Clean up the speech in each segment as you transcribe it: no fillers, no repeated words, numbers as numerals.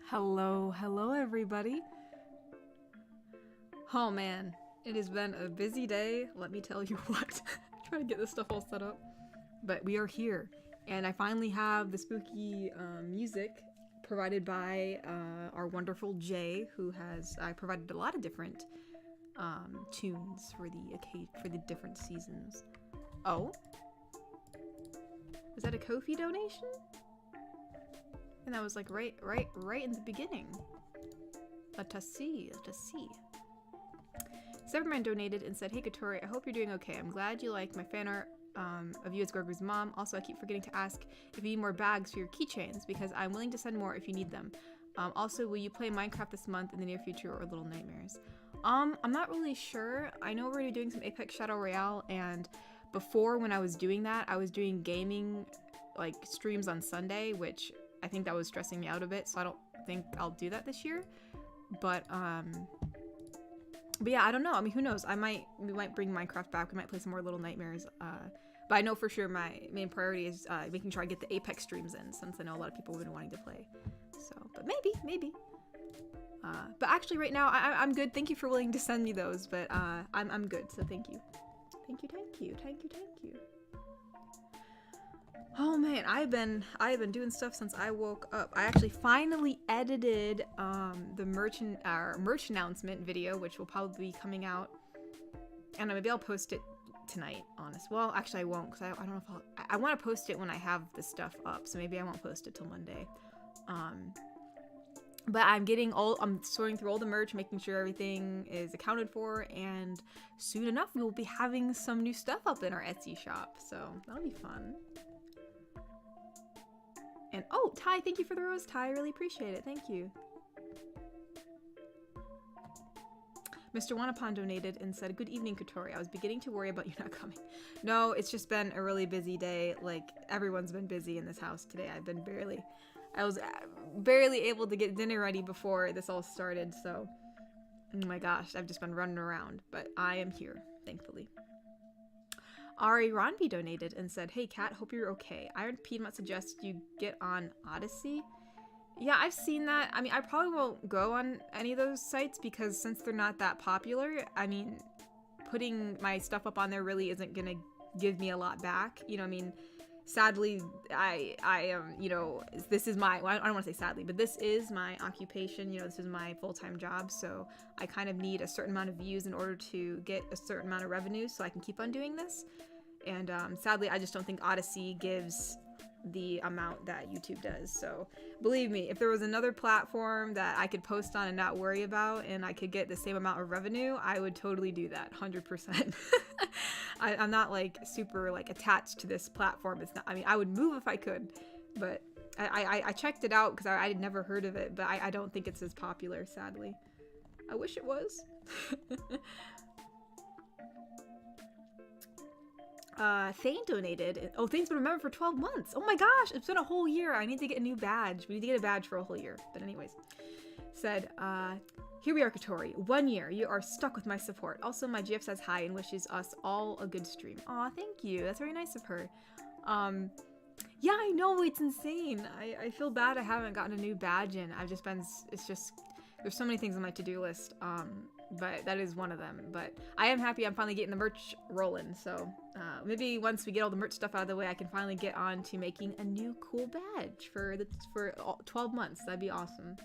Hello everybody. Oh man, it has been a busy day, let me tell you what. Trying to get this stuff all set up. But we are here, and I finally have the spooky music provided by our wonderful Jay, who has provided a lot of different tunes for the different seasons. Oh? Is that a Ko-fi donation? And that was like right in the beginning. Let us see. Severman donated and said, "Hey Katori, I hope you're doing okay. I'm glad you like my fan art of you as Gorgu's mom. Also, I keep forgetting to ask if you need more bags for your keychains because I'm willing to send more if you need them. Also, will you play Minecraft this month in the near future or Little Nightmares?" I'm not really sure. I know we're gonna be doing some Apex Shadow Royale, and before when I was doing that, I was doing gaming like streams on Sunday, which I think that was stressing me out a bit, so I don't think I'll do that this year. But yeah, I don't know. I mean, who knows? We might bring Minecraft back. We might play some more Little Nightmares. But I know for sure my main priority is making sure I get the Apex streams in, since I know a lot of people have been wanting to play. So, but maybe. But actually, right now I'm good. Thank you for willing to send me those. But I'm good. So thank you. Thank you. Oh man, I've been doing stuff since I woke up. I actually finally edited the merch announcement video, which will probably be coming out, and maybe I'll post it tonight. Well, actually I won't, because I don't know if I want to post it when I have the stuff up, so maybe I won't post it till Monday. But I'm sorting through all the merch, making sure everything is accounted for, and soon enough we will be having some new stuff up in our Etsy shop, so that'll be fun. And oh, Ty, thank you for the rose, Ty. I really appreciate it. Thank you. Mr. Wanapon donated and said, "Good evening, Katori. I was beginning to worry about you not coming." No, it's just been a really busy day. Like, everyone's been busy in this house today. I was barely able to get dinner ready before this all started, so oh my gosh, I've just been running around. But I am here, thankfully. Ari Ronby donated and said, "Hey Kat, hope you're okay. Iron Piedmont suggests you get on Odyssey." Yeah, I've seen that. I mean, I probably won't go on any of those sites because since they're not that popular, I mean, putting my stuff up on there really isn't gonna give me a lot back. You know, I mean, sadly, I you know, this is my, well, I don't want to say sadly, but this is my occupation. You know, this is my full-time job, so I kind of need a certain amount of views in order to get a certain amount of revenue so I can keep on doing this. And sadly, I just don't think Odyssey gives the amount that YouTube does. So believe me, if there was another platform that I could post on and not worry about, and I could get the same amount of revenue, I would totally do that, 100%. I'm not like super like attached to this platform. It's not, I mean, I would move if I could, but I checked it out because I had never heard of it, but I don't think it's as popular, sadly. I wish it was. Thane donated. Oh, Thane's been a member for 12 months. Oh my gosh, it's been a whole year. I need to get a new badge. We need to get a badge for a whole year. But anyways, said, "Here we are, Katori. 1 year. You are stuck with my support. Also, my GF says hi and wishes us all a good stream." Aw, thank you. That's very nice of her. Yeah, I know, it's insane. I feel bad I haven't gotten a new badge in. It's just, there's so many things on my to-do list. But that is one of them. But I am happy I'm finally getting the merch rolling, so maybe once we get all the merch stuff out of the way, I can finally get on to making a new cool badge for 12 months. That'd be awesome.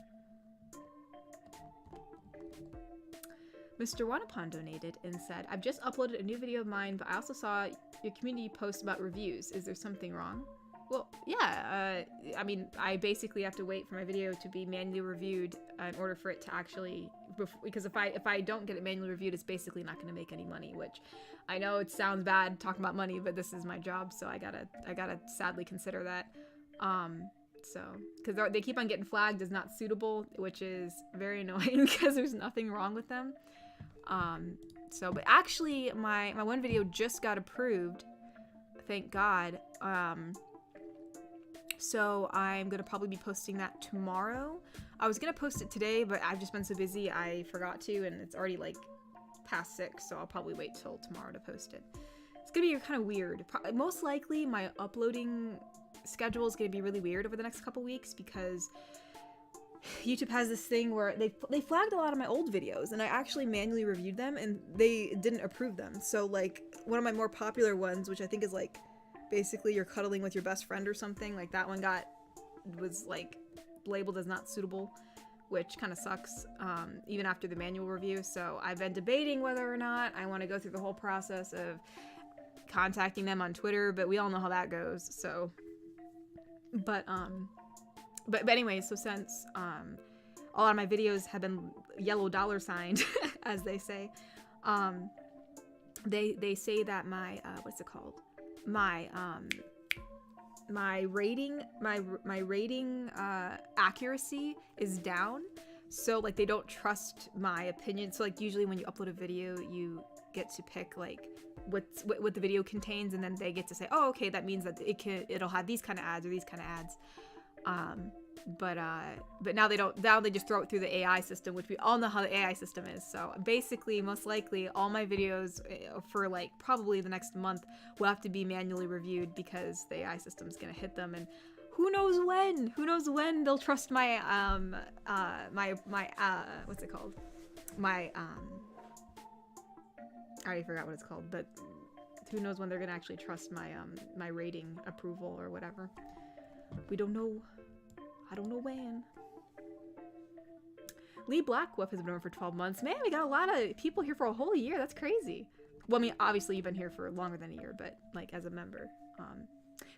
Mr. Wanapon donated and said, "I've just uploaded a new video of mine, but I also saw your community post about reviews. Is there something wrong?" Well, yeah, I mean, I basically have to wait for my video to be manually reviewed in order for it to actually, because if I don't get it manually reviewed, it's basically not going to make any money, which I know it sounds bad talking about money, but this is my job, so I gotta sadly consider that. So, because they keep on getting flagged as not suitable, which is very annoying because there's nothing wrong with them. So, but actually, my one video just got approved, thank God. So I'm gonna probably be posting that tomorrow. I was gonna post it today, but I've just been so busy I forgot to, and it's already like past 6, so I'll probably wait till tomorrow to post it. It's gonna be kind of weird. Most likely my uploading schedule is gonna be really weird over the next couple weeks because YouTube has this thing where they flagged a lot of my old videos, and I actually manually reviewed them, and they didn't approve them. So like one of my more popular ones, which I think is like basically you're cuddling with your best friend or something, like that one was like labeled as not suitable, which kind of sucks, even after the manual review. So I've been debating whether or not I want to go through the whole process of contacting them on Twitter, but we all know how that goes. So, but anyway, so since a lot of my videos have been yellow dollar signed, as they say, they say that my what's it called? My rating accuracy is down. So like they don't trust my opinion. So like usually when you upload a video, you get to pick like what the video contains, and then they get to say, oh, okay, that means that it'll have these kind of ads or these kind of ads. But now they don't. Now they just throw it through the AI system, which we all know how the AI system is. So basically, most likely, all my videos for like probably the next month will have to be manually reviewed because the AI system is gonna hit them, and who knows when? Who knows when they'll trust my what's it called? I already forgot what it's called, but who knows when they're gonna actually trust my my rating approval or whatever. We don't know. I don't know when. Lee Blackwolf has been over for 12 months. Man, we got a lot of people here for a whole year. That's crazy. Well, I mean, obviously you've been here for longer than a year, but like as a member.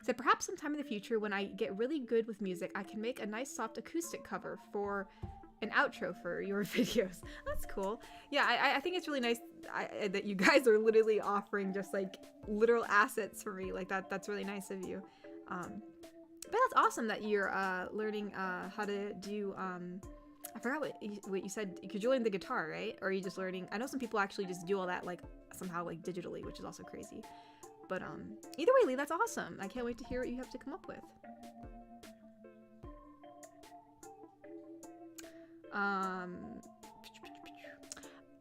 Said perhaps sometime in the future when I get really good with music, I can make a nice soft acoustic cover for an outro for your videos. That's cool. Yeah, I think it's really nice that you guys are literally offering just like literal assets for me. Like that's really nice of you. But that's awesome that you're learning how to do, I forgot what you said, because you're learning the guitar, right? Or are you just learning, I know some people actually just do all that like somehow like digitally, which is also crazy. But either way, Lee, that's awesome. I can't wait to hear what you have to come up with.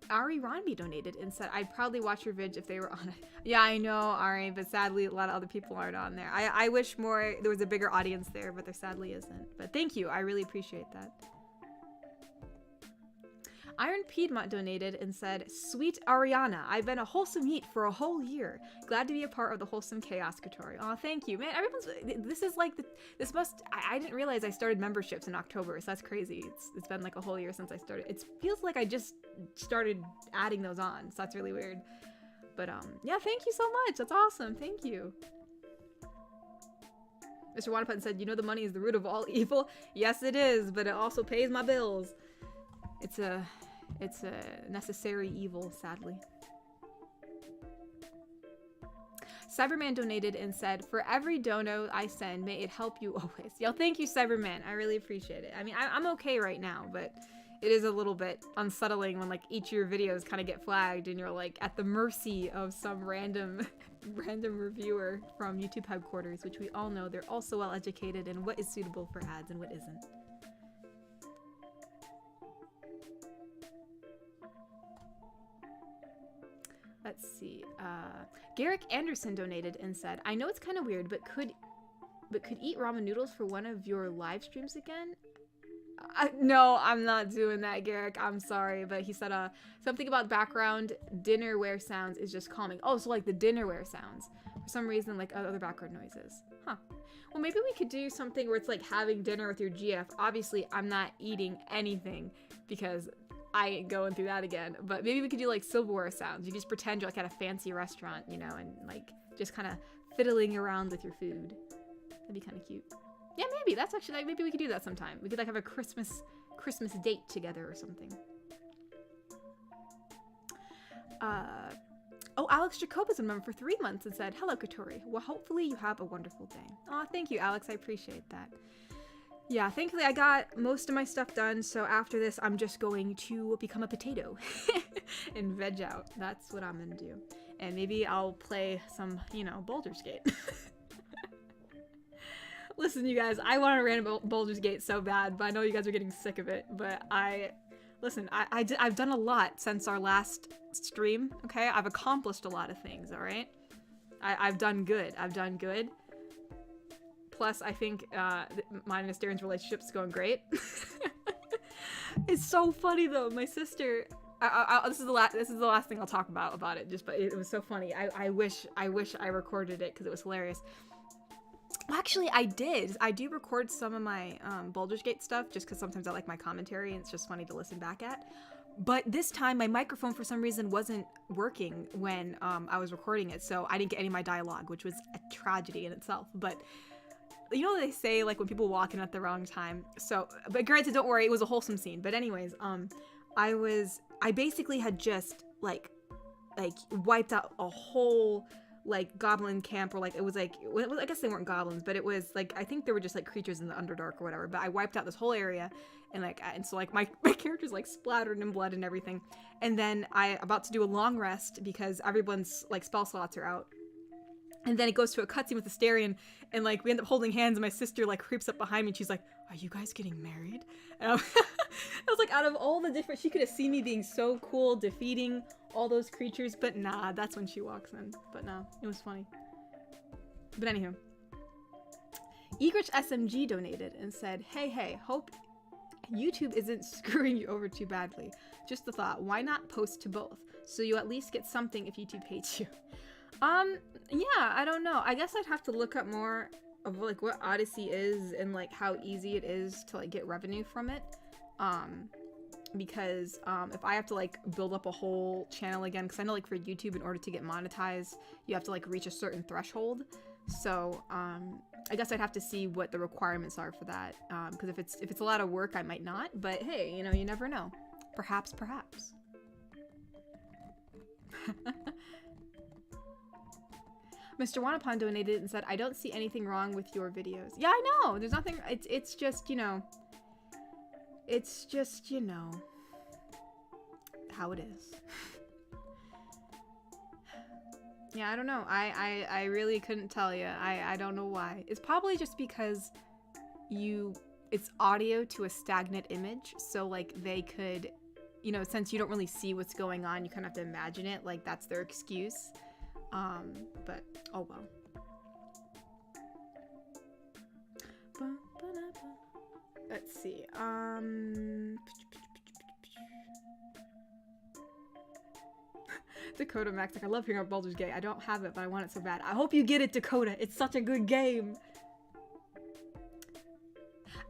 Ari Ronby donated and said, I'd probably watch your vid if they were on it. Yeah, I know, Ari, but sadly a lot of other people aren't on there. I wish there was a bigger audience there, but there sadly isn't. But thank you, I really appreciate that. Iron Piedmont donated and said, Sweet Ariana, I've been a Wholesome Yeet for a whole year. Glad to be a part of the Wholesome Chaos Katori. Aw, thank you. Man, this is like, I didn't realize I started memberships in October, so that's crazy. It's been like a whole year since I started. It feels like I just started adding those on, so that's really weird. But yeah, thank you so much. That's awesome. Thank you. Mr. Wanapun said, you know the money is the root of all evil? Yes, it is, but it also pays my bills. It's a necessary evil, sadly. Cyberman donated and said, for every dono I send, may it help you always. Yo, thank you, Cyberman. I really appreciate it. I mean, I'm okay right now, but it is a little bit unsettling when like each of your videos kind of get flagged and you're like at the mercy of some random reviewer from YouTube headquarters, which we all know they're also well educated in what is suitable for ads and what isn't. Let's see. Garrick Anderson donated and said, I know it's kind of weird, but could eat ramen noodles for one of your live streams again? No, I'm not doing that, Garrick. I'm sorry, but he said something about background dinnerware sounds is just calming. Oh, so like the dinnerware sounds. For some reason, like other background noises. Huh. Well, maybe we could do something where it's like having dinner with your GF. Obviously, I'm not eating anything because I ain't going through that again, but maybe we could do like silverware sounds. You just pretend you're like at a fancy restaurant, you know, and like just kind of fiddling around with your food. That'd be kind of cute. Yeah, maybe that's actually like, maybe we could do that sometime. We could like have a Christmas date together or something. Oh, Alex Jacob has been a member for 3 months and said, hello, Katori. Well, hopefully you have a wonderful day. Aw, thank you, Alex. I appreciate that. Yeah, thankfully I got most of my stuff done, so after this I'm just going to become a potato and veg out. That's what I'm gonna do. And maybe I'll play some, you know, Baldur's Gate. Listen, you guys, I want to random Baldur's Gate so bad, but I know you guys are getting sick of it. But I've done a lot since our last stream, okay? I've accomplished a lot of things, alright? I've done good. Plus, I think mine and Asterian's relationship's going great. It's so funny though. My sister, this is the last thing I'll talk about it. Just, but it was so funny. I wish I recorded it because it was hilarious. Actually, I do record some of my Baldur's Gate stuff just because sometimes I like my commentary and it's just funny to listen back at. But this time my microphone for some reason wasn't working when I was recording it, so I didn't get any of my dialogue, which was a tragedy in itself. But you know what they say, like when people walk in at the wrong time. So, but granted, don't worry, it was a wholesome scene. But anyways, I basically had just like wiped out a whole like goblin camp, or like it was like, I guess they weren't goblins, but it was like, I think there were just like creatures in the Underdark or whatever. But I wiped out this whole area, and so like my character's like splattered in blood and everything. And then I about to do a long rest because everyone's like spell slots are out. And then it goes to a cutscene with Astarion, and like we end up holding hands, and my sister like creeps up behind me and she's like, "Are you guys getting married?" And I was like, out of all the different, she could have seen me being so cool defeating all those creatures, but nah, that's when she walks in. But no, it was funny. But anywho, Egrich SMG donated and said, hey, hope YouTube isn't screwing you over too badly. Just a thought, why not post to both? So you at least get something if YouTube hates you. Yeah, I don't know. I guess I'd have to look up more of like what Odyssey is and like how easy it is to like get revenue from it. Because if I have to like build up a whole channel again, because I know like for YouTube, in order to get monetized, you have to like reach a certain threshold. So I guess I'd have to see what the requirements are for that. Because if it's a lot of work, I might not. But hey, you know, you never know. Perhaps. Mr. Wanapon donated and said, I don't see anything wrong with your videos. Yeah, I know. There's nothing. It's just, you know. It's just, you know, how it is. Yeah, I don't know. I really couldn't tell you. I don't know why. It's probably just because it's audio to a stagnant image. So, like, they could, you know, since you don't really see what's going on, you kind of have to imagine it. Like, that's their excuse. But, oh well. Let's see, Dakota Max, like, I love hearing about Baldur's Gate. I don't have it, but I want it so bad. I hope you get it, Dakota. It's such a good game.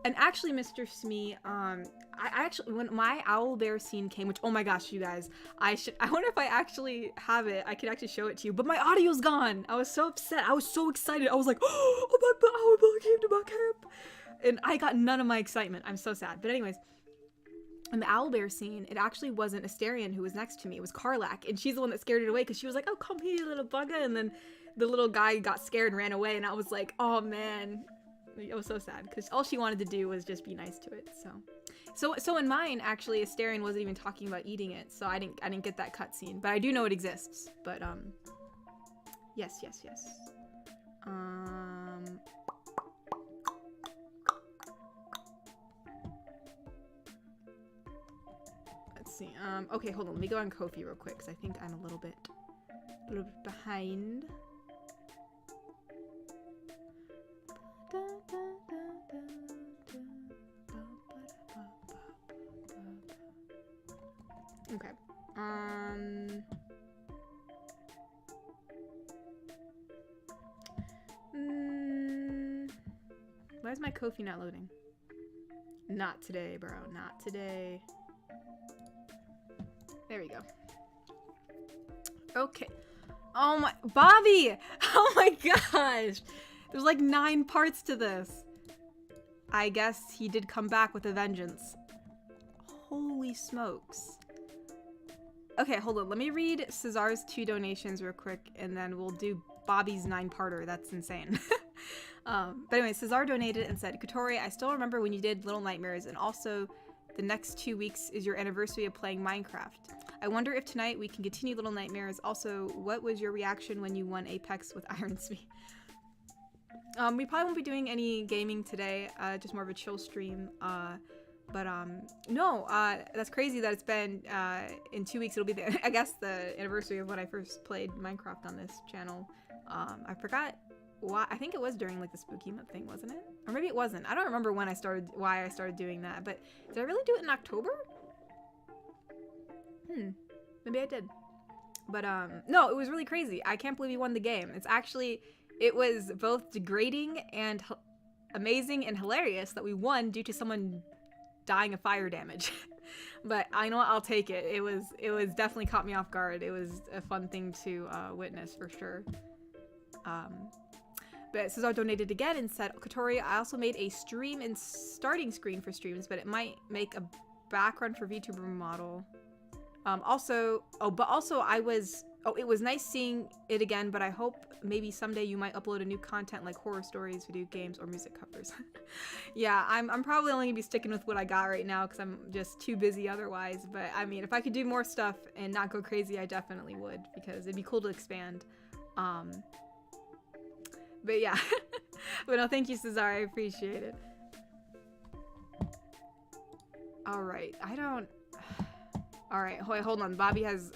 And actually, Mr. Smee, I actually, when my owlbear scene came, which, oh my gosh, you guys, I wonder if I actually have it. I could actually show it to you, but my audio's gone. I was so upset. I was so excited. I was like, oh, my owlbear came to my camp. And I got none of my excitement. I'm so sad. But anyways, in the owlbear scene, it actually wasn't Astarion who was next to me. It was Karlak. And she's the one that scared it away because she was like, oh, come here, little bugger. And then the little guy got scared and ran away. And I was like, oh, man. It was so sad because all she wanted to do was just be nice to it. So in mine, actually, Astarion wasn't even talking about eating it. So I didn't get that cutscene. But I do know it exists. But, yes. Let's see. Okay, hold on. Let me go on Ko-fi real quick because I think I'm a little bit behind. Okay. Why is my Ko-fi not loading? Not today, bro. Not today. There we go. Okay. Oh my, Bobby! Oh my gosh! There's like 9 parts to this. I guess he did come back with a vengeance. Holy smokes. Okay, hold on. Let me read Cesar's 2 donations real quick, and then we'll do Bobby's 9-parter. That's insane. But anyway, Cesar donated and said, Katori, I still remember when you did Little Nightmares, and also the next 2 weeks is your anniversary of playing Minecraft. I wonder if tonight we can continue Little Nightmares. Also, what was your reaction when you won Apex with Iron Smee? We probably won't be doing any gaming today, just more of a chill stream. No, that's crazy that it's been, in 2 weeks it'll be I guess the anniversary of when I first played Minecraft on this channel. I forgot why. I think it was during like the spooky month thing, wasn't it? Or maybe it wasn't. I don't remember when why I started doing that. But did I really do it in October? Maybe I did. But no, it was really crazy. I can't believe you won the game. It was both degrading and amazing and hilarious that we won due to someone dying of fire damage. But I know what, I'll take it. It was definitely caught me off guard. It was a fun thing to witness for sure. But Cesar donated again and said, Katori, I also made a stream and starting screen for streams, but it might make a background for VTuber model. It was nice seeing it again, but I hope maybe someday you might upload a new content like horror stories, video games, or music covers. Yeah, I'm probably only gonna be sticking with what I got right now because I'm just too busy otherwise. But I mean, if I could do more stuff and not go crazy, I definitely would, because it'd be cool to expand. But yeah, but no, thank you, Cesar. I appreciate it. All right, all right, hold on. Bobby has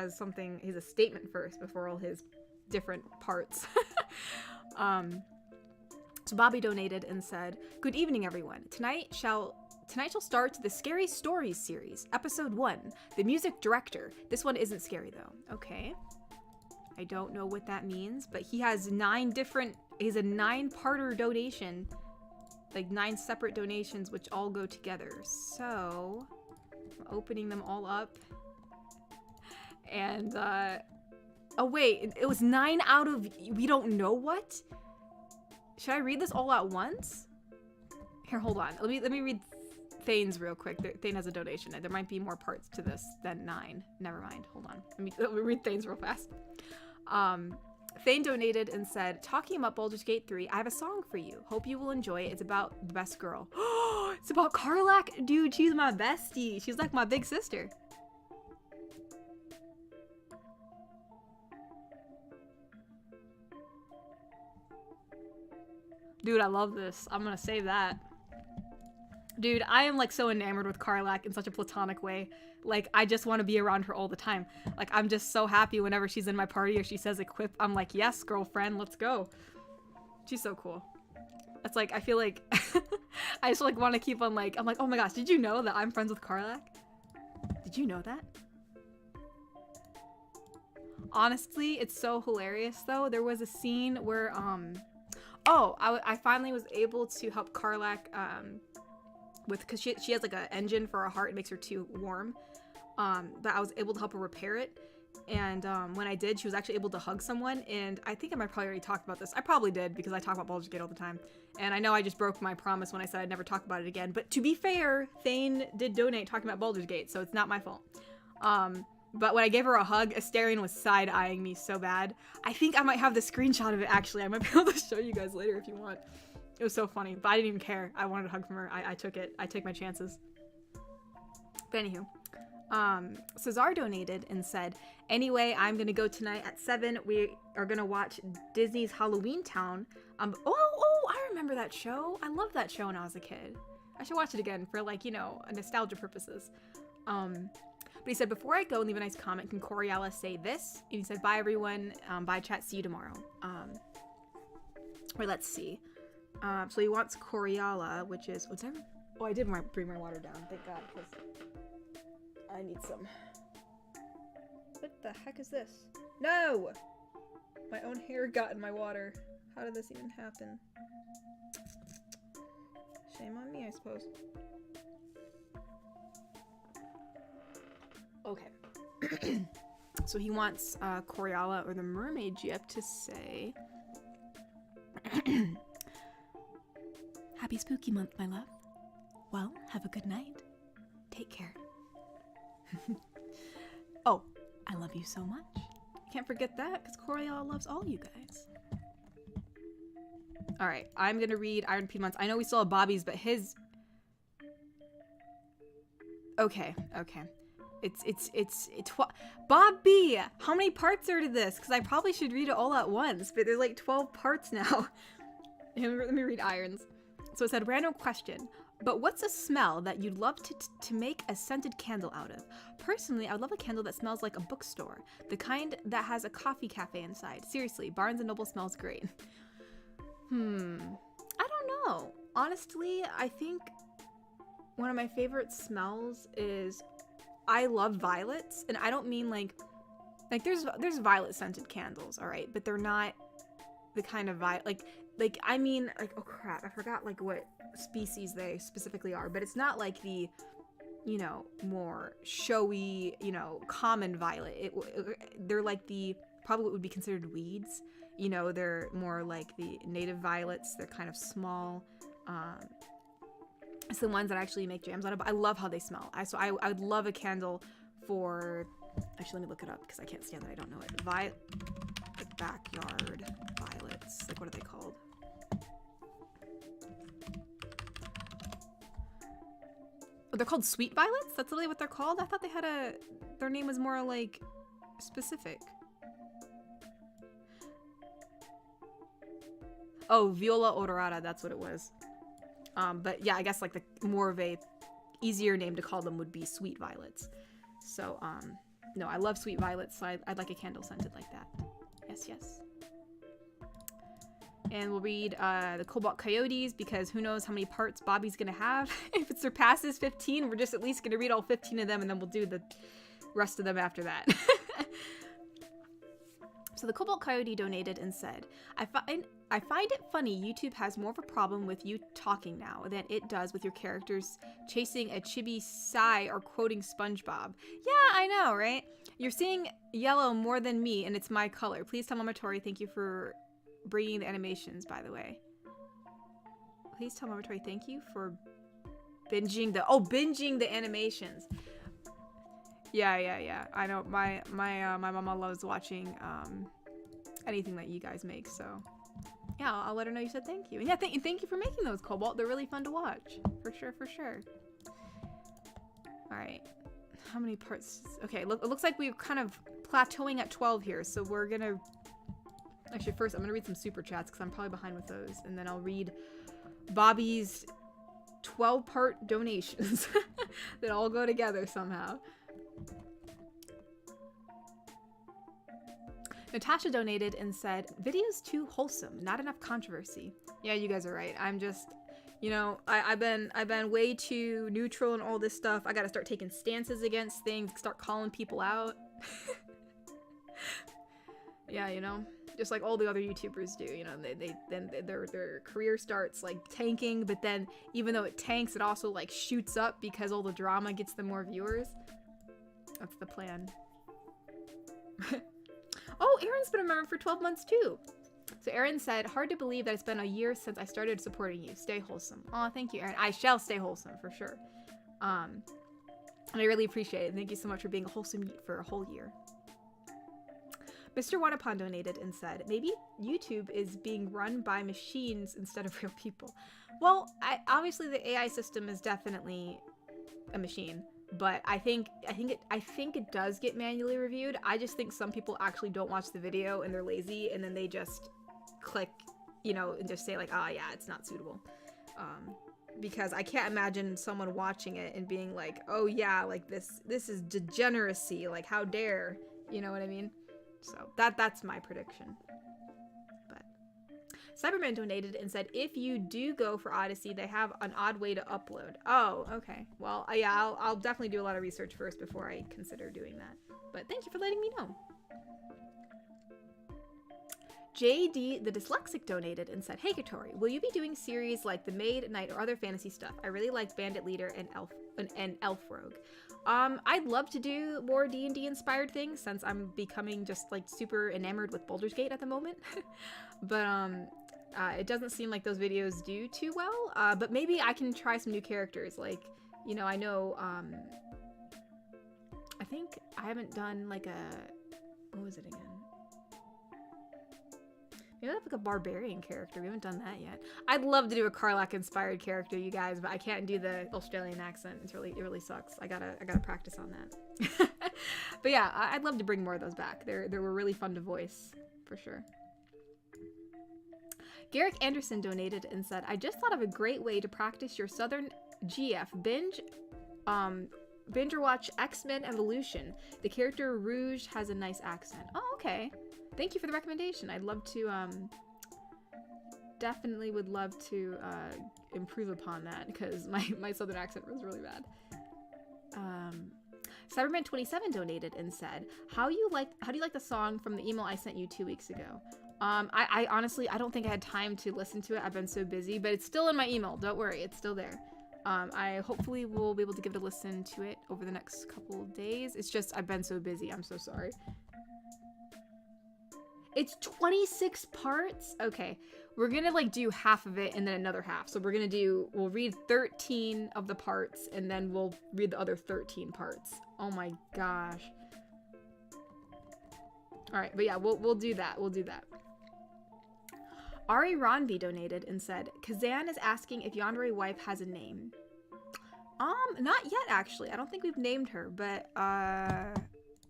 something. He has a statement first before all his different parts. So Bobby donated and said, "Good evening, everyone. Tonight shall start the Scary Stories series, episode 1. The music director. This one isn't scary though. Okay. I don't know what that means, but he has a 9-parter donation, like 9 separate donations, which all go together. So." Opening them all up, and oh wait, it was 9 out of we don't know what. Should I read this all at once? Here, hold on. Let me read Thane's real quick. Thane has a donation. There might be more parts to this than 9. Never mind. Hold on. Let me read Thane's real fast. Thane donated and said, talking about Baldur's Gate 3, I have a song for you. Hope you will enjoy it. It's about the best girl. It's about Karlak? Dude, she's my bestie. She's like my big sister. Dude, I love this. I'm gonna save that. Dude, I am like so enamored with Karlak in such a platonic way. Like, I just want to be around her all the time. Like, I'm just so happy whenever she's in my party or she says equip. I'm like, yes, girlfriend, let's go. She's so cool. It's like, I feel like I just like want to keep on like, I'm like, oh my gosh, did you know that I'm friends with Karlak? Did you know that? Honestly, it's so hilarious though. There was a scene where, I finally was able to help Karlak, because she has like an engine for her heart. It makes her too warm. But I was able to help her repair it. And when I did, she was actually able to hug someone. And I think I might probably already talked about this. I probably did, because I talk about Baldur's Gate all the time. And I know I just broke my promise when I said I'd never talk about it again. But to be fair, Thane did donate talking about Baldur's Gate, so it's not my fault. But when I gave her a hug, Asterion was side-eyeing me so bad. I think I might have the screenshot of it, actually. I might be able to show you guys later if you want. It was so funny, but I didn't even care. I wanted a hug from her. I took it. I take my chances. But anywho, Cesar donated and said, anyway, I'm gonna go tonight at 7. We are gonna watch Disney's Halloween Town. I remember that show. I loved that show when I was a kid. I should watch it again for like, you know, nostalgia purposes. But he said, before I go, leave a nice comment. Can Coriala say this? And he said, bye everyone. Bye chat. See you tomorrow. Wait, let's see. So he wants Coriala, which is, oh, I did bring my water down. Thank God, because I need some. What the heck is this? No! My own hair got in my water. How did this even happen? Shame on me, I suppose. Okay. So he wants Coriala or the Mermaid Gyp to say, Happy spooky month, my love. Well, have a good night. Take care. Oh, I love you so much. I can't forget that, because Coriala loves all you guys. Alright, I'm going to read Iron Piedmont's. I know we still have Bobby's, but his... Okay. It's Bobby! How many parts are to this? Because I probably should read it all at once, but there's like 12 parts now. Let me read Iron's. So it said, random question. But what's a smell that you'd love to make a scented candle out of? Personally, I would love a candle that smells like a bookstore. The kind that has a coffee cafe inside. Seriously, Barnes & Noble smells great. I don't know. Honestly, I think one of my favorite smells is, I love violets. And I don't mean like there's violet scented candles, all right? But they're not the kind of violet, I mean, like, oh crap, I forgot like what species they specifically are, but it's not like the, you know, more showy, you know, common violet. They're like the, probably what would be considered weeds. You know, they're more like the native violets. They're kind of small. It's the ones that actually make jams out of. I love how they smell. So I would love a candle for, actually let me look it up because I can't stand that I don't know it. Like backyard violets. Like, what are they called? Oh, they're called sweet violets? That's literally what they're called? I thought they had their name was more like specific. Oh, Viola odorata, that's what it was. But yeah, I guess like the more of a easier name to call them would be sweet violets. So, no, I love sweet violets, so I'd like a candle scented like that. Yes, yes. And we'll read the Cobalt Coyotes, because who knows how many parts Bobby's gonna have. If it surpasses 15, we're just at least gonna read all 15 of them, and then we'll do the rest of them after that. So the Cobalt Coyote donated and said, I find it funny YouTube has more of a problem with you talking now than it does with your characters chasing a chibi sigh or quoting SpongeBob. Yeah, I know, right? You're seeing yellow more than me, and it's my color. Please tell Mama Tori thank you for bringing the animations, by the way. Please tell Mama Tori thank you for binging the animations. Yeah. I know my mama loves watching anything that you guys make, so yeah, I'll let her know you said thank you. And yeah, thank you for making those, Cobalt. They're really fun to watch. For sure. Alright. How many parts? Okay, it looks like we're kind of plateauing at 12 here, so we're gonna... Actually, first, I'm gonna read some super chats, because I'm probably behind with those, and then I'll read Bobby's 12-part donations that all go together somehow. Natasha donated and said, videos too wholesome, not enough controversy. Yeah, you guys are right. I'm just, you know, I've been way too neutral and all this stuff. I gotta start taking stances against things, start calling people out. Yeah, you know, just like all the other YouTubers do, you know, then their career starts like tanking, but then even though it tanks, it also like shoots up because all the drama gets them more viewers. That's the plan. Oh, Aaron's been a member for 12 months too. So Aaron said, hard to believe that it's been a year since I started supporting you. Stay wholesome. Oh, thank you, Aaron. I shall stay wholesome for sure. And I really appreciate it. Thank you so much for being a wholesome for a whole year. Mr. Wanapon donated and said, maybe YouTube is being run by machines instead of real people. Well, obviously the AI system is definitely a machine. But I think it does get manually reviewed. I just think some people actually don't watch the video and they're lazy, and then they just click, you know, and just say like, oh yeah, it's not suitable. Because I can't imagine someone watching it and being like, oh yeah, like this is degeneracy, like how dare, you know what I mean? So that's my prediction. Cyberman donated and said, if you do go for Odyssey, they have an odd way to upload. Oh, okay. Well, yeah, I'll definitely do a lot of research first before I consider doing that. But thank you for letting me know. JD the Dyslexic donated and said, hey Katori, will you be doing series like The Maid, Knight, or other fantasy stuff? I really like Bandit Leader and Elf Rogue. I'd love to do more D&D inspired things since I'm becoming just like super enamored with Baldur's Gate at the moment. But it doesn't seem like those videos do too well, but maybe I can try some new characters. Like, you know, I know, I think I haven't done like what was it again? Maybe like a barbarian character. We haven't done that yet. I'd love to do a Karlach inspired character, you guys, but I can't do the Australian accent. It really sucks. I gotta practice on that. But yeah, I'd love to bring more of those back. They were really fun to voice, for sure. Garrick Anderson donated and said, I just thought of a great way to practice your Southern GF, binge or watch X-Men Evolution. The character Rouge has a nice accent. Oh, okay. Thank you for the recommendation. I'd love to, definitely would love to, improve upon that, because my southern accent was really bad. Cyberman27 donated and said, how do you like the song from the email I sent you 2 weeks ago? I honestly, I don't think I had time to listen to it. I've been so busy, but it's still in my email. Don't worry, it's still there. I hopefully will be able to give it a listen to it over the next couple days. It's just, I've been so busy. I'm so sorry. It's 26 parts? Okay. We're gonna like do half of it and then another half. So we'll read 13 of the parts and then we'll read the other 13 parts. Oh my gosh. All right, but yeah, we'll do that. We'll do that. Ari Ronby donated and said, Kazan is asking if Yandere wife has a name. Not yet actually. I don't think we've named her, but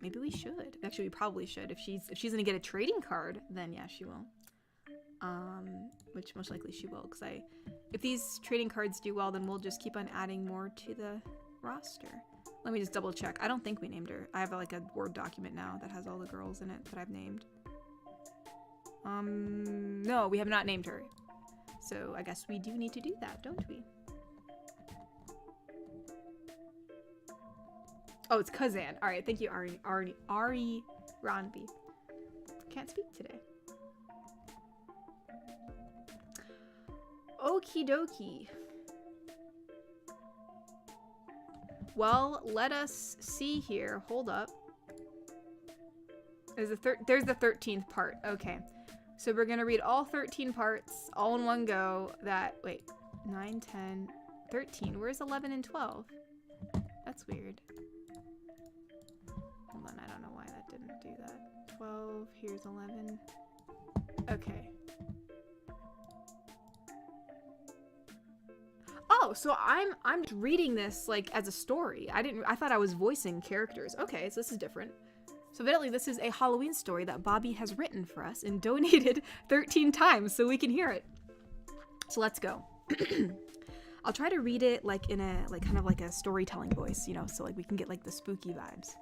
maybe we should. Actually, we probably should. If she's gonna get a trading card, then yeah, she will. Which most likely she will, because if these trading cards do well, then we'll just keep on adding more to the roster. Let me just double check. I don't think we named her. I have like a Word document now that has all the girls in it that I've named. No, we have not named her. So I guess we do need to do that, don't we? Oh, it's Kazan. All right, thank you, Ari Ronby. Can't speak today. Okie dokie. Well, let us see here. Hold up. There's the 13th part. Okay. So we're going to read all 13 parts all in one go. Wait, 9, 10, 13. Where's 11 and 12? That's weird. Hold on, I don't know why that didn't do that. 12, here's 11. Okay. Oh, so I'm reading this like as a story. I thought I was voicing characters. Okay, so this is different. So evidently this is a Halloween story that Bobby has written for us and donated 13 times so we can hear it. So let's go. I'll try to read it like in a kind of like a storytelling voice, you know, so like we can get like the spooky vibes.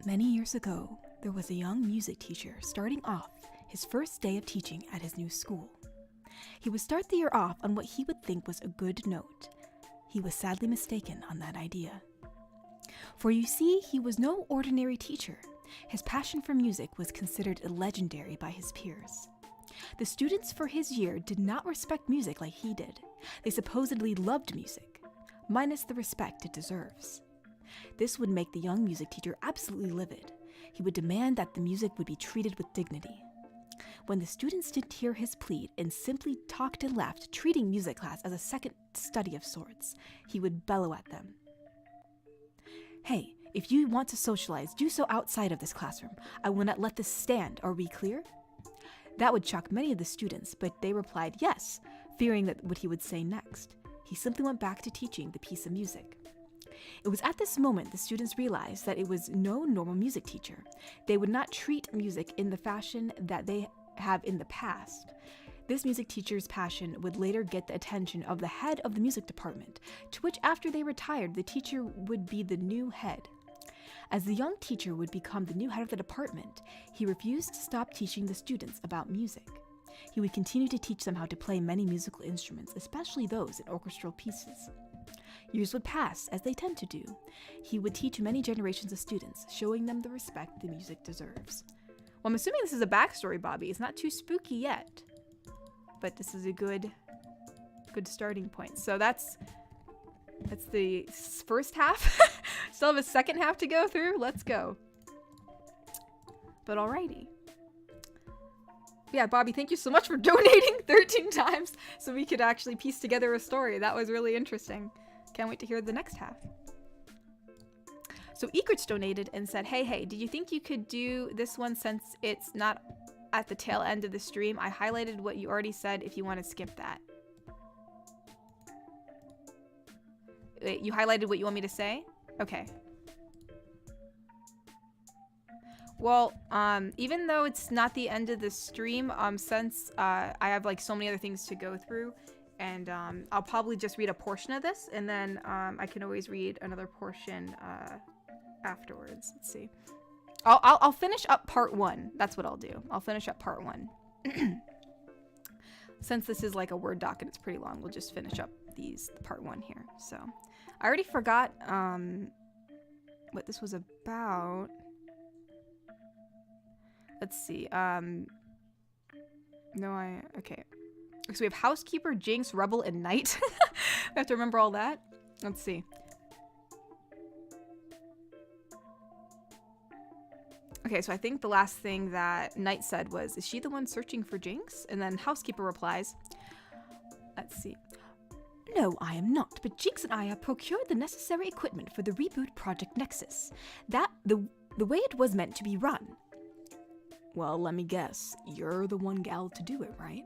Many years ago, there was a young music teacher starting off his first day of teaching at his new school. He would start the year off on what he would think was a good note. He was sadly mistaken on that idea. For you see, he was no ordinary teacher. His passion for music was considered legendary by his peers. The students for his year did not respect music like he did. They supposedly loved music, minus the respect it deserves. This would make the young music teacher absolutely livid. He would demand that the music would be treated with dignity. When the students didn't hear his plea and simply talked and laughed, treating music class as a second study of sorts, he would bellow at them. Hey, if you want to socialize, do so outside of this classroom. I will not let this stand. Are we clear? That would shock many of the students, but they replied yes, fearing that what he would say next. He simply went back to teaching the piece of music. It was at this moment the students realized that it was no normal music teacher. They would not treat music in the fashion that they have in the past. This music teacher's passion would later get the attention of the head of the music department, to which after they retired, the teacher would be the new head. As the young teacher would become the new head of the department, he refused to stop teaching the students about music. He would continue to teach them how to play many musical instruments, especially those in orchestral pieces. Years would pass, as they tend to do. He would teach many generations of students, showing them the respect the music deserves. Well, I'm assuming this is a backstory, Bobby. It's not too spooky yet, but this is a good starting point. So that's the first half. Still have a second half to go through. Let's go. But alrighty. Yeah, Bobby, thank you so much for donating 13 times so we could actually piece together a story. That was really interesting. Can't wait to hear the next half. So Ekrich donated and said, hey, did you think you could do this one since it's not at the tail end of the stream? I highlighted what you already said if you want to skip that. Wait, you highlighted what you want me to say? Okay. Well, even though it's not the end of the stream, since I have like so many other things to go through, And I'll probably just read a portion of this, and then I can always read another portion afterwards. Let's see. I'll finish up part 1. That's what I'll do. I'll finish up part 1. Since this is like a Word doc and it's pretty long, we'll just finish up part 1 here. So I already forgot what this was about. Let's see. Okay. So we have Housekeeper, Jinx, Rebel, and Knight. We have to remember all that. Let's see. Okay, so I think the last thing that Knight said was, is she the one searching for Jinx? And then Housekeeper replies, let's see. No, I am not, but Jinx and I have procured the necessary equipment for the reboot Project Nexus. The way it was meant to be run. Well, let me guess. You're the one gal to do it, right?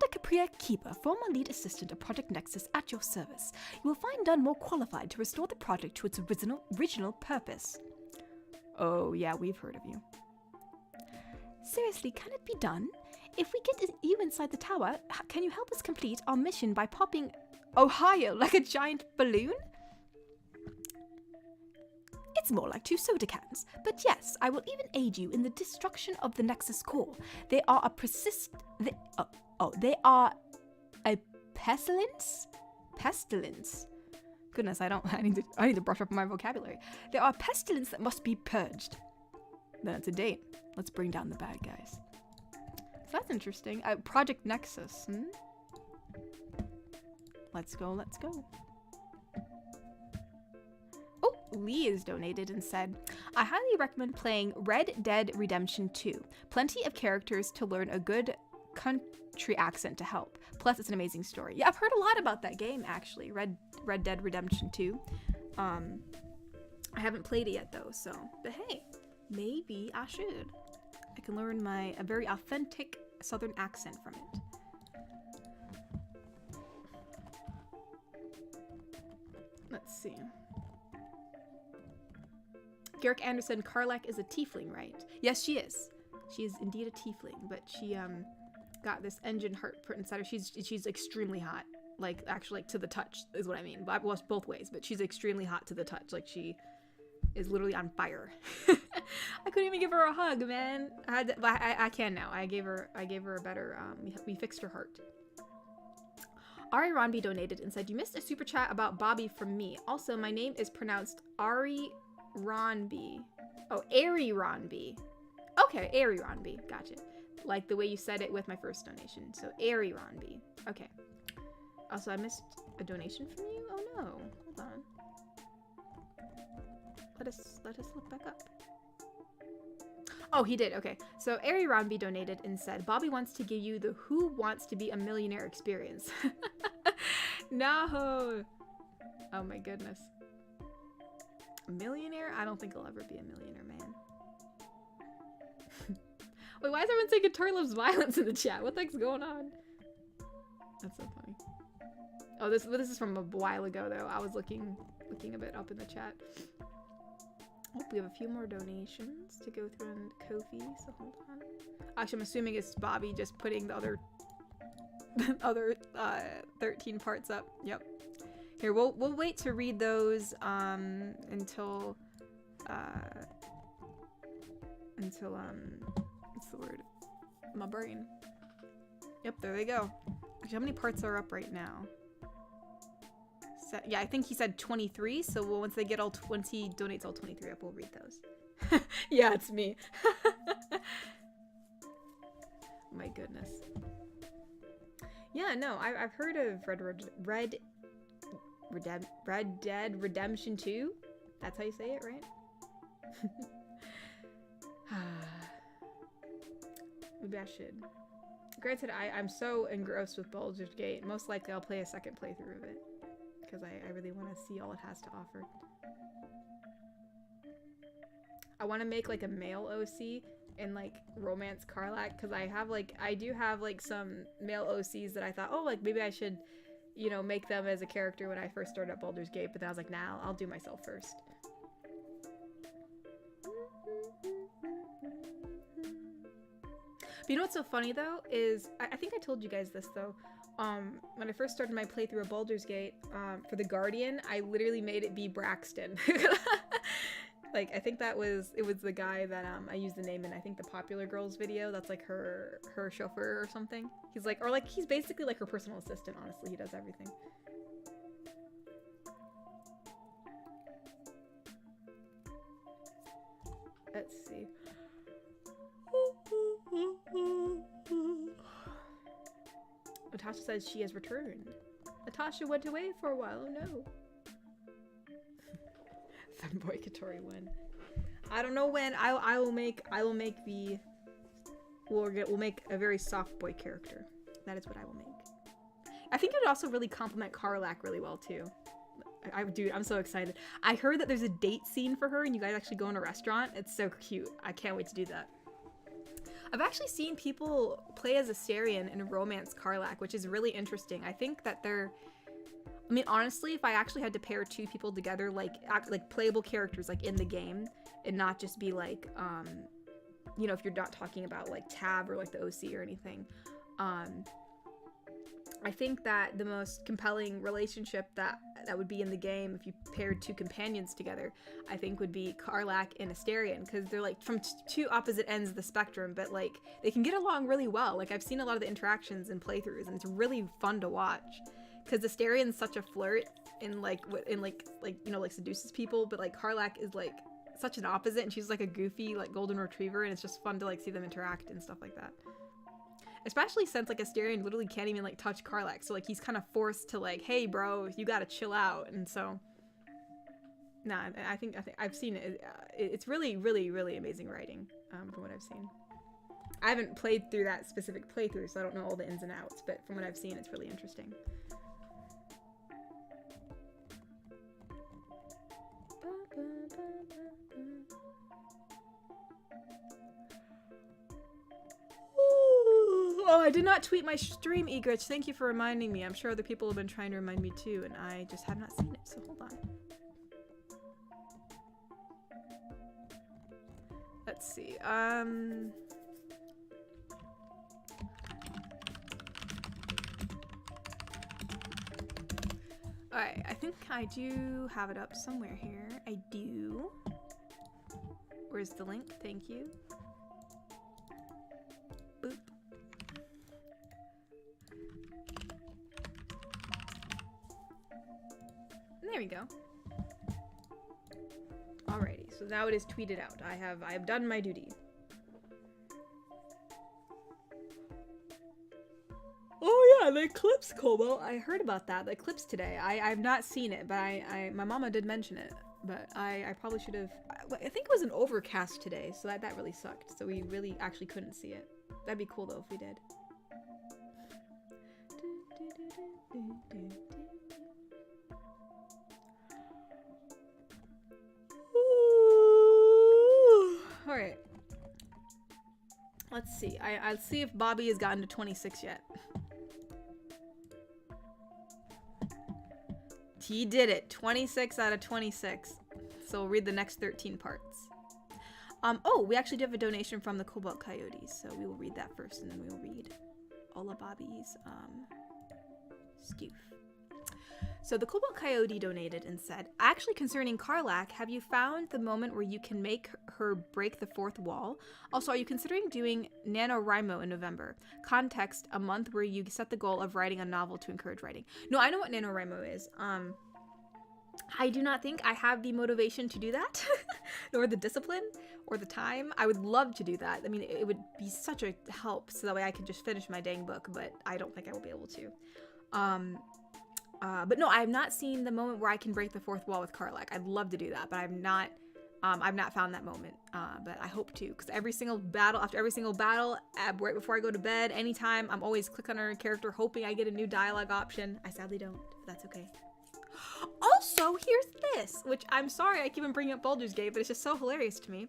Dr. Capria Keeper, former lead assistant of Project Nexus, at your service. You will find none more qualified to restore the project to its original purpose. Oh, yeah, we've heard of you. Seriously, can it be done? If we get you inside the tower, can you help us complete our mission by popping Ohio like a giant balloon? It's more like 2 soda cans. But yes, I will even aid you in the destruction of the Nexus core. They are a they are a pestilence? Pestilence. Goodness, I need to brush up my vocabulary. They are a pestilence that must be purged. Then it's a date. Let's bring down the bad guys. So that's interesting. Project Nexus. Let's go, let's go. Oh, Lee is donated and said, I highly recommend playing Red Dead Redemption 2. Plenty of characters to learn a good country accent to help. Plus, it's an amazing story. Yeah, I've heard a lot about that game, actually. Red Dead Redemption 2. I haven't played it yet, though, so... But hey, maybe I should. I can learn a very authentic southern accent from it. Let's see. Garrick Anderson, Karlach is a tiefling, right? Yes, she is. She is indeed a tiefling, but she got this engine heart put inside her. She's extremely hot. Like, actually, like, to the touch is what I mean. Well, both ways, but she's extremely hot to the touch. Like, she is literally on fire. I couldn't even give her a hug, man. I can now. I gave her a better, we fixed her heart. Ari Ronby donated and said, you missed a super chat about Bobby from me. Also, my name is pronounced Ari Ronby. Oh, Ari Ronby. Okay, Ari Ronby. Gotcha. Like the way you said it with my first donation. So, Ari Ronby. Okay. Also, I missed a donation from you? Oh no. Hold on. Let us look back up. Oh, he did. Okay. So, Ari Ronby donated and said, Bobby wants to give you the Who Wants to Be a Millionaire experience. No. Oh my goodness. A millionaire? I don't think I'll ever be a millionaire, man. Wait, why is everyone saying Guitar Loves Violence in the chat? What the heck's going on? That's so funny. Oh, this is from a while ago, though. I was looking a bit up in the chat. Oh, we have a few more donations to go through on Ko-fi, so hold on. Actually, I'm assuming it's Bobby just putting the other 13 parts up. Yep. Here, we'll wait to read those until what's the word? My brain. Yep, there they go. Actually, how many parts are up right now? Yeah, I think he said 23, so once they get all 20, donates all 23 up, we'll read those. Yeah, it's me. My goodness. Yeah, no, I've heard of Red Dead Redemption 2. That's how you say it, right? Maybe I should. Granted, I'm so engrossed with Baldur's Gate. Most likely I'll play a second playthrough of it. Because I really want to see all it has to offer. I want to make like a male OC and like romance Karlach, because I do have like some male OCs that I thought, oh, like maybe I should, you know, make them as a character when I first started at Baldur's Gate, but then I was like, nah, I'll do myself first. But you know what's so funny though is, I think I told you guys this though, when I first started my playthrough of Baldur's Gate, for the Guardian, I literally made it be Braxton. Like, I think it was the guy that, I used the name in, I think, the Popular Girls video. That's, like, her chauffeur or something. He's, like, or, like, he's basically, like, her personal assistant, honestly. He does everything. Let's see. Natasha says she has returned. Natasha went away for a while. Oh no. Femboy Katori when? I don't know when. I will make the. We'll make a very soft boy character. That is what I will make. I think it would also really complement Karlak really well too. Dude, I'm so excited. I heard that there's a date scene for her and you guys actually go in a restaurant. It's so cute. I can't wait to do that. I've actually seen people play as Astarion and romance Karlak, which is really interesting. I think that they're... I mean, honestly, if I actually had to pair two people together, like playable characters, like, in the game, and not just be, like, you know, if you're not talking about, like, Tab or, like, the OC or anything, I think that the most compelling relationship that would be in the game if you paired two companions together, I think would be Karlak and Astarion, because they're like from two opposite ends of the spectrum, but like they can get along really well. Like I've seen a lot of the interactions in playthroughs, and it's really fun to watch. Because Astarion's such a flirt and like you know, like seduces people, but like Karlak is like such an opposite, and she's like a goofy like golden retriever, and it's just fun to like see them interact and stuff like that. Especially since, like, Astarion literally can't even, like, touch Karlak. So, like, he's kind of forced to, like, hey, bro, you gotta chill out. And so, nah, I think I've seen it. It's really, really, really amazing writing, from what I've seen. I haven't played through that specific playthrough, so I don't know all the ins and outs. But from what I've seen, it's really interesting. Oh, I did not tweet my stream, Egrich. Thank you for reminding me. I'm sure other people have been trying to remind me too, and I just have not seen it, so hold on. Let's see. Alright, I think I do have it up somewhere here. I do. Where's the link? Thank you. Boop. There we go. Alrighty, so now it is tweeted out. I have done my duty. Oh yeah, the eclipse, Kobo. I heard about that. The eclipse today. I've not seen it, but my mama did mention it. But I probably should have. I think it was an overcast today, so that really sucked. So we really actually couldn't see it. That'd be cool though if we did. Alright. Let's see. I'll see if Bobby has gotten to 26 yet. He did it. 26 out of 26. So we'll read the next 13 parts. Oh, we actually do have a donation from the Cobalt Coyotes, so we will read that first, and then we will read all of Bobby's stoof. So the Cobalt Coyote donated and said, actually concerning Karlak, have you found the moment where you can make her break the fourth wall? Also, are you considering doing NaNoWriMo in November? Context, a month where you set the goal of writing a novel to encourage writing. No, I know what NaNoWriMo is. I do not think I have the motivation to do that, nor the discipline, or the time. I would love to do that. I mean, it would be such a help, so that way I could just finish my dang book, but I don't think I will be able to. But no, I have not seen the moment where I can break the fourth wall with Karlak. I'd love to do that, but I've not found that moment. But I hope to, because every single battle, after every single battle, right before I go to bed, anytime, I'm always clicking on her character, hoping I get a new dialogue option. I sadly don't, but that's okay. Also, here's this, which I'm sorry I keep on bringing up Baldur's Gate, but it's just so hilarious to me.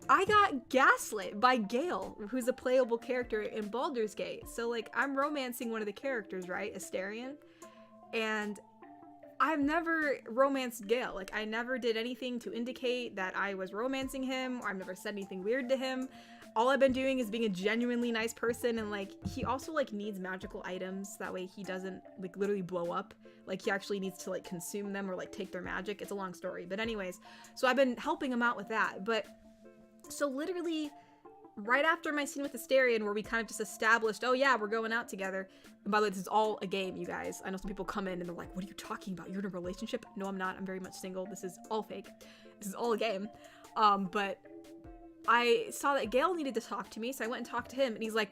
I got gaslit by Gale, who's a playable character in Baldur's Gate. So, like, I'm romancing one of the characters, right? Astarion. And I've never romanced Gale. Like, I never did anything to indicate that I was romancing him, or I've never said anything weird to him. all I've been doing is being a genuinely nice person, and like he also like needs magical items, that way he doesn't like literally blow up. Like he actually needs to like consume them or like take their magic. It's a long story, but anyways, so I've been helping him out with that. But so literally right after my scene with Asterion, where we kind of just established, oh yeah, we're going out together. And by the way, this is all a game, you guys. I know some people come in and they're like, what are you talking about? You're in a relationship? No, I'm not. I'm very much single. This is all fake. This is all a game. But I saw that Gale needed to talk to me, so I went and talked to him, and he's like,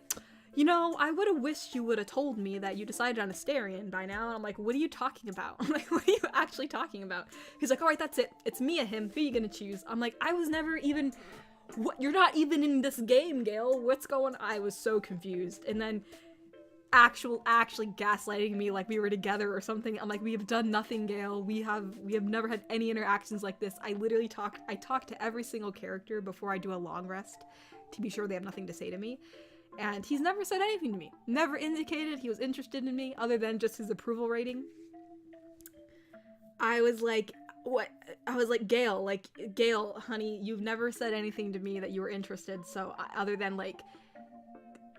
you know, I would have wished you would have told me that you decided on Asterion by now. And I'm like, what are you talking about? I'm like, what are you actually talking about? He's like, all right, that's it. It's me or him. Who are you gonna choose? I'm like, I was never even... What? You're not even in this game, Gale. What's going on? I was so confused. And then actually gaslighting me like we were together or something. I'm like, we have done nothing, Gale. We have never had any interactions like this. I talk to every single character before I do a long rest to be sure they have nothing to say to me. And he's never said anything to me. Never indicated he was interested in me other than just his approval rating. I was like, what? I was like, Gale, honey, you've never said anything to me that you were interested, so other than like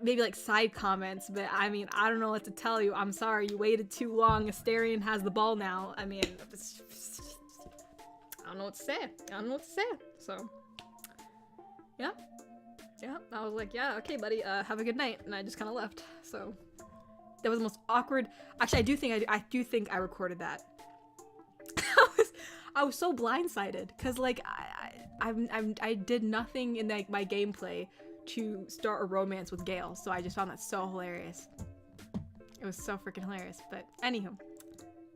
maybe like side comments, but I mean, I don't know what to tell you. I'm sorry, you waited too long. Asterion has the ball now. I mean, I don't know what to say. So yeah, I was like, yeah, okay, buddy, have a good night, and I just kind of left. So that was the most awkward. Actually, I do think I recorded that. I was so blindsided because like I did nothing in like my gameplay to start a romance with Gale, so I just found that so hilarious. It was so freaking hilarious. But anywho, all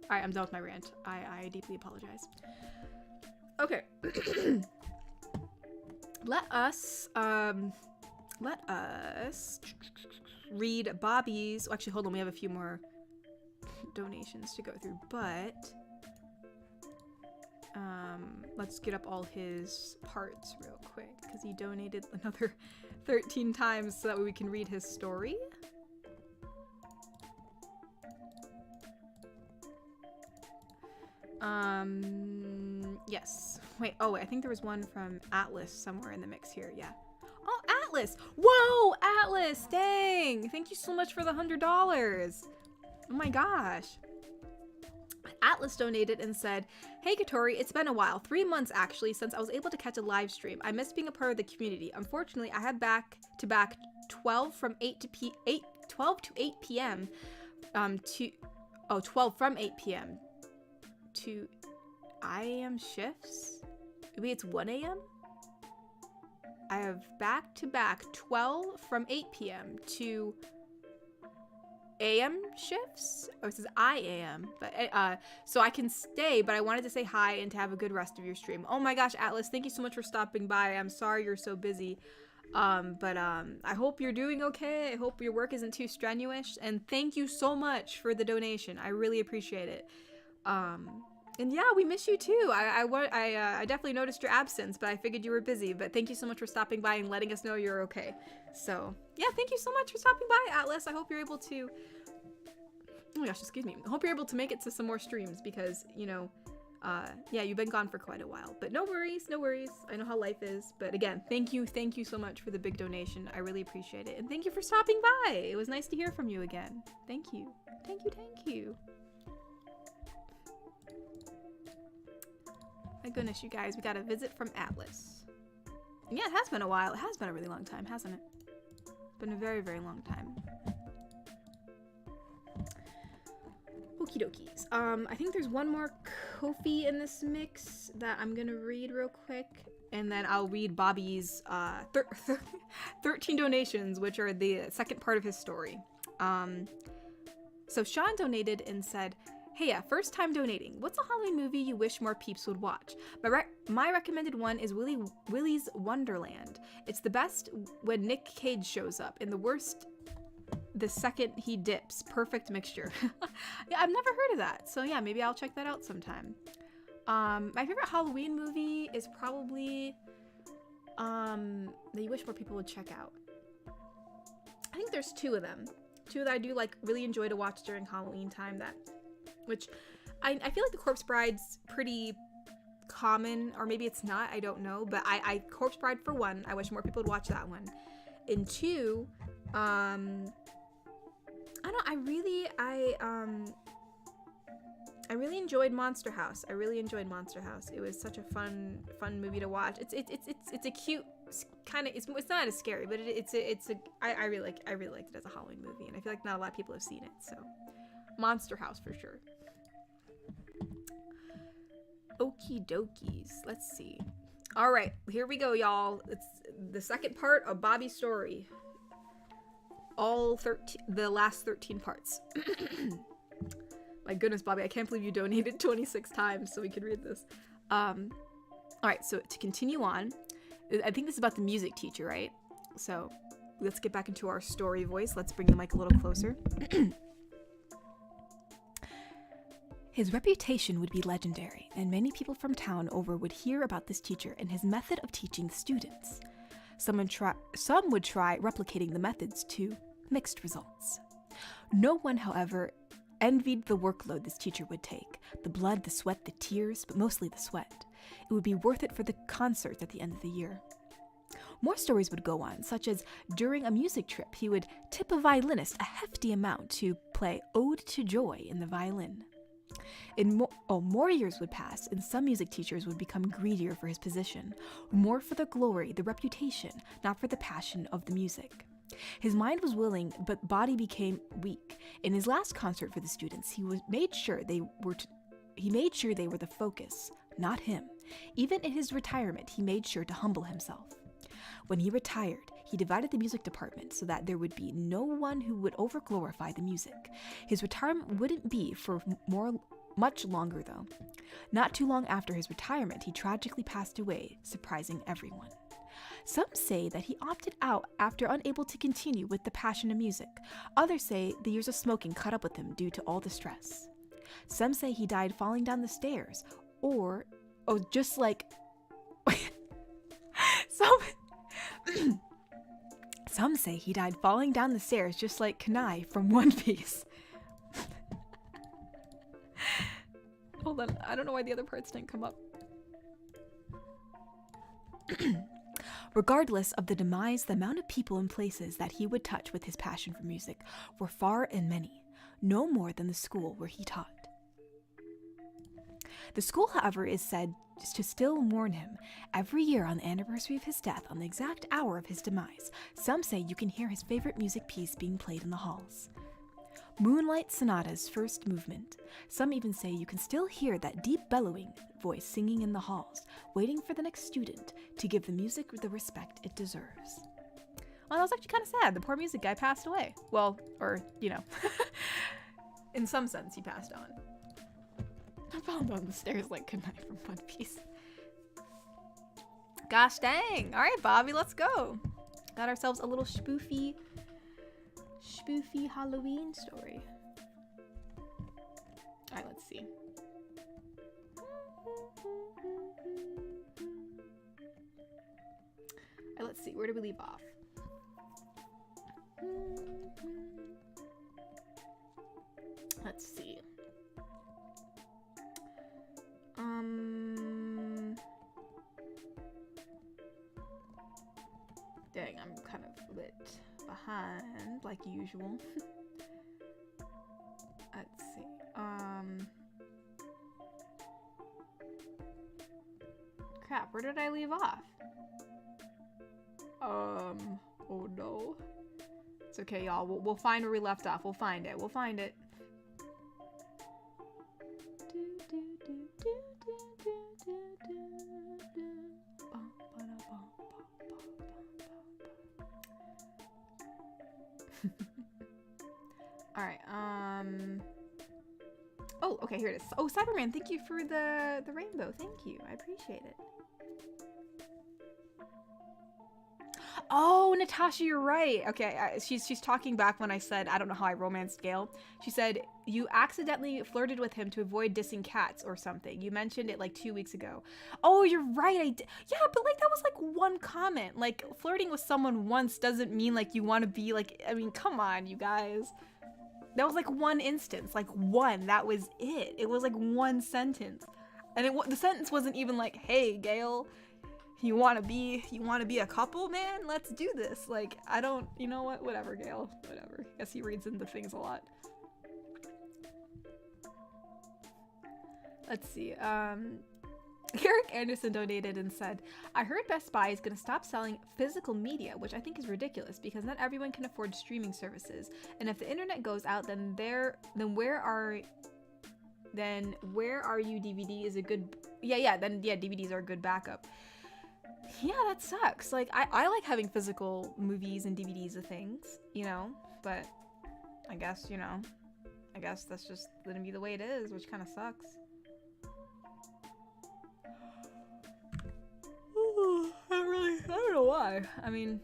right, I'm done with my rant. I deeply apologize. Okay. Let us read Bobby's. Oh, actually, hold on. We have a few more donations to go through, but let's get up all his parts real quick because he donated another 13 times so that way we can read his story. Yes. Wait, I think there was one from Atlas somewhere in the mix here. Yeah. Oh, Atlas! Whoa, Atlas! Dang! Thank you so much for the $100. Oh my gosh. Atlas donated and said, hey Katori, it's been a while, 3 months actually, since I was able to catch a live stream. I miss being a part of the community. Unfortunately, I had back-to-back 12 from 8 to 8 p.m. 12 from 8 p.m. to I am shifts? Maybe it's 1 a.m.? I have back-to-back 12 from 8 p.m. to AM shifts? Oh, it says I am, but so I can stay, but I wanted to say hi and to have a good rest of your stream. Oh my gosh, Atlas, thank you so much for stopping by. I'm sorry you're so busy, but I hope you're doing okay. I hope your work isn't too strenuous, and thank you so much for the donation. I really appreciate it. And yeah, we miss you too. I definitely noticed your absence, but I figured you were busy. But thank you so much for stopping by and letting us know you're okay. So yeah, thank you so much for stopping by, Atlas. I hope you're able to. Oh my gosh, excuse me. I hope you're able to make it to some more streams because yeah, you've been gone for quite a while. But no worries, no worries. I know how life is. But again, thank you so much for the big donation. I really appreciate it, and thank you for stopping by. It was nice to hear from you again. Thank you. My goodness, you guys, we got a visit from Atlas. And yeah, it has been a while. It has been a really long time, hasn't it? It's been a very, very long time. Okie dokies. I think there's one more Ko-fi in this mix that I'm gonna read real quick. And then I'll read Bobby's 13 donations, which are the second part of his story. So Sean donated and said, hey, yeah, first time donating. What's a Halloween movie you wish more peeps would watch? My recommended one is Willy's Wonderland. It's the best when Nick Cage shows up, and the worst the second he dips. Perfect mixture. Yeah, I've never heard of that. So yeah, maybe I'll check that out sometime. My favorite Halloween movie is probably that you wish more people would check out. I think there's two of them. Two that I do really enjoy to watch during Halloween time, which I feel like The Corpse Bride's pretty common, or maybe it's not, I don't know, but I Corpse Bride for one, I wish more people would watch that one. and two, I really enjoyed Monster House. It was such a fun movie to watch. It's a cute kind of, it's not as scary, but I really liked it as a Halloween movie, and I feel like not a lot of people have seen it, so Monster House for sure. Okie dokies. Let's see. All right, here we go, y'all. It's the second part of Bobby's story. The last 13 parts. My goodness, Bobby, I can't believe you donated 26 times so we could read this. All right, so to continue on, I think this is about the music teacher, right? So let's get back into our story voice. Let's bring the mic a little closer. His reputation would be legendary, and many people from town over would hear about this teacher and his method of teaching the students. Some would try replicating the methods to mixed results. No one, however, envied the workload this teacher would take. The blood, the sweat, the tears, but mostly the sweat. It would be worth it for the concerts at the end of the year. More stories would go on, such as during a music trip, he would tip a violinist a hefty amount to play Ode to Joy in the violin. More years would pass, and some music teachers would become greedier for his position, more for the glory, the reputation, not for the passion of the music. His mind was willing, but body became weak. In his last concert for the students, he made sure they were the focus, not him. Even in his retirement, he made sure to humble himself. When he retired, he divided the music department so that there would be no one who would overglorify the music. His retirement wouldn't be for much longer, though. Not too long after his retirement, he tragically passed away, surprising everyone. Some say that he opted out after unable to continue with the passion of music. Others say the years of smoking caught up with him due to all the stress. Some say he died falling down the stairs, or, just like... Some say he died falling down the stairs just like Kanai from One Piece. Hold on, I don't know why the other parts didn't come up. Regardless of the demise, the amount of people and places that he would touch with his passion for music were far and many, no more than the school where he taught. The school, however, is said to still mourn him. Every year on the anniversary of his death, on the exact hour of his demise, some say you can hear his favorite music piece being played in the halls. Moonlight Sonata's first movement. Some even say you can still hear that deep bellowing voice singing in the halls, waiting for the next student to give the music the respect it deserves. Oh, that was actually kind of sad. The poor music guy passed away. Well, or, in some sense he passed on. I fell down the stairs like Kunai from One Piece. Gosh dang. All right, Bobby, let's go. Got ourselves a little spoofy Halloween story. All right, let's see. All right, let's see. Where do we leave off? Let's see. Dang, I'm kind of a bit behind, like usual. Let's see. Crap, where did I leave off? Oh no. It's okay, y'all. We'll find where we left off. We'll find it. All right. Oh, okay, here it is. Oh, Cyberman, thank you for the rainbow. Thank you. I appreciate it. Oh, Natasha, you're right. Okay, she's talking back when I said, I don't know how I romanced Gale. She said, you accidentally flirted with him to avoid dissing cats or something. You mentioned it like 2 weeks ago. Oh, you're right. Yeah, but like that was like one comment. Like flirting with someone once doesn't mean like you want to be like, I mean, come on, you guys. That was like one instance, like one, that was it. It was like one sentence. And the sentence wasn't even like, hey, Gale, You want to be a couple, man? Let's do this. Like, I don't, you know what? Whatever, Gale. Whatever. Guess he reads into things a lot. Let's see. Eric Anderson donated and said, I heard Best Buy is going to stop selling physical media, which I think is ridiculous because not everyone can afford streaming services. And if the internet goes out, then where are you? DVD is a good, DVDs are a good backup. Yeah, that sucks. Like, I like having physical movies and DVDs of things, you know, but I guess that's just gonna be the way it is, which kind of sucks. I don't know why. I mean,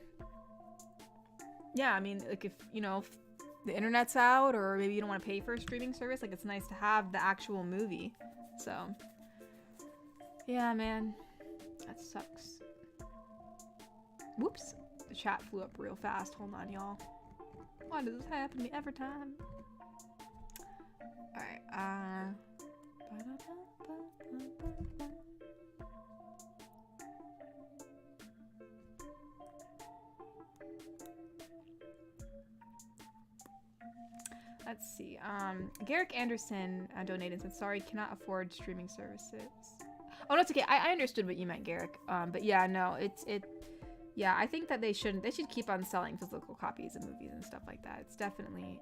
yeah, like, if the internet's out, or maybe you don't want to pay for a streaming service, like, it's nice to have the actual movie. So, yeah, man, that sucks. Whoops, the chat flew up real fast. Hold on, y'all. Why does this happen to me every time? Alright, let's see. Garrick Anderson donated and said, sorry, cannot afford streaming services. Oh, that's okay. I understood what you meant, Garrick. But yeah, no, yeah, I think that they should keep on selling physical copies of movies and stuff like that. It's definitely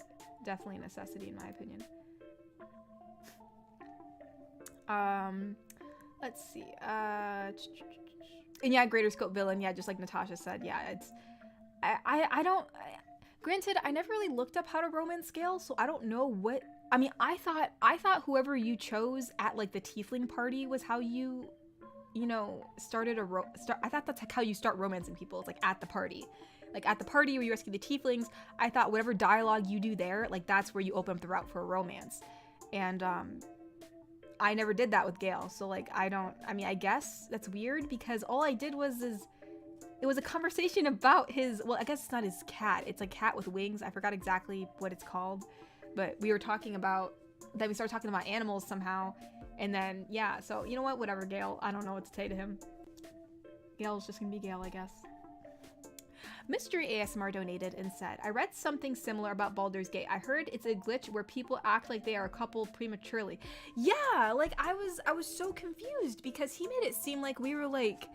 a necessity in my opinion. Let's see. And yeah, Greater Scope Villain. Yeah, just like Natasha said. Yeah, I don't. Granted, I never really looked up how to romance scale, so I don't know what. I mean, I thought whoever you chose at like the tiefling party was how you started I thought that's how you start romancing people. It's like at the party. Like at the party where you rescue the tieflings, I thought whatever dialogue you do there, like that's where you open up the route for a romance. And I never did that with Gale. So like I guess that's weird because all I did was it was a conversation about well, I guess it's not his cat. It's a cat with wings. I forgot exactly what it's called. But we started talking about animals somehow. And then, yeah, so you know what? Whatever, Gale. I don't know what to say to him. Gale's just gonna be Gale, I guess. Mystery ASMR donated and said, I read something similar about Baldur's Gate. I heard it's a glitch where people act like they are a couple prematurely. Yeah, like I was so confused because he made it seem like we were like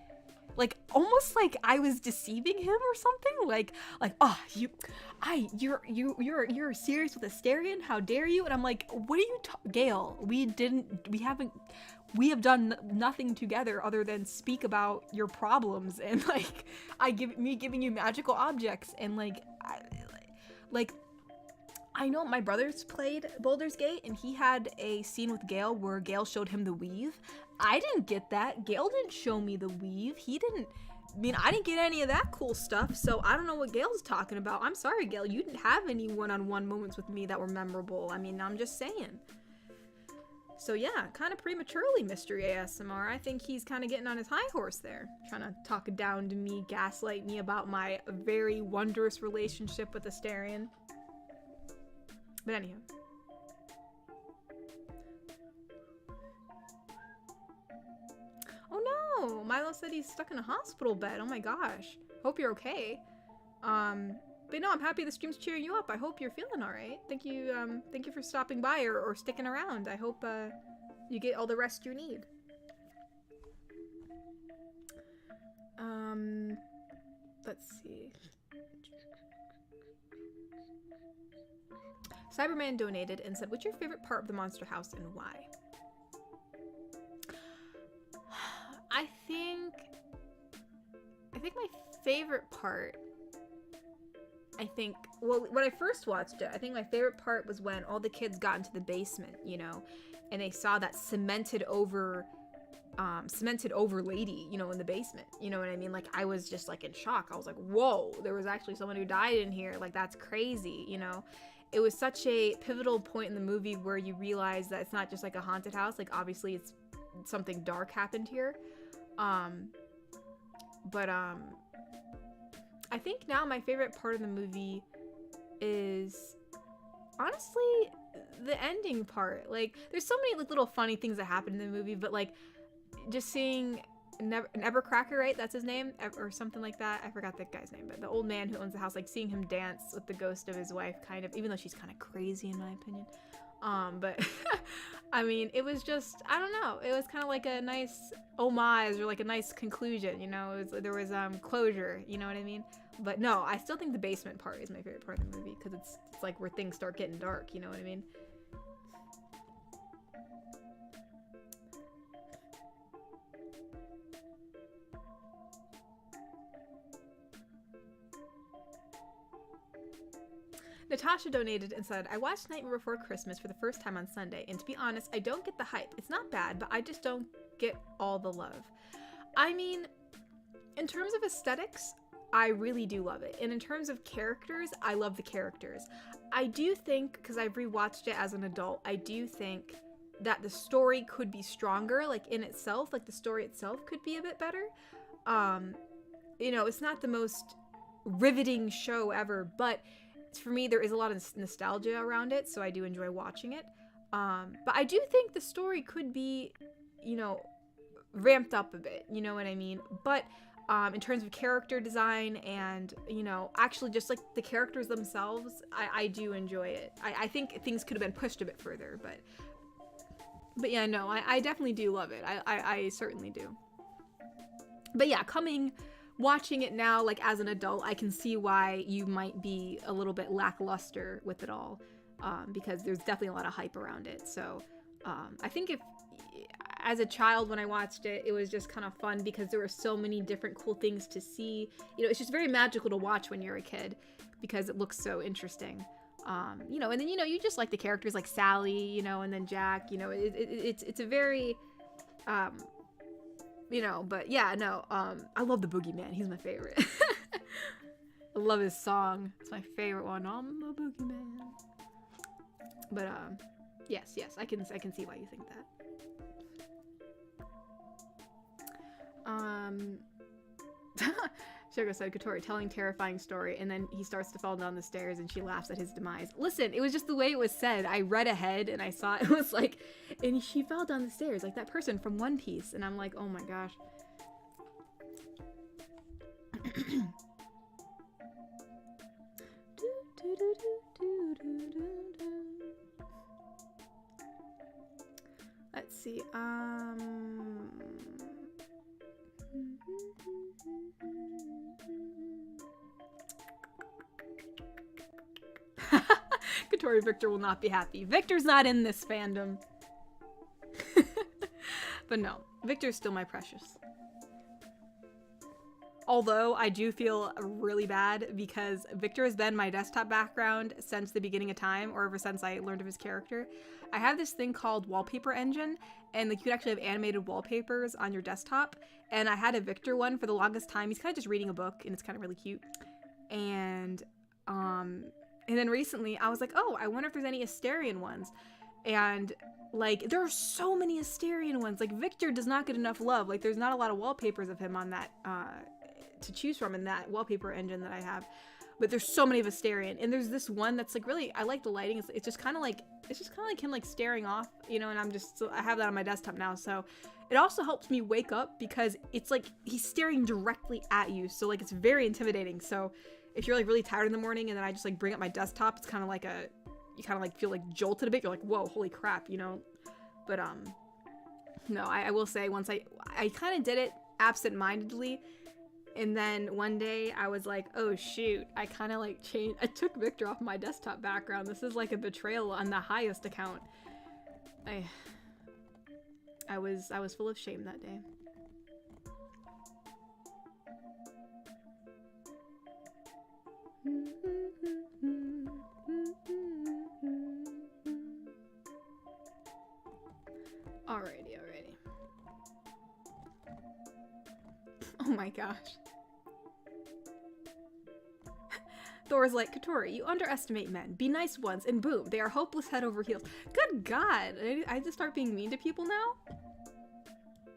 almost like I was deceiving him or something. Like, oh, you're serious with Asterion? How dare you? And I'm like, what are you Gale, we have done nothing together other than speak about your problems and like giving you magical objects and like I know my brother's played Baldur's Gate and he had a scene with Gale where Gale showed him the weave. I didn't get that. Gale didn't show me the weave. I didn't get any of that cool stuff, so I don't know what Gale's talking about. I'm sorry, Gale, you didn't have any one-on-one moments with me that were memorable. I mean, I'm just saying. So yeah, kind of prematurely, Mystery ASMR. I think he's kind of getting on his high horse there, trying to talk down to me, gaslight me about my very wondrous relationship with Asterion. But anyhow. Oh no! Milo said he's stuck in a hospital bed. Oh my gosh. Hope you're okay. But no, I'm happy the stream's cheering you up. I hope you're feeling alright. Thank you for stopping by or sticking around. I hope you get all the rest you need. Let's see. Cyberman donated and said, what's your favorite part of the Monster House and why? I think my favorite part, when I first watched it, I think my favorite part was when all the kids got into the basement, and they saw that cemented over lady, in the basement. You know what I mean? Like, I was just like in shock. I was like, whoa, there was actually someone who died in here. Like, that's crazy, It was such a pivotal point in the movie where you realize that it's not just like a haunted house. Like, obviously it's something dark happened here. I think now my favorite part of the movie is honestly the ending part. Like, there's so many like little funny things that happen in the movie, but like just seeing Ebercracker, right? That's his name, or something like that. I forgot that guy's name, but the old man who owns the house, like seeing him dance with the ghost of his wife, kind of, even though she's kind of crazy in my opinion. But I mean, it was just, I don't know, it was kind of like a nice homage or like a nice conclusion, you know. There was closure, you know what I mean? But no, I still think the basement part is my favorite part of the movie, because it's like where things start getting dark, you know what I mean? Natasha donated and said, I watched Nightmare Before Christmas for the first time on Sunday, and to be honest, I don't get the hype. It's not bad, but I just don't get all the love. I mean, in terms of aesthetics, I really do love it. And in terms of characters, I love the characters. I do think, because I've rewatched it as an adult, I do think that the story could be stronger, like in itself, like the story itself could be a bit better. You know, it's not the most riveting show ever, but for me, there is a lot of nostalgia around it, so I do enjoy watching it. But I do think the story could be, you know, ramped up a bit, you know what I mean? But in terms of character design and, you know, actually just like the characters themselves, I do enjoy it. I think things could have been pushed a bit further, but yeah, no, I definitely do love it. I certainly do. But yeah, watching it now, like as an adult, I can see why you might be a little bit lackluster with it all, because there's definitely a lot of hype around it. So I think if, as a child when I watched it, it was just kind of fun because there were so many different cool things to see. You know, it's just very magical to watch when you're a kid because it looks so interesting. You know, and then, you know, you just like the characters like Sally, you know, and then Jack, you know, it's a very, you know, but yeah, no, I love the Boogeyman. He's my favorite. I love his song. It's my favorite one. I'm the Boogeyman. But, yes, I can see why you think that. Sugar said, Katori telling terrifying story, and then he starts to fall down the stairs and she laughs at his demise. Listen, it was just the way it was said. I read ahead and I saw it was like, and she fell down the stairs like that person from One Piece, and I'm like, oh my gosh. Let's see, Katori Victor will not be happy. Victor's not in this fandom. But no, Victor's still my precious. Although I do feel really bad because Victor has been my desktop background since the beginning of time, or ever since I learned of his character. I have this thing called Wallpaper Engine, and like you could actually have animated wallpapers on your desktop. And I had a Victor one for the longest time. He's kind of just reading a book, and it's kind of really cute. And then recently I was like, oh, I wonder if there's any Asterion ones. And like, there are so many Asterion ones. Like, Victor does not get enough love. Like, there's not a lot of wallpapers of him on that, to choose from in that wallpaper engine that I have. But there's so many of Asterion. And there's this one that's like really, I like the lighting. It's just kind of like him like staring off, you know, and I have that on my desktop now. So it also helps me wake up because it's like he's staring directly at you. So like, it's very intimidating. So if you're like really tired in the morning and then I just like bring up my desktop, it's kind of like you kind of like feel like jolted a bit. You're like, whoa, holy crap, you know? But no, I will say once I kind of did it absent-mindedly. And then one day I was like, oh shoot, I kind of like changed. I took Victor off my desktop background. This is like a betrayal on the highest account. I was full of shame that day. Alrighty. Oh my gosh. Thor's like, Katori, you underestimate men. Be nice once, and boom, they are hopeless head over heels. Good God. I just start being mean to people now?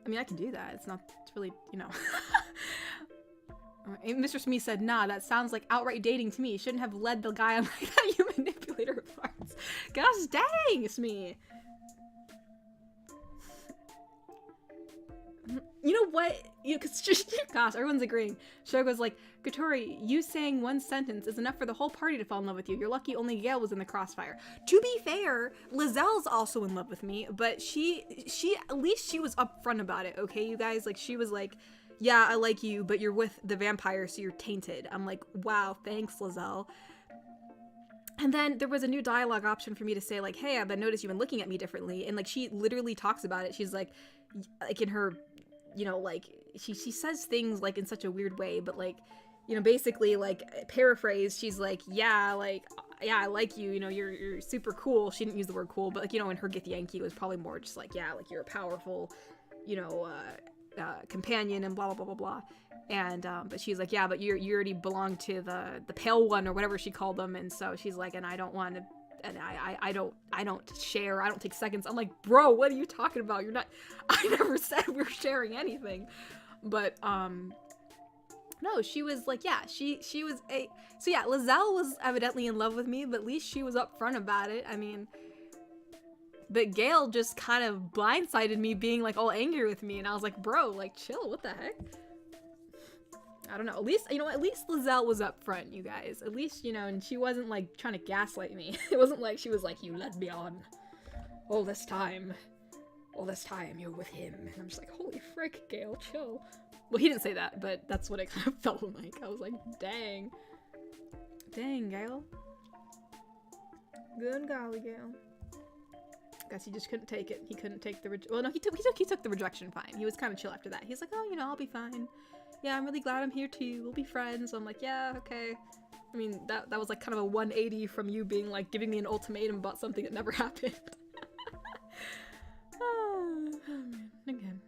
I mean, I can do that. It's really, you know. Mr. Smith said, nah, that sounds like outright dating to me. You shouldn't have led the guy on like that, you manipulator of parts. Gosh dang, Smee. You know what? Because gosh, everyone's agreeing. Shogo's like, Katori, you saying one sentence is enough for the whole party to fall in love with you. You're lucky only Gail was in the crossfire. To be fair, Lizelle's also in love with me, but she at least she was upfront about it, okay, you guys? Like, she was like, yeah, I like you, but you're with the vampire, so you're tainted. I'm like, wow, thanks, Lizelle. And then there was a new dialogue option for me to say, like, hey, I've noticed you've been looking at me differently. And, like, she literally talks about it. She's like in her, you know, like, she says things, like, in such a weird way. But, like, you know, basically, like, paraphrase, she's like, yeah, I like you. You know, you're super cool. She didn't use the word cool. But, like, you know, in her Githyanki, it was probably more just like, yeah, like, you're a powerful, you know, companion and blah, blah, blah, blah, blah. And, but she's like, yeah, but you already belong to the pale one or whatever she called them. And so she's like, and I don't want to, and I don't share, I don't take seconds. I'm like, bro, what are you talking about? You're not, I never said we were sharing anything. But, no, she was like, yeah, she was so yeah, Lizelle was evidently in love with me, but at least she was upfront about it. I mean, but Gail just kind of blindsided me being like all angry with me. And I was like, bro, like, chill, what the heck? I don't know. At least, you know, at least Lizelle was up front, you guys. At least, you know, and she wasn't, like, trying to gaslight me. It wasn't like she was like, you led me on all this time you're with him. And I'm just like, holy frick, Gail, chill. Well, he didn't say that, but that's what it kind of felt like. I was like, dang. Dang, Gail. Good golly, Gail. Guess he just couldn't take it. He couldn't take the well, no, he took the rejection fine. He was kind of chill after that. He's like, oh, you know, I'll be fine. Yeah, I'm really glad I'm here too. We'll be friends. So I'm like, yeah, okay. I mean, that was like kind of a 180 from you being like giving me an ultimatum about something that never happened. Oh man, again.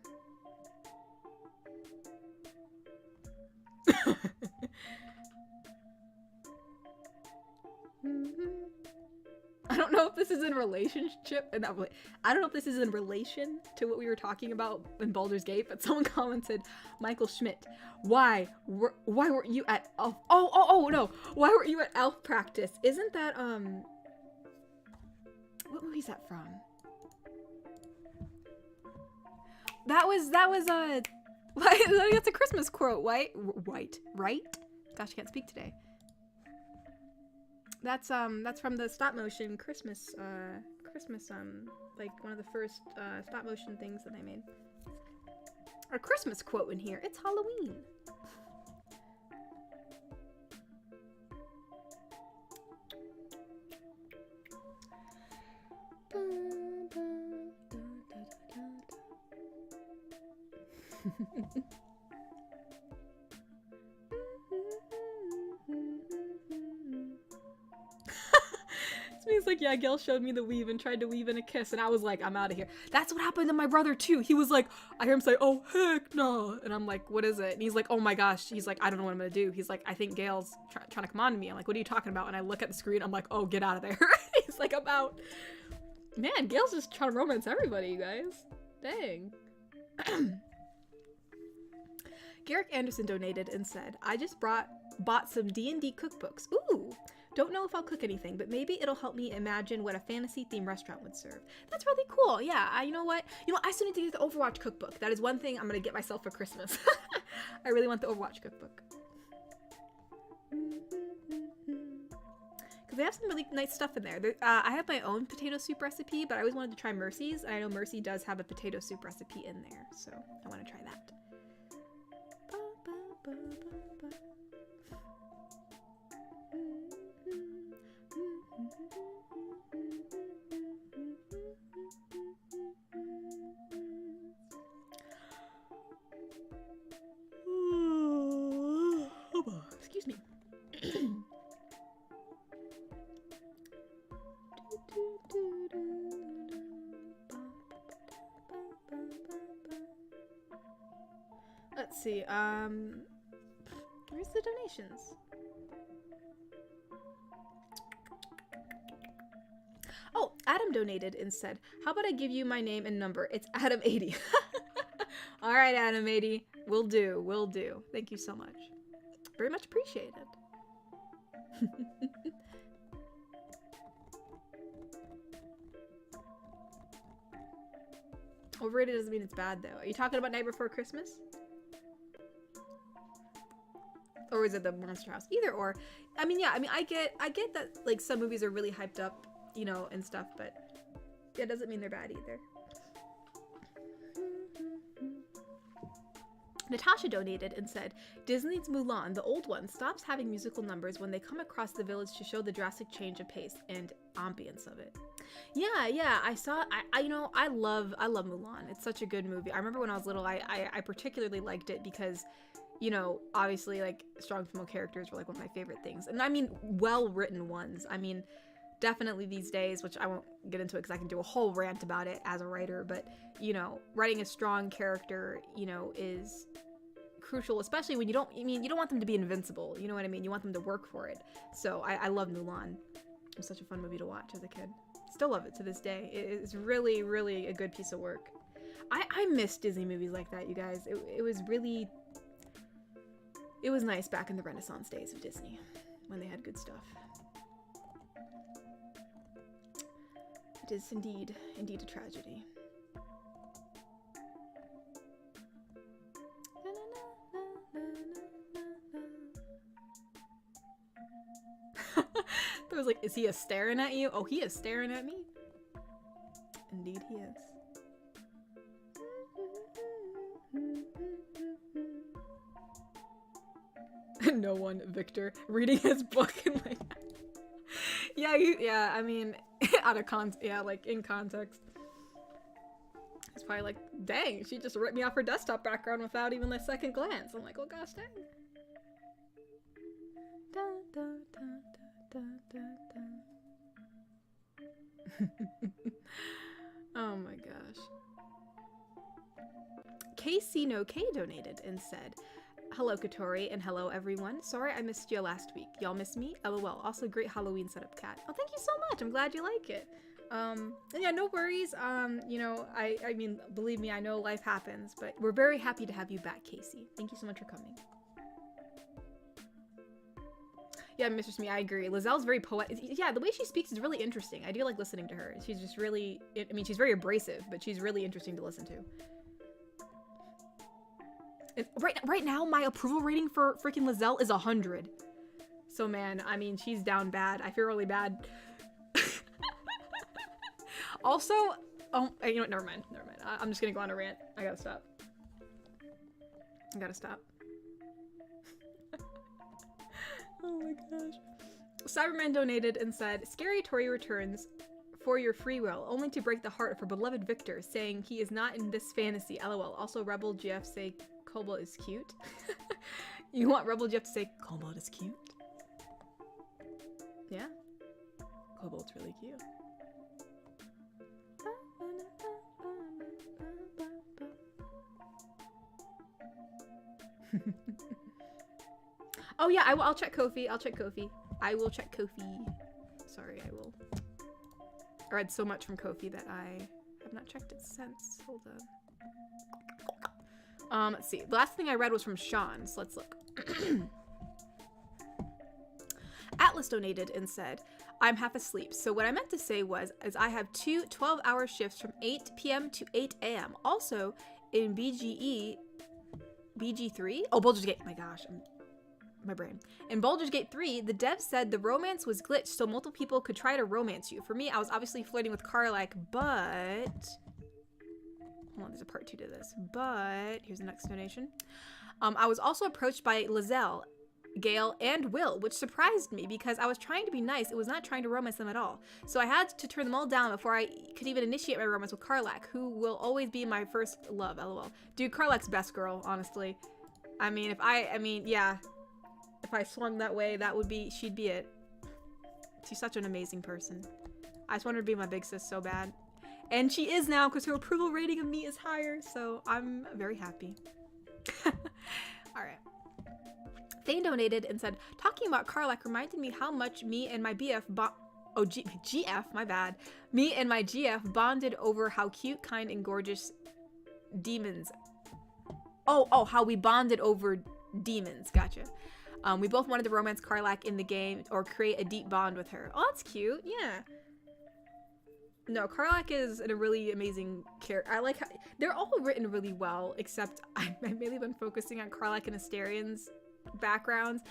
I don't know if this is in relationship, and I don't know if this is in relation to what we were talking about in Baldur's Gate, but someone commented, Michael Schmidt, why weren't you at elf? Oh no, why weren't you at elf practice? Isn't that what movie is that from? That was that's a Christmas quote, right? Gosh, I can't speak today. That's from the stop motion Christmas, like one of the first stop motion things that they made. Our Christmas quote in here. It's Halloween. He's like, yeah, Gail showed me the weave and tried to weave in a kiss, and I was like, I'm out of here. That's what happened to my brother too. He was like, I hear him say, oh heck no, and I'm like, what is it? And he's like, oh my gosh. He's like, I don't know what I'm gonna do. He's like, I think Gail's trying to come on to me. I'm like, what are you talking about? And I look at the screen, I'm like, oh, get out of there. He's like, I'm out. Man, Gail's just trying to romance everybody, you guys. Dang. Garrick Anderson donated and said, I just bought some D&D cookbooks. Ooh. Don't know if I'll cook anything, but maybe it'll help me imagine what a fantasy-themed restaurant would serve. That's really cool. Yeah, you know what? I still need to get the Overwatch cookbook. That is one thing I'm going to get myself for Christmas. I really want the Overwatch cookbook. Because they have some really nice stuff in there. I have my own potato soup recipe, but I always wanted to try Mercy's, and I know Mercy does have a potato soup recipe in there, so I want to try that. Excuse me. Let's see, where's the donations? Oh, Adam donated and said, how about I give you my name and number? It's Adam80. All right, Adam80. Will do. Thank you so much. Very much appreciated. Overrated doesn't mean it's bad, though. Are you talking about Night Before Christmas? Or is it the Monster House? Either or. I mean, yeah, I mean, I get that, like, some movies are really hyped up, you know, and stuff, but that doesn't mean they're bad either. Natasha donated and said, Disney's Mulan, the old one, stops having musical numbers when they come across the village to show the drastic change of pace and ambience of it. Yeah, I saw, you know, I love Mulan. It's such a good movie. I remember when I was little, I particularly liked it because, you know, obviously, like, strong female characters were, like, one of my favorite things. And I mean, well-written ones. I mean, definitely these days, which I won't get into it because I can do a whole rant about it as a writer, but, you know, writing a strong character, you know, is crucial, especially when you don't want them to be invincible, you know what I mean? You want them to work for it. So I love Mulan. It was such a fun movie to watch as a kid. Still love it to this day. It's really, really a good piece of work. I miss Disney movies like that, you guys. It was really... It was nice back in the Renaissance days of Disney, when they had good stuff. It is indeed a tragedy. I was like, is he staring at you? Oh, he is staring at me. Indeed he is. No one, Victor, reading his book and like, yeah, I mean, out of like in context. It's probably like, dang, she just ripped me off her desktop background without even a second glance. I'm like, oh gosh, dang. Da, da, da, da, da, da. Oh my gosh. KC No K donated and said, hello Katori and hello everyone. Sorry I missed you last week. Y'all miss me? LOL. Also great Halloween setup, Cat. Oh, thank you so much. I'm glad you like it. Yeah, no worries. You know, I mean, believe me, I know life happens, but we're very happy to have you back, Casey. Thank you so much for coming. Yeah, Mr. Smee, I agree. Lizelle's very poetic. Yeah, the way she speaks is really interesting. I do like listening to her. She's just really, I mean, she's very abrasive, but she's really interesting to listen to. Right now, my approval rating for freaking Lizelle is 100. So, man, I mean, she's down bad. I feel really bad. Also, oh, you know what? Never mind. I'm just gonna go on a rant. I gotta stop. Oh my gosh. Cyberman donated and said, Scary Tori returns for your free will, only to break the heart of her beloved Victor, saying he is not in this fantasy. LOL. Also, Rebel GF say Cobalt is cute. You want Rebel GF to say Cobalt is cute? Yeah. Cobalt's really cute. Oh yeah, I'll check Kofi. I will check Kofi. Sorry, I will. I read so much from Kofi that I have not checked it since. Hold on. Let's see. The last thing I read was from Sean, so let's look. Atlas donated and said, I'm half asleep. So what I meant to say was, is I have two 12-hour shifts from 8 p.m. to 8 a.m. Also, in BG3? Oh, Baldur's Gate. My gosh, my brain. In Baldur's Gate 3, the devs said the romance was glitched so multiple people could try to romance you. For me, I was obviously flirting with Karlak, but... Hold on, there's a part 2 to this. But, here's the next donation. I was also approached by Lizelle, Gale, and Will, which surprised me because I was trying to be nice. It was not trying to romance them at all. So I had to turn them all down before I could even initiate my romance with Karlak, who will always be my first love, LOL. Dude, Karlak's best girl, honestly. I mean, yeah. If I swung that way, she'd be it. She's such an amazing person. I just want her to be my big sis so bad. And she is now, because her approval rating of me is higher, so I'm very happy. Alright. Thane donated and said, talking about Karlak reminded me how much me and my BF GF, my bad. Me and my GF bonded over how cute, kind, and gorgeous demons. Oh, how we bonded over demons. Gotcha. We both wanted to romance Karlak in the game or create a deep bond with her. Oh, that's cute. Yeah. No, Karlach is a really amazing character. I like how they're all written really well, except I've mainly been focusing on Karlach and Asterian's backgrounds.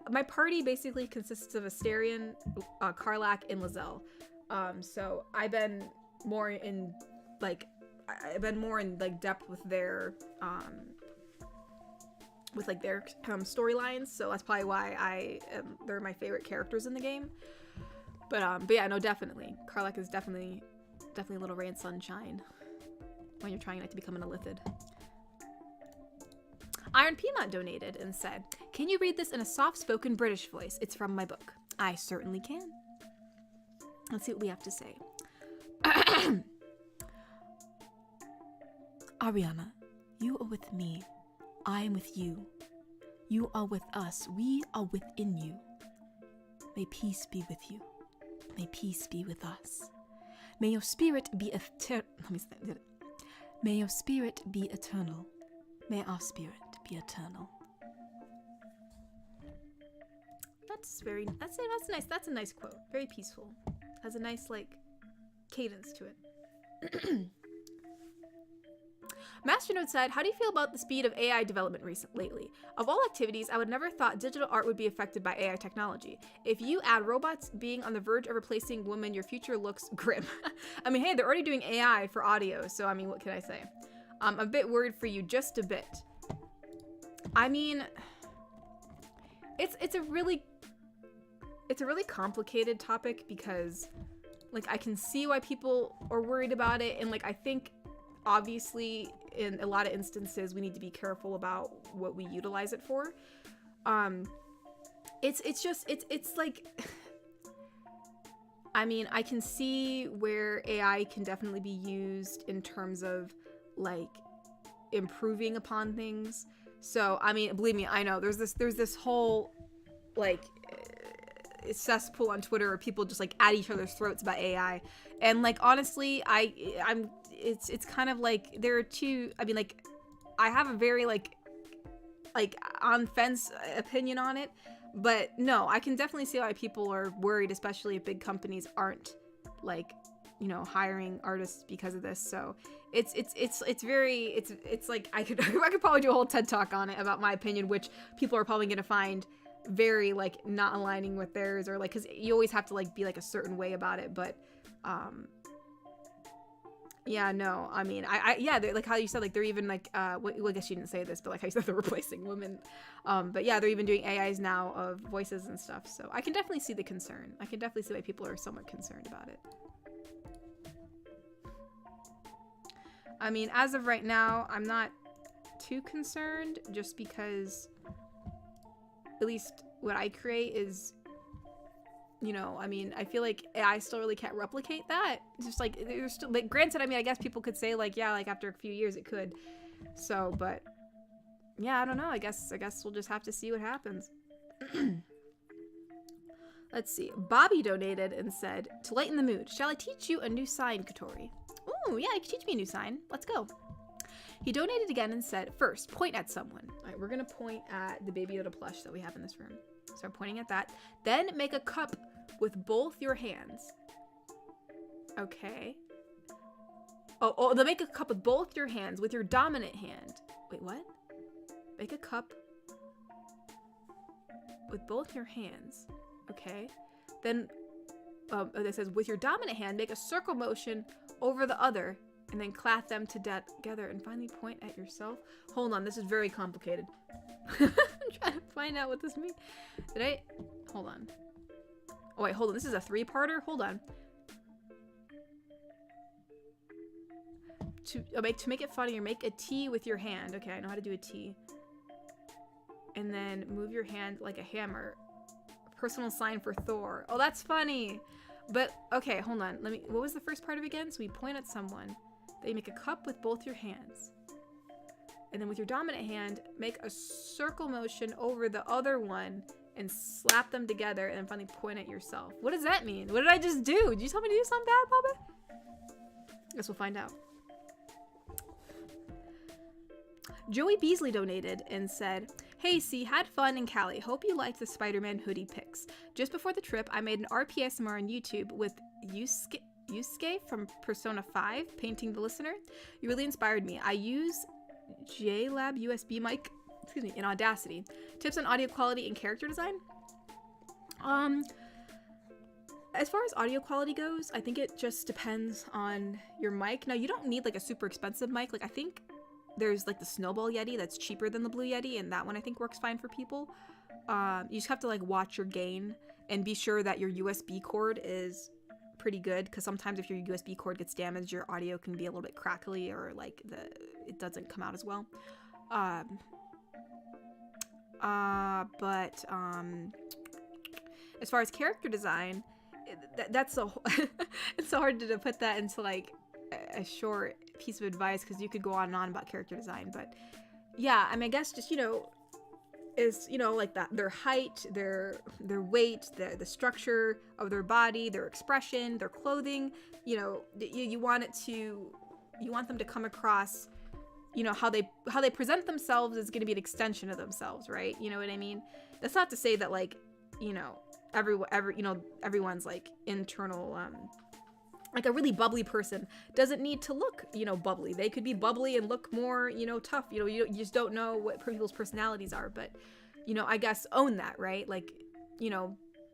My party basically consists of Astarian, Karlach, and Lizelle. So I've been more in depth with their storylines. So that's probably why they're my favorite characters in the game. But yeah, no, definitely. Karlach is definitely a little ray of sunshine when you're trying not to become an illithid. Iron Peanut donated and said, "Can you read this in a soft-spoken British voice? It's from my book." I certainly can. Let's see what we have to say. Ariana, you are with me. I am with you. You are with us. We are within you. May peace be with you. May peace be with us. May your spirit be May your spirit be eternal. May our spirit be eternal. That's nice. That's a nice quote. Very peaceful. Has a nice cadence to it. Masternode said, "How do you feel about the speed of AI development lately? Of all activities, I would never thought digital art would be affected by AI technology. If you add robots being on the verge of replacing women, your future looks grim." I mean, hey, they're already doing AI for audio, so I mean, what can I say? I'm a bit worried for you, just a bit. I mean, it's a really complicated topic because, I can see why people are worried about it, and I think obviously in a lot of instances we need to be careful about what we utilize it for. It's like I mean, I can see where AI can definitely be used in terms of improving upon things. So I mean, believe me, I know there's this whole cesspool on Twitter where people just at each other's throats about AI, and honestly, it's kind of there are two. I mean, I have a very on fence opinion on it, but no, I can definitely see why people are worried, especially if big companies aren't hiring artists because of this. So it's I could probably do a whole TED talk on it about my opinion, which people are probably going to find very not aligning with theirs, or because you always have to be a certain way about it. But yeah, no, I mean, yeah, they're how you said, they're even well, I guess you didn't say this, but how you said they're replacing women. But yeah, they're even doing AIs now of voices and stuff. So I can definitely see the concern. I can definitely see why people are somewhat concerned about it. I mean, as of right now, I'm not too concerned, just because at least what I create is, I mean, I feel like AI still really can't replicate that. It's just there's still, granted, I mean, I guess people could say yeah, after a few years it could. So, but yeah, I don't know. I guess we'll just have to see what happens. Let's see. Bobby donated and said, "To lighten the mood, shall I teach you a new sign, Katori?" Ooh, yeah, you can teach me a new sign. Let's go. He donated again and said, "First, point at someone." All right, we're going to point at the Baby Yoda plush that we have in this room. So I'm pointing at that. Then make a cup with both your hands. Okay. Oh, then make a cup with both your hands, with your dominant hand. Wait, what? Make a cup with both your hands. Okay. Then, it says, with your dominant hand, make a circle motion over the other, and then clasp them together, and finally point at yourself. Hold on, this is very complicated. I'm trying to find out what this means. Hold on. Oh wait, hold on, this is a 3-parter? Hold on. To make it funnier, make a T with your hand. Okay, I know how to do a T. And then move your hand like a hammer. Personal sign for Thor. Oh, that's funny. But, okay, hold on. What was the first part of it again? So we point at someone. Then you make a cup with both your hands. And then with your dominant hand, make a circle motion over the other one and slap them together, and then finally point at yourself. What does that mean? What did I just do? Did you tell me to do something bad, Papa? Guess we'll find out. Joey Beasley donated and said, "Hey C, had fun in Cali. Hope you liked the Spider-Man hoodie pics. Just before the trip, I made an RPSMR on YouTube with Yusuke from Persona 5, painting the listener. You really inspired me. I use JLab USB mic, in Audacity. Tips on audio quality and character design? As far as audio quality goes, I think it just depends on your mic. Now, you don't need like a super expensive mic. Like, I think there's like the Snowball Yeti that's cheaper than the Blue Yeti, and that one I think works fine for people. You just have to like watch your gain and be sure that your USB cord is pretty good, because sometimes if your USB cord gets damaged, your audio can be a little bit crackly, or like it doesn't come out as well. But as far as character design, that's so it's so hard to put that into like a short piece of advice, because you could go on and on about character design. But yeah, I mean, I guess just, is, like that, their height, their weight, the structure of their body, their expression, their clothing, you want them to come across, how they present themselves is going to be an extension of themselves, right? You know what I mean? That's not to say that like, everyone's like internal, like a really bubbly person doesn't need to look, bubbly. They could be bubbly and look more, tough. You just don't know what people's personalities are. But, I guess own that, right? Like,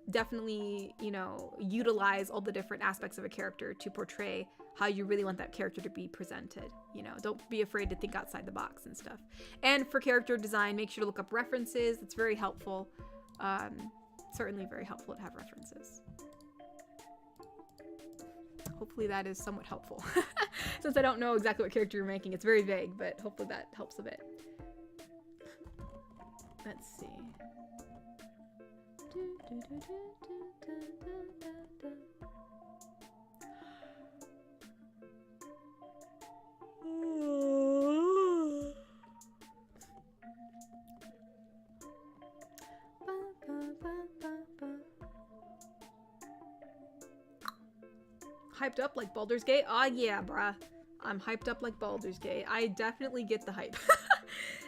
definitely, utilize all the different aspects of a character to portray how you really want that character to be presented. Don't be afraid to think outside the box and stuff. And for character design, make sure to look up references. It's very helpful. Certainly very helpful to have references. Hopefully that is somewhat helpful. Since I don't know exactly what character you're making, it's very vague, but hopefully that helps a bit. Let's see. Hyped up like Baldur's Gate? Aw, yeah, bruh. I'm hyped up like Baldur's Gate. I definitely get the hype.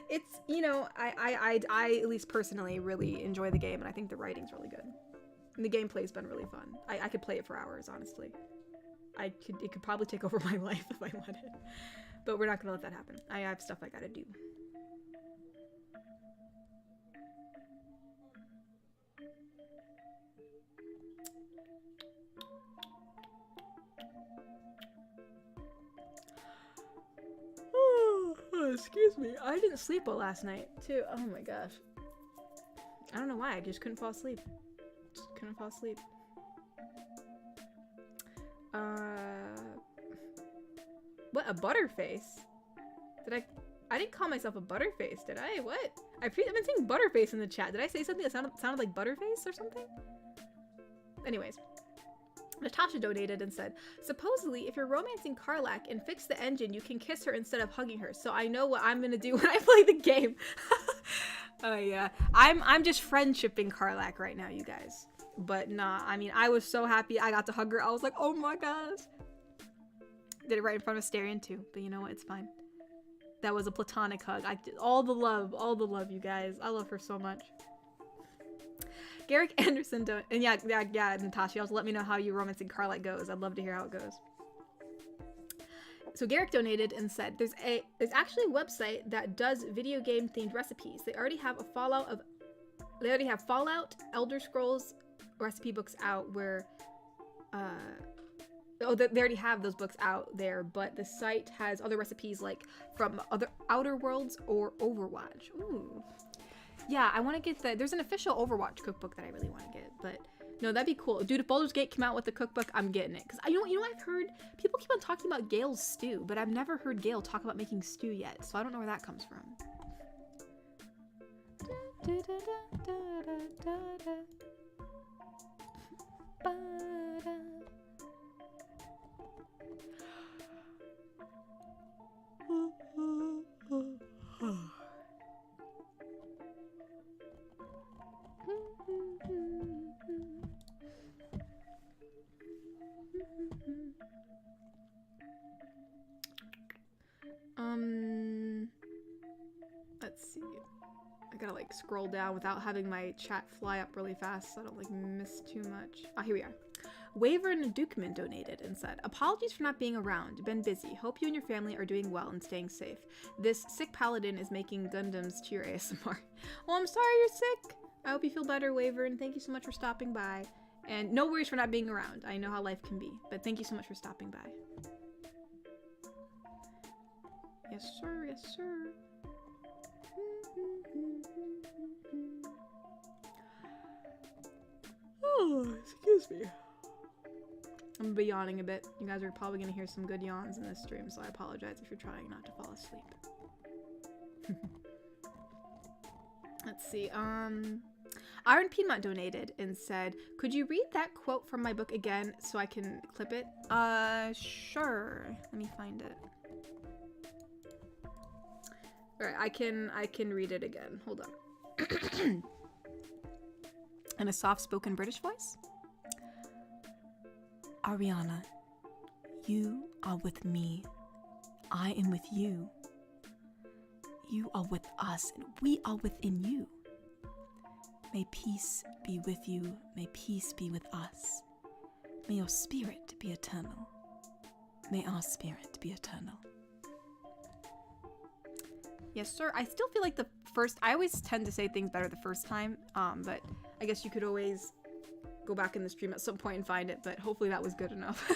It's, I at least personally really enjoy the game, and I think the writing's really good. And the gameplay's been really fun. I could play it for hours, honestly. It could probably take over my life if I wanted. But we're not gonna let that happen. I have stuff I gotta do. Excuse me. I didn't sleep well last night, too. Oh my gosh. I don't know why. I just couldn't fall asleep. Just couldn't fall asleep. What? A butterface? I didn't call myself a butterface, did I? What? I've been saying butterface in the chat. Did I say something that sounded like butterface or something? Anyways. Natasha donated and said, supposedly, if you're romancing Karlach and fix the engine, you can kiss her instead of hugging her. So I know what I'm gonna do when I play the game. Oh yeah, I'm just friendshipping Karlach right now, you guys. But nah, I mean, I was so happy I got to hug her. I was like, oh my gosh. Did it right in front of Asterion too, but you know what? It's fine. That was a platonic hug. All the love, you guys. I love her so much. Garrick Anderson and yeah, Natasha, also let me know how your romancing Karlach goes. I'd love to hear how it goes. So Garrick donated and said, there's actually a website that does video game themed recipes. They already have Fallout, Elder Scrolls recipe books out where, they already have those books out there, but the site has other recipes like from other Outer Worlds or Overwatch. Ooh. Yeah, I want to get there's an official Overwatch cookbook that I really want to get, but no, that'd be cool. Dude, if Baldur's Gate came out with the cookbook, I'm getting it. Because you know I've heard people keep on talking about Gale's stew, but I've never heard Gale talk about making stew yet, so I don't know where that comes from. Let's see. I gotta like scroll down without having my chat fly up really fast so I don't like miss too much. Ah, here we are. Wavern Dukeman donated and said, apologies for not being around. Been busy. Hope you and your family are doing well and staying safe. This sick paladin is making Gundams to your ASMR. Well, I'm sorry you're sick. I hope you feel better, Wavern. Thank you so much for stopping by. And no worries for not being around. I know how life can be, but thank you so much for stopping by. Yes, sir. Yes, sir. Oh, excuse me. I'm gonna be yawning a bit. You guys are probably gonna hear some good yawns in this stream, so I apologize if you're trying not to fall asleep. Let's see. Iron Piedmont donated and said, could you read that quote from my book again so I can clip it? Sure. Let me find it. Alright, I can read it again. Hold on. In a soft-spoken British voice. Ariana, you are with me. I am with you. You are with us, and we are within you. May peace be with you. May peace be with us. May your spirit be eternal. May our spirit be eternal. Yes, sir. I still feel like I always tend to say things better the first time, but I guess you could always go back in the stream at some point and find it, but hopefully that was good enough.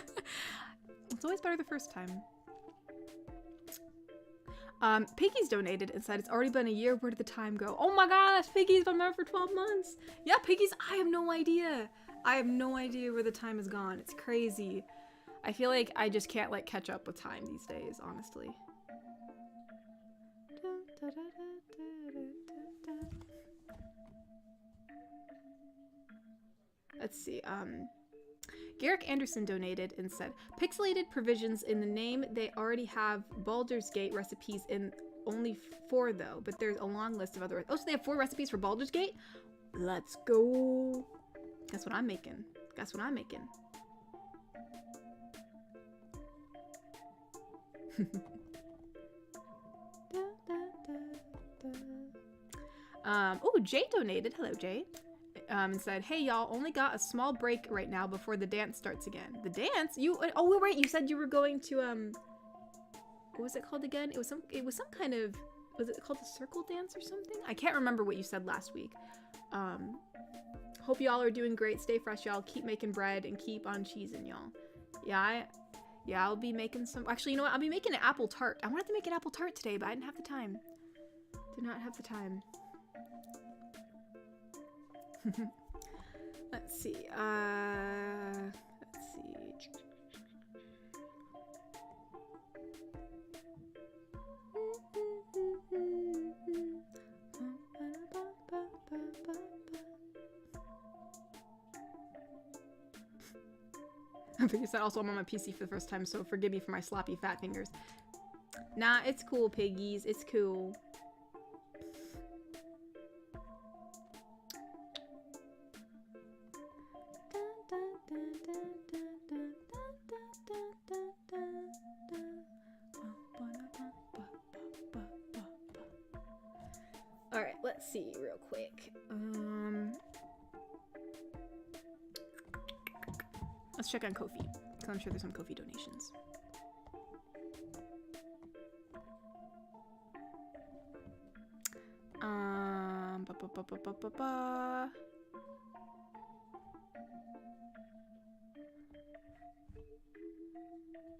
It's always better the first time. Piggy's donated and said, it's already been a year. Where did the time go? Oh my gosh, Piggy's been there for 12 months. Yeah, Piggy's, I have no idea. I have no idea where the time has gone. It's crazy. I feel like I just can't like catch up with time these days, honestly. Let's see, Garrick Anderson donated and said, pixelated provisions in the name. They already have Baldur's Gate recipes in only 4 though, but there's a long list of other. Oh, so they have 4 recipes for Baldur's Gate? Let's go. Guess what I'm making? Guess what I'm making? Oh, Jay donated. Hello, Jay. And said, hey, y'all, only got a small break right now before the dance starts again. The dance? Oh, right, you said you were going to, what was it called again? It was some kind of, was it called the circle dance or something? I can't remember what you said last week. Hope y'all are doing great. Stay fresh, y'all. Keep making bread and keep on cheesing, y'all. Yeah, I'll be making some, actually, you know what? I'll be making an apple tart. I wanted to make an apple tart today, but I didn't have the time. Did not have the time. Let's see. Let's see. Because also I'm on my PC for the first time, so forgive me for my sloppy fat fingers. Nah, it's cool, piggies. It's cool. Alright, let's see real quick. Let's check on Ko-fi, because I'm sure there's some Ko-fi donations.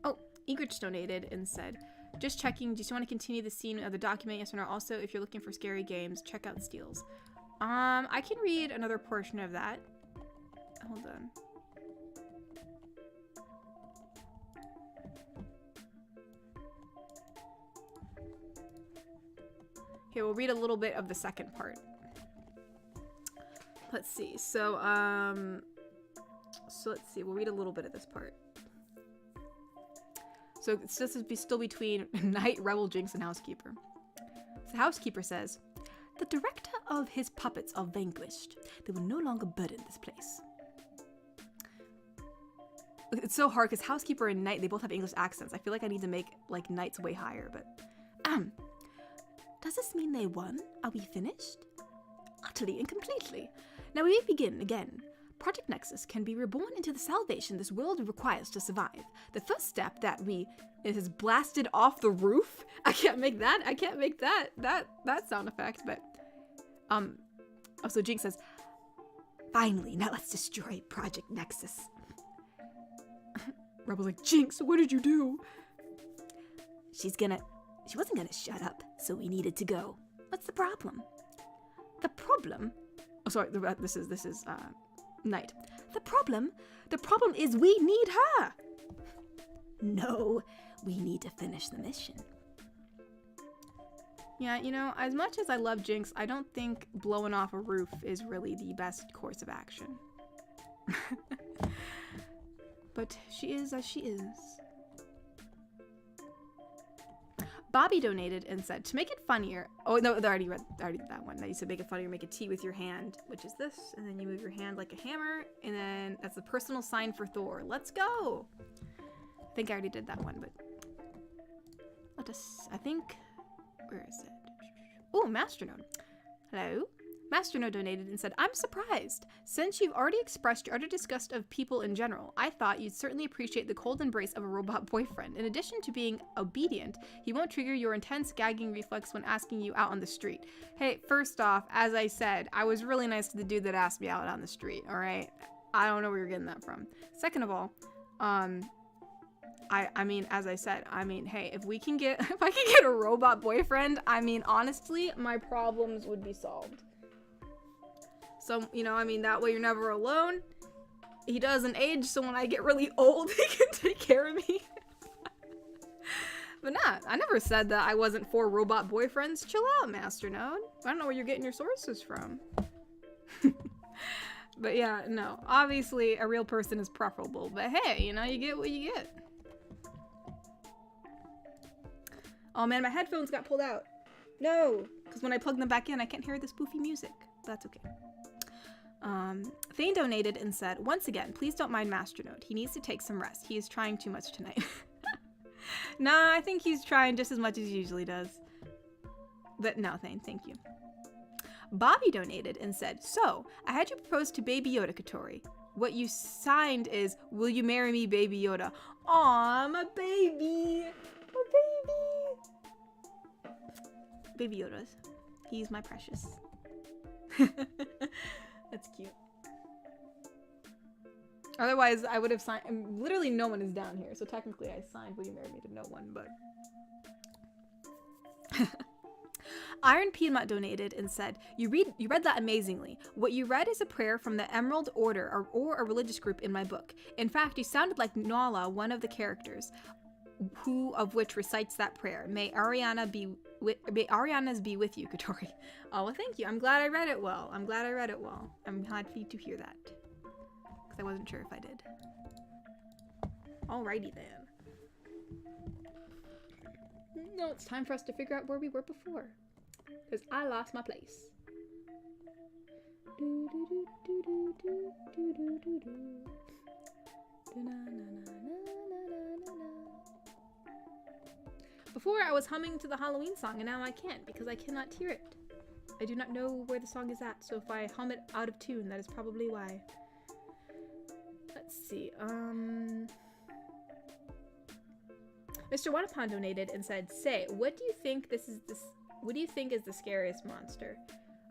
Oh, Egrich donated and said, just checking, do you still want to continue the scene of the document? Yes or no? Also, if you're looking for scary games, check out Steels. I can read another portion of that. Hold on. Okay, we'll read a little bit of the second part. Let's see. So let's see. We'll read a little bit of this part. So it's just still between Knight, Rebel, Jinx, and Housekeeper. So the Housekeeper says, the director of his puppets are vanquished. They will no longer burden this place. It's so hard because Housekeeper and Knight, they both have English accents. I feel like I need to make like Knight's way higher, but does this mean they won? Are we finished? Utterly and completely. Now we may begin again, Project Nexus can be reborn into the salvation this world requires to survive. The first step that it is blasted off the roof. I can't make that sound effect, but so Jinx says, finally, now let's destroy Project Nexus. Rebel's like, Jinx, what did you do? She wasn't gonna shut up, so we needed to go. What's the problem? The problem? Oh, sorry, this is Knight. The problem is we need her. No, we need to finish the mission. Yeah, you know, as much as I love Jinx, I don't think blowing off a roof is really the best course of action. But she is as she is. Bobby donated and said, to make it funnier. Oh, no, I already did that one. Now you said make it funnier, make a T with your hand, which is this. And then you move your hand like a hammer. And then that's the personal sign for Thor. Let's go. I think I already did that one, but where is it? Oh, Masternode. Hello. Masternode donated and said, I'm surprised. Since you've already expressed your utter disgust of people in general, I thought you'd certainly appreciate the cold embrace of a robot boyfriend. In addition to being obedient, he won't trigger your intense gagging reflex when asking you out on the street. Hey, first off, as I said, I was really nice to the dude that asked me out on the street, alright? I don't know where you're getting that from. Second of all, I mean, as I said, I mean, hey, if I can get a robot boyfriend, I mean, honestly, my problems would be solved. So, you know, I mean, that way you're never alone. He doesn't age, so when I get really old, he can take care of me. But nah, I never said that I wasn't for robot boyfriends. Chill out, Masternode. I don't know where you're getting your sources from. But yeah, no, obviously a real person is preferable, but hey, you know, you get what you get. Oh man, my headphones got pulled out. No, because when I plug them back in, I can't hear the spoofy music. That's okay. Thane donated and said, once again, please don't mind Masternode. He needs to take some rest. He is trying too much tonight. Nah, I think he's trying just as much as he usually does. But no, Thane, thank you. Bobby donated and said, so, I had you propose to Baby Yoda, Katori. What you signed is, will you marry me, Baby Yoda? Aw, I'm a baby. Baby Yoda's. He's my precious. That's cute. Otherwise, I would have signed. Literally, no one is down here, so technically, I signed "Will you marry me" to no one. But Iron Piedmont donated and said, "You read that amazingly. What you read is a prayer from the Emerald Order, or a religious group in my book. In fact, you sounded like Nala, one of the characters, of which recites that prayer. May Ariana's be with you, Katori." Oh, well, thank you. I'm glad I read it well. I'm happy to hear that. Because I wasn't sure if I did. Alrighty then. No, it's time for us to figure out where we were before. Because I lost my place. Before I was humming to the Halloween song, and now I can't because I cannot hear it. I do not know where the song is at, so if I hum it out of tune, that is probably why. Let's see, Mr. Wanapon donated and said, "Say, what do you think is the scariest monster?"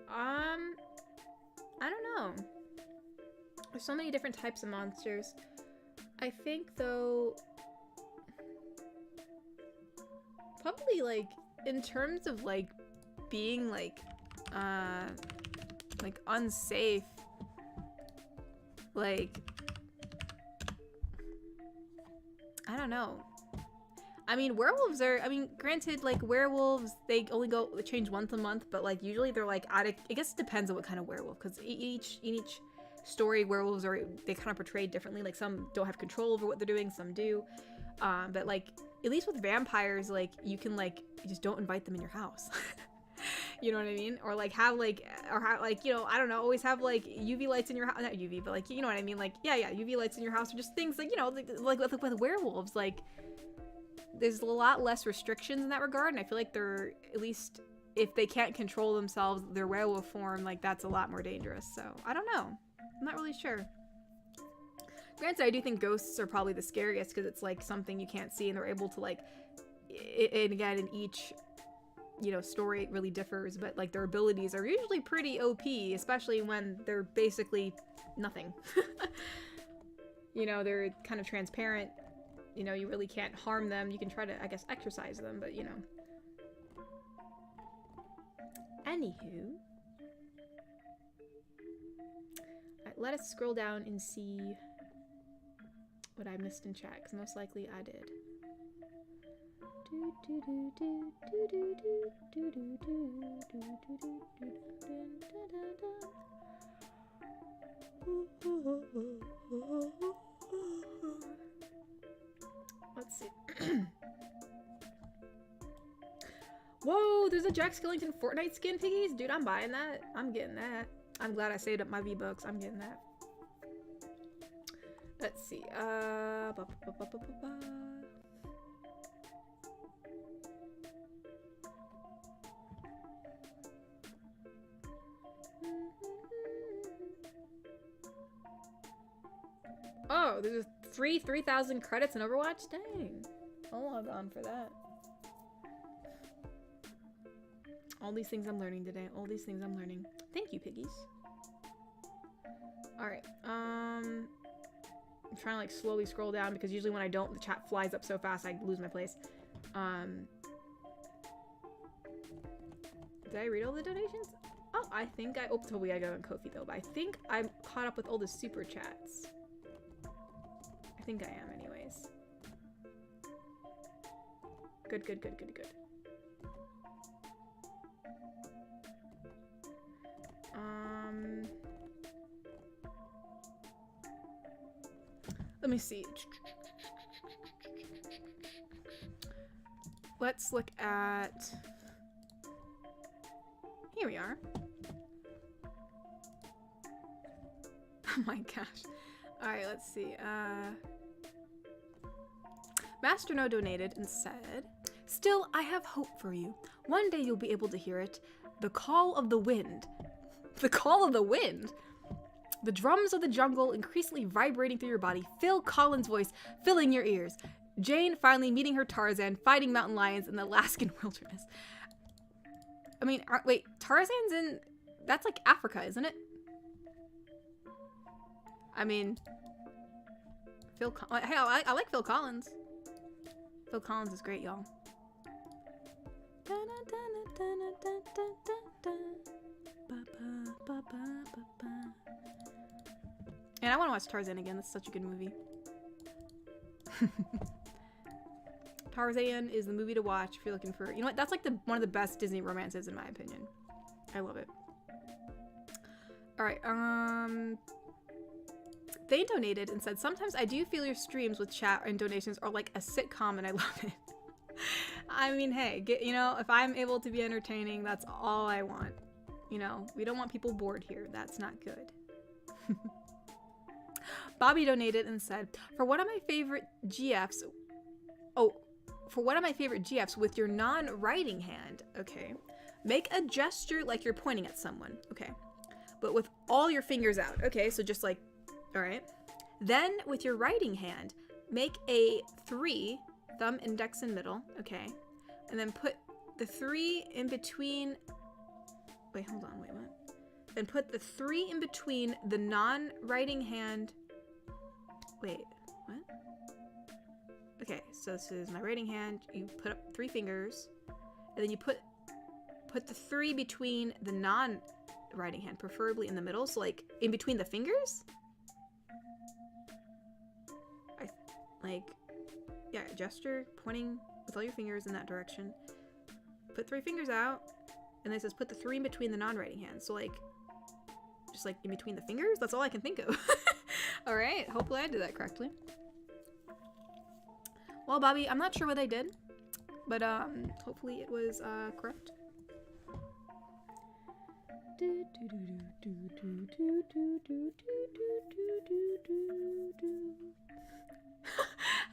I don't know. There's so many different types of monsters. I think though, probably like in terms of like being like unsafe, like I don't know. I mean, werewolves are, granted, like, werewolves, they only change once a month, but, like, usually they're, like, I guess it depends on what kind of werewolf, because in each story, werewolves they kind of portrayed differently. Like, some don't have control over what they're doing, some do. But, like, at least with vampires, like, you can, like, you just don't invite them in your house. You know what I mean? Or, like, have, you know, I don't know, always have, like, UV lights in your house. Not UV, but, like, you know what I mean? Like, yeah, UV lights in your house, or just things, like, you know, like with werewolves, like, there's a lot less restrictions in that regard, and I feel like they're, at least if they can't control themselves, their werewolf form, like, that's a lot more dangerous. So I don't know, I'm not really sure. Granted, I do think ghosts are probably the scariest because it's like something you can't see, and they're able to like, and again, in each, you know, story it really differs, but like their abilities are usually pretty OP, especially when they're basically nothing. You know, they're kind of transparent. You know, you really can't harm them. You can try to, I guess, exercise them, but you know. Anywho. Alright, let us scroll down and see what I missed in chat, because most likely I did. Let's see. Whoa, there's a Jack Skellington Fortnite skin, piggies? Dude, I'm buying that. I'm getting that. I'm glad I saved up my V-Bucks. I'm getting that. Let's see. Oh, there's 3,000 credits in Overwatch? Dang. I'll log on for that. All these things I'm learning today. All these things I'm learning. Thank you, piggies. Alright. I'm trying to like slowly scroll down because usually when I don't, the chat flies up so fast I lose my place. Did I read all the donations? Oh, I think I... Oh, totally I got on Ko-fi though, but I think I'm caught up with all the super chats. I think I am anyways. Good, good, good, good, good. Let me see. Let's look at... Here we are. Oh my gosh. Alright, let's see. Master No donated and said, "Still, I have hope for you. One day you'll be able to hear it. The call of the wind." The call of the wind? The drums of the jungle increasingly vibrating through your body. Phil Collins' voice filling your ears. Jane finally meeting her Tarzan, fighting mountain lions in the Alaskan wilderness. I mean, wait, Tarzan's in... That's like Africa, isn't it? I mean... Hey, I like Phil Collins. Phil Collins is great, y'all. And I want to watch Tarzan again. That's such a good movie. Tarzan is the movie to watch if you're looking for... You know what? That's like one of the best Disney romances in my opinion. I love it. Alright, they donated and said, "Sometimes I do feel your streams with chat and donations are like a sitcom and I love it." I mean, hey, you know, if I'm able to be entertaining, that's all I want. You know, we don't want people bored here. That's not good. Bobby donated and said, for one of my favorite GFs with your non-writing hand, okay, make a gesture like you're pointing at someone, okay, but with all your fingers out, okay, so just like, all right. Then with your writing hand, make a 3, thumb, index, and middle, okay, and then put the 3 in between, wait, hold on, wait, what? Then put the 3 in between the non-writing hand. Wait, what? Okay, so this is my writing hand. You put up 3 fingers, and then you put the 3 between the non-writing hand, preferably in the middle, so like in between the fingers? Yeah, gesture, pointing with all your fingers in that direction. Put 3 fingers out, and then it says put the 3 in between the non-writing hands. So like, just like in between the fingers? That's all I can think of. Alright, hopefully I did that correctly. Well, Bobby, I'm not sure what I did, but hopefully it was correct.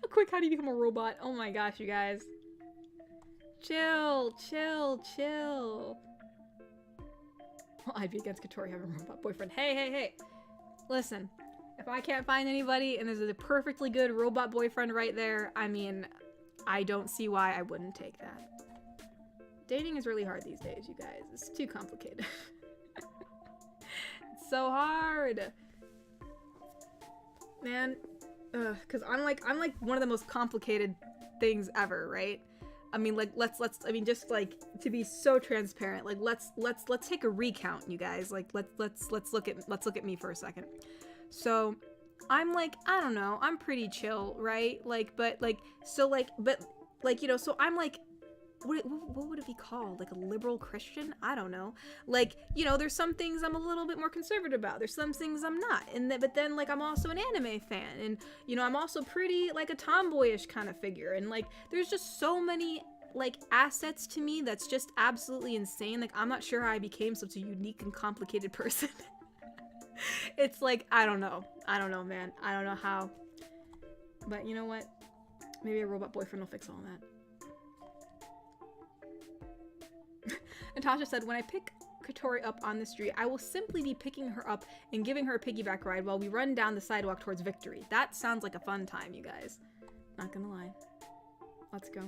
How quick, how do you become a robot? Oh my gosh, you guys. Chill, chill, chill. Well, I'd be against Katori having a robot boyfriend. Hey, hey, hey. Listen, If I can't find anybody and there's a perfectly good robot boyfriend right there, I mean, I don't see why I wouldn't take that. Dating is really hard these days, you guys. It's too complicated. It's so hard. Man, cause I'm like one of the most complicated things ever, right? I mean, like, I mean, just like to be so transparent, like, let's take a recount, you guys. Like, let's look at me for a second. So, I'm like, I don't know, I'm pretty chill, right? Like, but like, so like, but like, you know, so I'm like, what would it be called? Like a liberal Christian? I don't know. Like, you know, there's some things I'm a little bit more conservative about. There's some things I'm not. But then, like, I'm also an anime fan. And, you know, I'm also pretty, like, a tomboyish kind of figure. And, like, there's just so many, like, assets to me that's just absolutely insane. Like, I'm not sure how I became such a unique and complicated person. It's like, I don't know. I don't know, man. I don't know how. But you know what? Maybe a robot boyfriend will fix all that. Natasha said, when I pick Katori up on the street, I will simply be picking her up and giving her a piggyback ride while we run down the sidewalk towards victory. That sounds like a fun time, you guys. Not gonna lie. Let's go.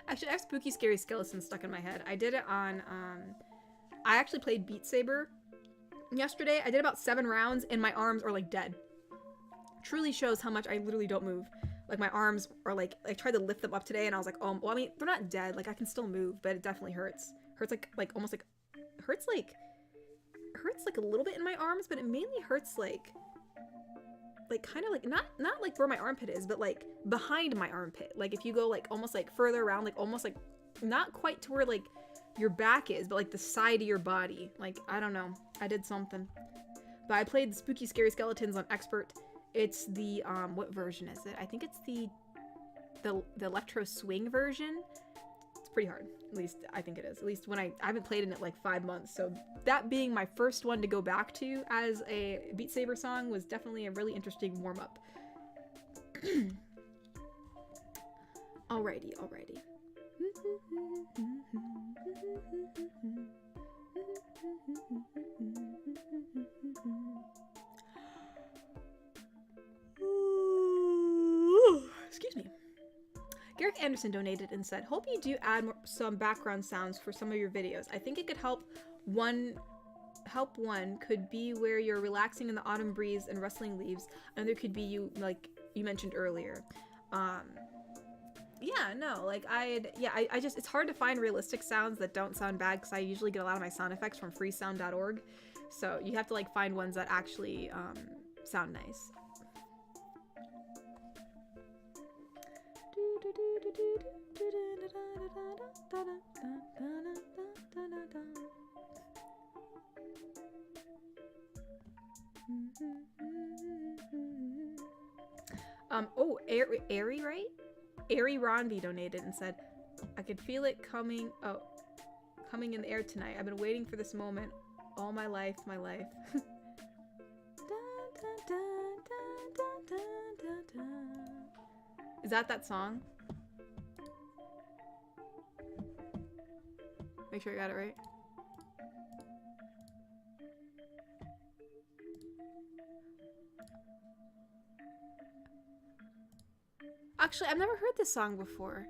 Actually, I have Spooky Scary Skeleton stuck in my head. I did it on, I actually played Beat Saber yesterday. I did about 7 rounds and my arms are like dead. Truly shows how much I literally don't move. Like my arms are like, I tried to lift them up today and I was like, oh, well, I mean, they're not dead. Like I can still move, but it definitely hurts. Hurts like almost like, hurts like a little bit in my arms, but it mainly hurts like kind of like not like where my armpit is, but like behind my armpit. Like if you go like almost like further around, like almost like not quite to where like your back is, but like the side of your body. Like I don't know, I did something. But I played the Spooky Scary Skeletons on Expert. It's the what version is it? I think it's the electro swing version. It's pretty hard. At least I think it is. At least when I haven't played in it like 5 months. So that being my first one to go back to as a Beat Saber song was definitely a really interesting warm up. Alrighty. Excuse me. Garrick Anderson donated and said, hope you do add some background sounds for some of your videos. I think it could help one could be where you're relaxing in the autumn breeze and rustling leaves. Another could be you, like you mentioned earlier. Yeah, no, like I just, it's hard to find realistic sounds that don't sound bad because I usually get a lot of my sound effects from freesound.org. So you have to like find ones that actually sound nice. Oh, Airy, right? Airy Ronby donated and said, I could feel it coming in the air tonight. I've been waiting for this moment all my life. Is that song? Make sure I got it right. Actually, I've never heard this song before.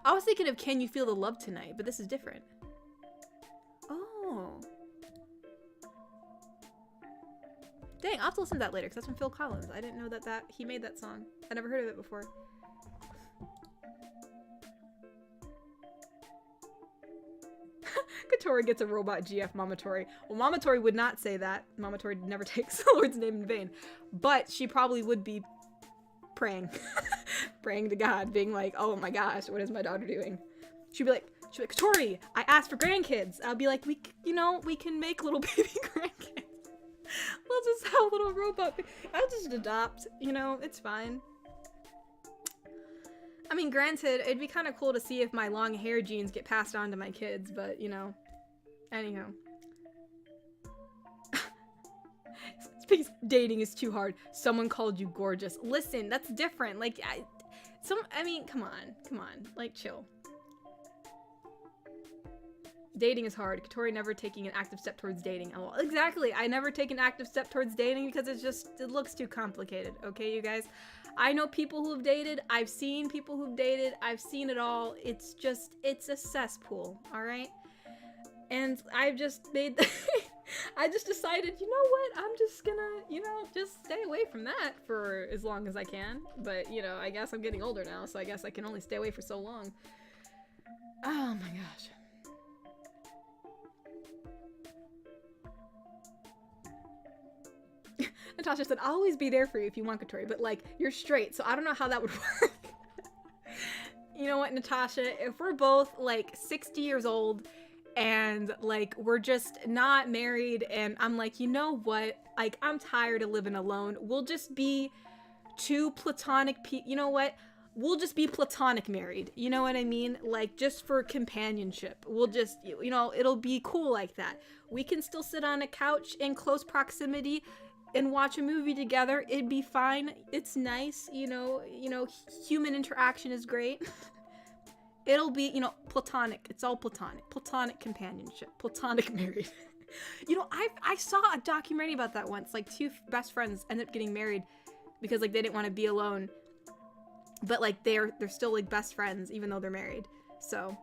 I was thinking of Can You Feel the Love Tonight, but this is different. Oh. Dang, I'll have to listen to that later because that's from Phil Collins. I didn't know that he made that song. I never heard of it before. Katori gets a robot GF Mamatori. Well, Mamatori would not say that. Mamatori never takes the Lord's name in vain. But she probably would be praying. Praying to God, being like, oh my gosh, what is my daughter doing? She'd be like, Katori, I asked for grandkids. I'll be like, we can make little baby grandkids. We'll just have little robot. I'll just adopt, it's fine. I mean, granted, it'd be kind of cool to see if my long hair genes get passed on to my kids, but, anyhow. Because dating is too hard. Someone called you gorgeous. Listen, that's different. Like, I mean, come on. Like, chill. Dating is hard. Katori never taking an active step towards dating. Oh, exactly. I never take an active step towards dating because it looks too complicated. Okay, you guys? I know people who have dated. I've seen people who've dated. I've seen it all. It's a cesspool. All right? And I've just made I just decided, you know what? I'm just gonna, just stay away from that for as long as I can. But, I guess I'm getting older now, so I guess I can only stay away for so long. Oh my gosh. Natasha said, I'll always be there for you if you want, Katori, but, like, you're straight, so I don't know how that would work. You know what, Natasha? If we're both, like, 60 years old and, like, we're just not married and I'm like, you know what? Like, I'm tired of living alone. We'll just be two platonic you know what? We'll just be platonic married. You know what I mean? Like, just for companionship. We'll just, it'll be cool like that. We can still sit on a couch in close proximity and watch a movie together. It'd be fine. It's nice, human interaction is great. It'll be, platonic. It's all platonic. Platonic companionship. Platonic married. I saw a documentary about that once. Like, two best friends ended up getting married because, like, they didn't want to be alone. But, like, they're still, like, best friends even though they're married. So,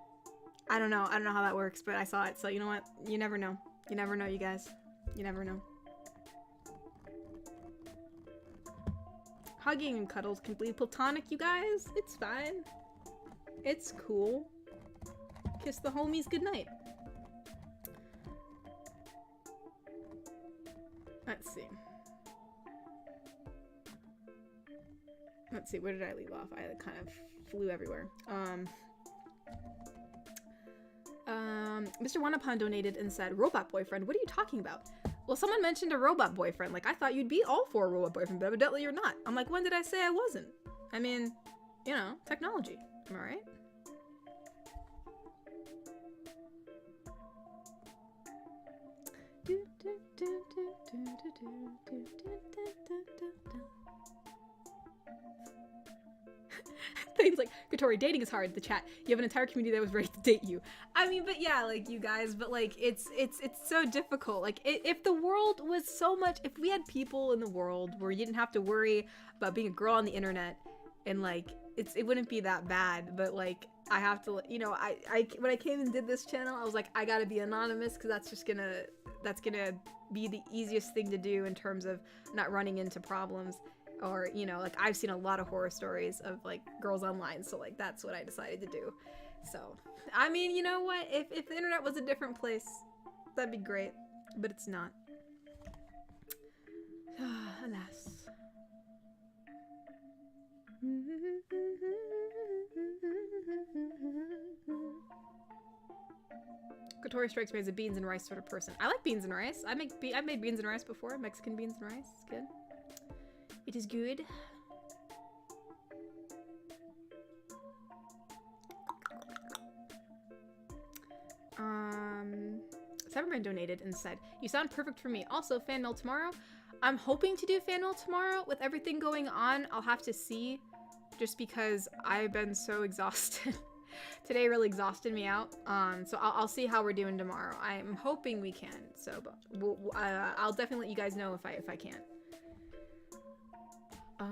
I don't know how that works, but I saw it. So, you know what? You never know. You never know, you guys. You never know. Hugging and cuddles can be platonic, you guys. It's fine. It's cool. Kiss the homies goodnight. Let's see. Where did I leave off? I kind of flew everywhere. Mr. Wanapon donated and said, robot boyfriend, what are you talking about? Well, someone mentioned a robot boyfriend. Like, I thought you'd be all for a robot boyfriend, but evidently you're not. I'm like, when did I say I wasn't? I mean, technology. Am I right? Things like, Katori, dating is hard. The chat. You have an entire community that was ready to date you. I mean, but yeah, like, you guys, but like, it's so difficult. Like, if the world was so much, if we had people in the world where you didn't have to worry about being a girl on the internet, and like, it wouldn't be that bad. But like, I have to, I when I came and did this channel, I was like, I gotta be anonymous because that's gonna be the easiest thing to do in terms of not running into problems. Or, like, I've seen a lot of horror stories of, like, girls online, so, like, that's what I decided to do. So, I mean, you know what? If the internet was a different place, that'd be great. But it's not. Alas. Katori strikes me as a beans and rice sort of person. I like beans and rice. I've made beans and rice before. Mexican beans and rice. It's good. It is good. Cyberman donated and said, you sound perfect for me. Also, fan mail tomorrow. I'm hoping to do fan mail tomorrow. With everything going on, I'll have to see. Just because I've been so exhausted. Today really exhausted me out. So I'll see how we're doing tomorrow. I'm hoping we can. So I'll definitely let you guys know if I can. Oh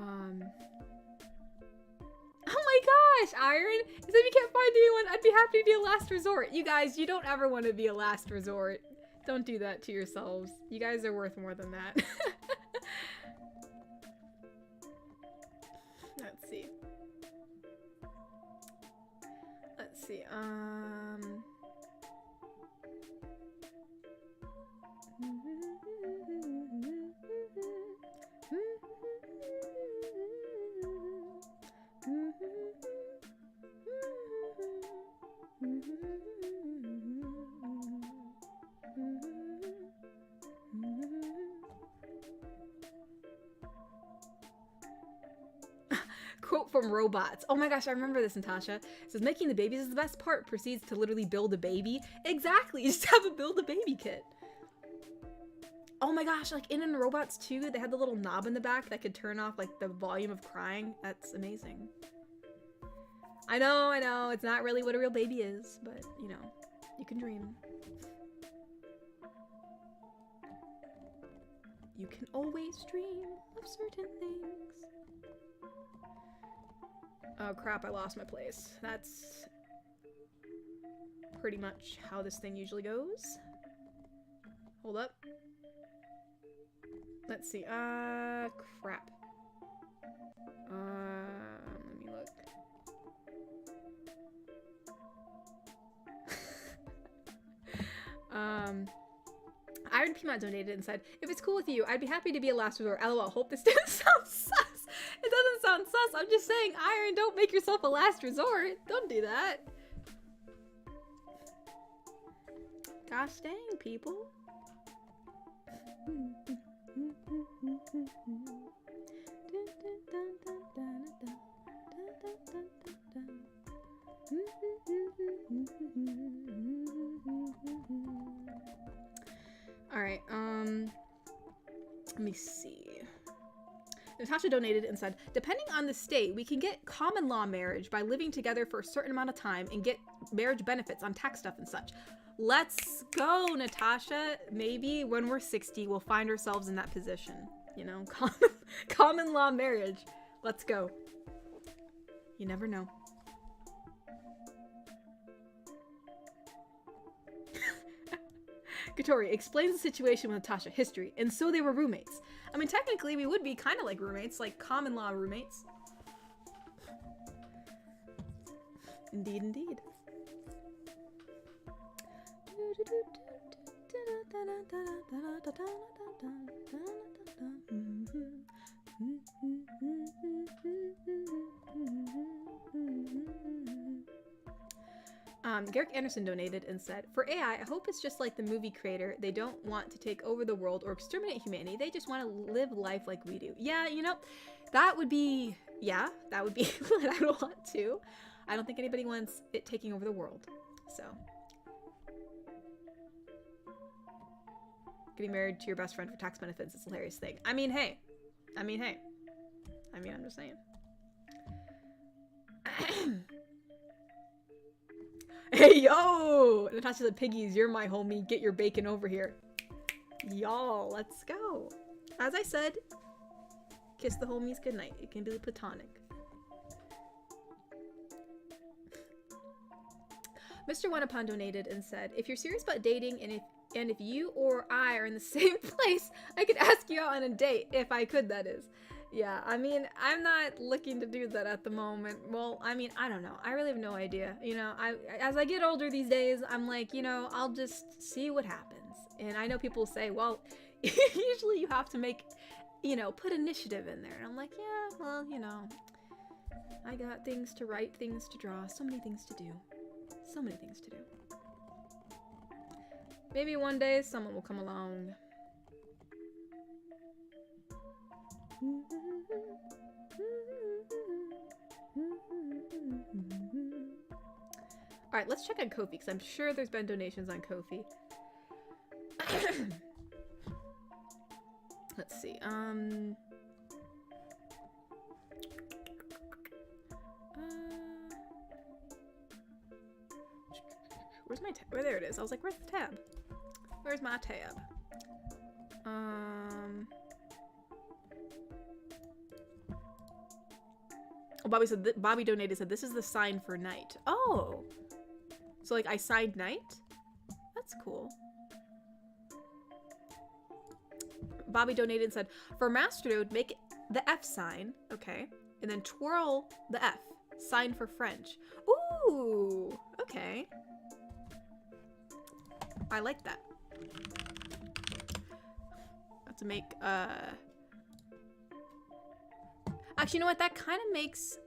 my gosh, Iron! If you can't find anyone, I'd be happy to be a last resort. You guys, you don't ever want to be a last resort. Don't do that to yourselves. You guys are worth more than that. Let's see. Quote from Robots. Oh my gosh, I remember this, Natasha. It says, making the babies is the best part. Proceeds to literally build a baby. Exactly, just have a build a baby kit. Oh my gosh, like in Robots 2, they had the little knob in the back that could turn off like the volume of crying. That's amazing. I know, it's not really what a real baby is, but you know, you can dream. You can always dream of certain things. Oh crap, I lost my place. That's pretty much how this thing usually goes. Hold up. Let's see. Crap. Let me look. Iron Peanut donated and said, if it's cool with you, I'd be happy to be a last resort. LOL, hope this didn't sound sus. It doesn't sound sus. I'm just saying, Iron, don't make yourself a last resort. Don't do that. Gosh dang, people. Alright, let me see. Natasha donated and said, depending on the state, we can get common law marriage by living together for a certain amount of time and get marriage benefits on tax stuff and such. Let's go, Natasha. Maybe when we're 60, we'll find ourselves in that position. You know, common law marriage. Let's go. You never know. Katori explains the situation with Natasha. History. And so they were roommates. I mean, technically, we would be kind of like roommates, like common law roommates. Indeed, indeed. Garrick Anderson donated and said, for AI, I hope it's just like the movie creator. They don't want to take over the world or exterminate humanity. They just want to live life like we do. Yeah, you know, that would be, yeah, that would be what I would want too. I don't think anybody wants it taking over the world. So. Getting married to your best friend for tax benefits is a hilarious thing. I mean, hey. I'm just saying. Hey, yo! Natasha said, piggies, you're my homie. Get your bacon over here. Y'all, let's go. As I said, kiss the homies goodnight. It can be platonic. Mr. Wanapon donated and said, if you're serious about dating and if you or I are in the same place, I could ask you out on a date. If I could, that is. Yeah, I mean, I'm not looking to do that at the moment. Well, I mean, I don't know. I really have no idea. You know, as I get older these days, I'm like, you know, I'll just see what happens. And I know people say, well, usually you have to make, you know, put initiative in there. And I'm like, yeah, well, you know, I got things to write, things to draw, so many things to do. So many things to do. Maybe one day someone will come along. Alright, let's check on Ko-fi, because I'm sure there's been donations on Ko-fi. Let's see, where's my tab? There it is. I was like, where's the tab? Where's my tab? Oh, Bobby said, Bobby donated, said, this is the sign for night. Oh! So, like, I signed night? That's cool. Bobby donated and said, for Master Node, make the F sign, okay, and then twirl the F, sign for French. Ooh! Okay. I like that. Have to make, actually, you know what? That kind of makes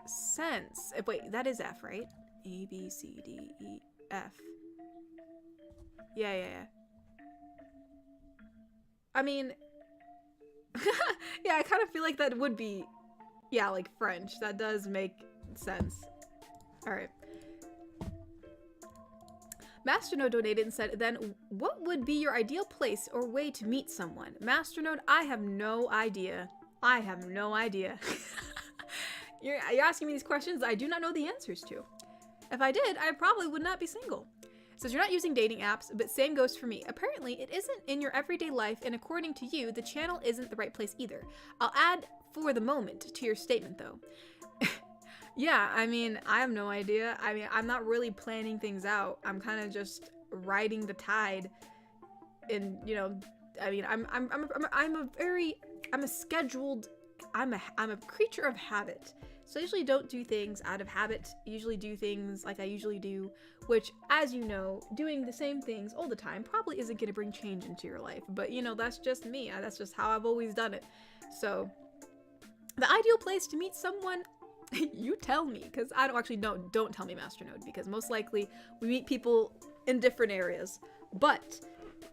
sense. Wait, that is F, right? A, B, C, D, E, F. Yeah. I mean, yeah, I kind of feel like that would be, yeah, like French. That does make sense. All right. Masternode donated and said, then what would be your ideal place or way to meet someone? Masternode, I have no idea. I have no idea. You're asking me these questions I do not know the answers to. If I did, I probably would not be single. It says you're not using dating apps, but same goes for me. Apparently, it isn't in your everyday life, and according to you, the channel isn't the right place either. I'll add for the moment to your statement, though. Yeah, I mean, I have no idea. I mean, I'm not really planning things out. I'm kind of just riding the tide, and you know, I mean, I'm a creature of habit. So I usually don't do things out of habit. I usually do things like I usually do, which, as you know, doing the same things all the time probably isn't going to bring change into your life. But, you know, that's just me. That's just how I've always done it. So, the ideal place to meet someone, you tell me, because I don't actually know. Don't tell me, Masternode, because most likely we meet people in different areas. But,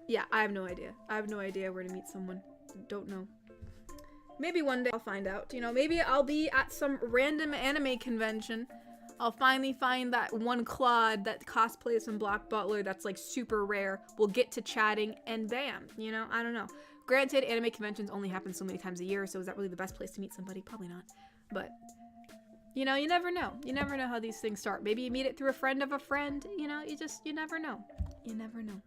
yeah, I have no idea. I have no idea where to meet someone. Don't know. Maybe one day I'll find out. You know, maybe I'll be at some random anime convention. I'll finally find that one Claude that cosplays from Block Butler that's like super rare. We'll get to chatting and bam, you know, I don't know. Granted, anime conventions only happen so many times a year, so is that really the best place to meet somebody? Probably not. But, you know, you never know. You never know how these things start. Maybe you meet it through a friend of a friend. You know, you never know. You never know.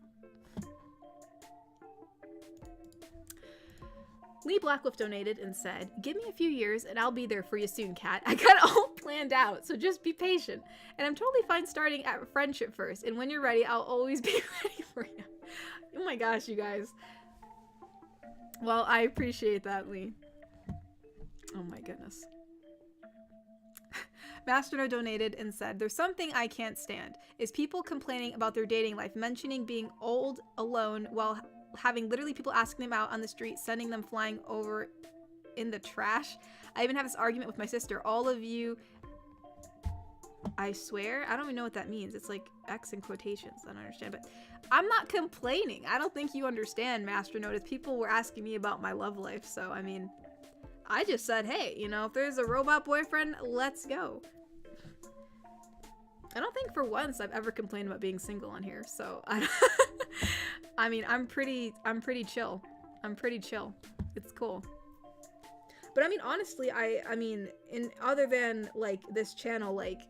Lee Blackwolf donated and said, give me a few years and I'll be there for you soon, Kat. I got it all planned out, so just be patient. And I'm totally fine starting at friendship first. And when you're ready, I'll always be ready for you. Oh my gosh, you guys. Well, I appreciate that, Lee. Oh my goodness. Masterno donated and said, there's something I can't stand. Is people complaining about their dating life, mentioning being old, alone, while having literally people asking them out on the street, sending them flying over in the trash. I even have this argument with my sister. All of you, I swear, I don't even know what that means. It's like X in quotations. I don't understand, but I'm not complaining. I don't think you understand, Master Notice. People were asking me about my love life, so I mean, I just said, hey, you know, if there's a robot boyfriend, let's go. I don't think for once I've ever complained about being single on here, so I mean, I'm pretty chill. I'm pretty chill. It's cool. But I mean, honestly, I mean, other than like this channel, like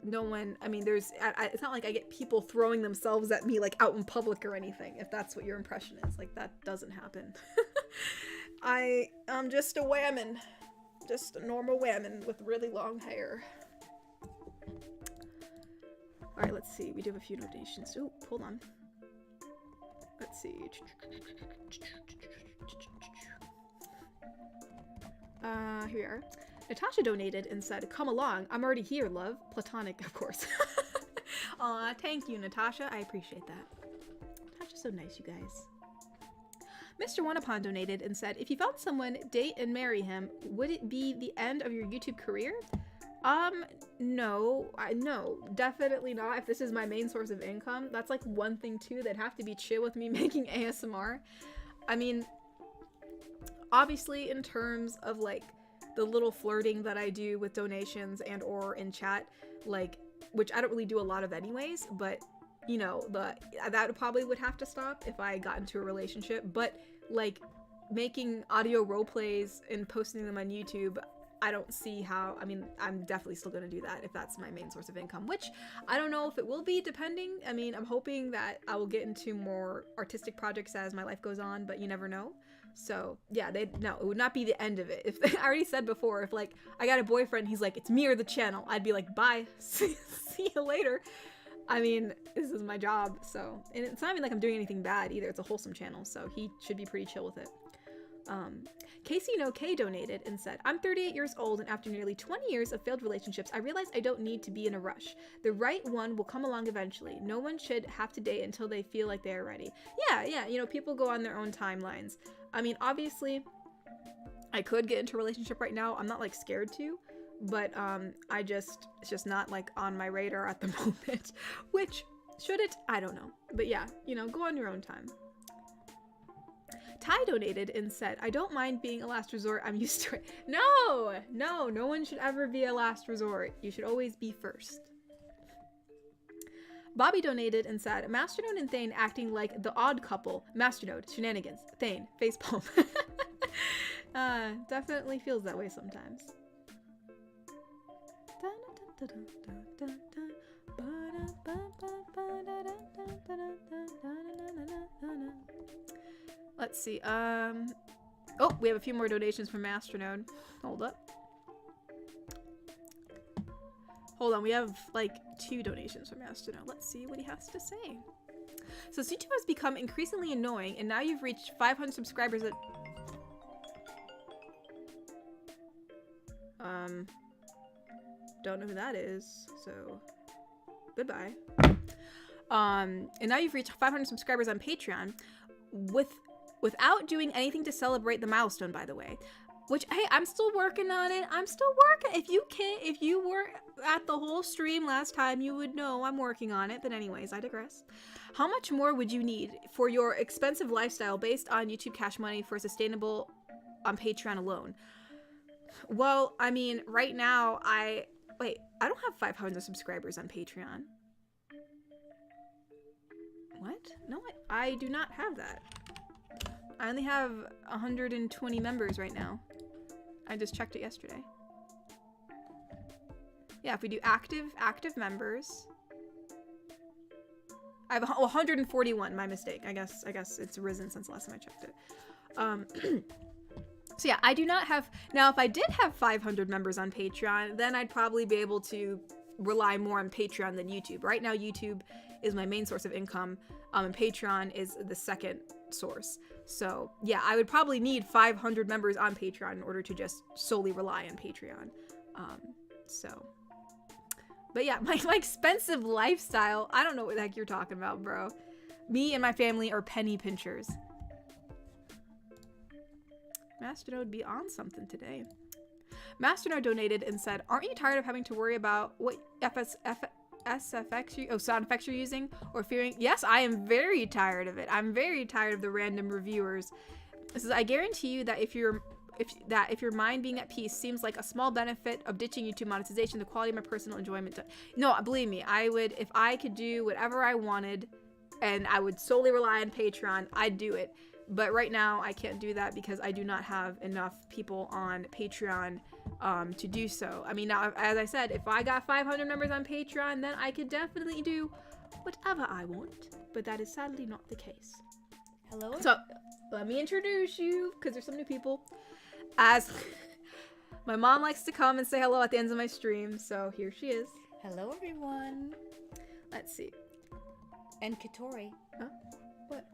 no one, I mean, it's not like I get people throwing themselves at me like out in public or anything, if that's what your impression is. Like that doesn't happen. I'm just a whammon. Just a normal whammon with really long hair. Alright, let's see. We do have a few donations. Ooh, hold on. Let's see. Here we are. Natasha donated and said, come along. I'm already here, love. Platonic, of course. Aw, thank you, Natasha. I appreciate that. Natasha's so nice, you guys. Mr. Wanapon donated and said, if you found someone, date and marry him, would it be the end of your YouTube career? No, definitely not. If this is my main source of income, that's like one thing too. They'd have to be chill with me making ASMR. I mean, obviously in terms of like the little flirting that I do with donations and or in chat, like, which I don't really do a lot of anyways, but you know, that probably would have to stop if I got into a relationship. But like making audio role plays and posting them on YouTube, I don't see how. I mean, I'm definitely still going to do that if that's my main source of income, which I don't know if it will be, depending. I mean, I'm hoping that I will get into more artistic projects as my life goes on, but you never know. So yeah, no, it would not be the end of it. If I already said before, if like I got a boyfriend, he's like, it's me or the channel, I'd be like, bye, see you later. I mean, this is my job, so, and it's not even like I'm doing anything bad either. It's a wholesome channel, so he should be pretty chill with it. Casey No K donated and said, I'm 38 years old and after nearly 20 years of failed relationships, I realize I don't need to be in a rush. The right one will come along eventually. No one should have to date until they feel like they are ready. Yeah, you know, people go on their own timelines. I mean, obviously, I could get into a relationship right now. I'm not like scared to, but it's just not like on my radar at the moment, which should it? I don't know. But yeah, you know, go on your own time. Ty donated and said, I don't mind being a last resort. I'm used to it. No one should ever be a last resort. You should always be first. Bobby donated and said, Masternode and Thane acting like the odd couple. Masternode, shenanigans. Thane, facepalm. Definitely feels that way sometimes. Let's see. Oh, we have a few more donations from Masternode. Hold up. Hold on, we have like 2 donations from Masternode. Let's see what he has to say. So YouTube has become increasingly annoying, and now you've reached 500 subscribers at... Don't know who that is, so goodbye. And now you've reached 500 subscribers on Patreon without doing anything to celebrate the milestone, by the way. Which, hey, I'm still working on it. I'm still working. If you were at the whole stream last time, you would know I'm working on it. But anyways, I digress. How much more would you need for your expensive lifestyle based on YouTube Cash Money for sustainable on Patreon alone? Well, I mean, right now, I don't have 500 subscribers on Patreon. What? No, I do not have that. I only have 120 members right now. I just checked it yesterday. Yeah, if we do active members, I have 141. My mistake. I guess it's risen since the last time I checked it. So yeah, I do not have. Now, if I did have 500 members on Patreon, then I'd probably be able to rely more on Patreon than YouTube. Right now, YouTube is my main source of income, and Patreon is the second source. So yeah, I would probably need 500 members on Patreon in order to just solely rely on Patreon. But yeah, my expensive lifestyle, I don't know what the heck you're talking about, bro. Me and my family are penny pinchers. Masternode would be on something today. Masternode donated and said, aren't you tired of having to worry about what sound effects you're using or fearing? Yes, I am very tired of it. I'm very tired of the random reviewers. This is, I guarantee you that if your mind being at peace seems like a small benefit of ditching YouTube monetization, the quality of my personal enjoyment. No, believe me, I would, if I could do whatever I wanted and I would solely rely on Patreon, I'd do it. But right now I can't do that because I do not have enough people on Patreon to do so. I mean, now, as I said, if I got 500 members on Patreon, then I could definitely do whatever I want. But that is sadly not the case. Hello? So, let me introduce you, because there's some new people. As my mom likes to come and say hello at the ends of my stream, so here she is. Hello, everyone. Let's see. And Katori. Huh? What?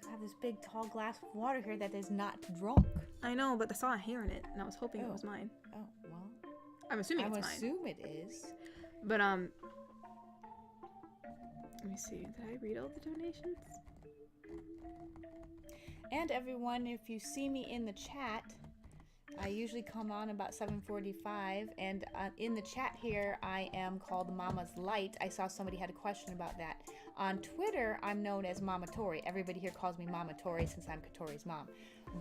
I have this big tall glass of water here that is not drunk. I know, but I saw a hair in it, and I was hoping it was mine. Oh, well. I'm assuming it's mine. I assume it is. But, let me see. Did I read all the donations? And everyone, if you see me in the chat, I usually come on about 7:45, and in the chat here, I am called Mama's Light. I saw somebody had a question about that. On Twitter, I'm known as Mama Tori. Everybody here calls me Mama Tori since I'm Katori's mom.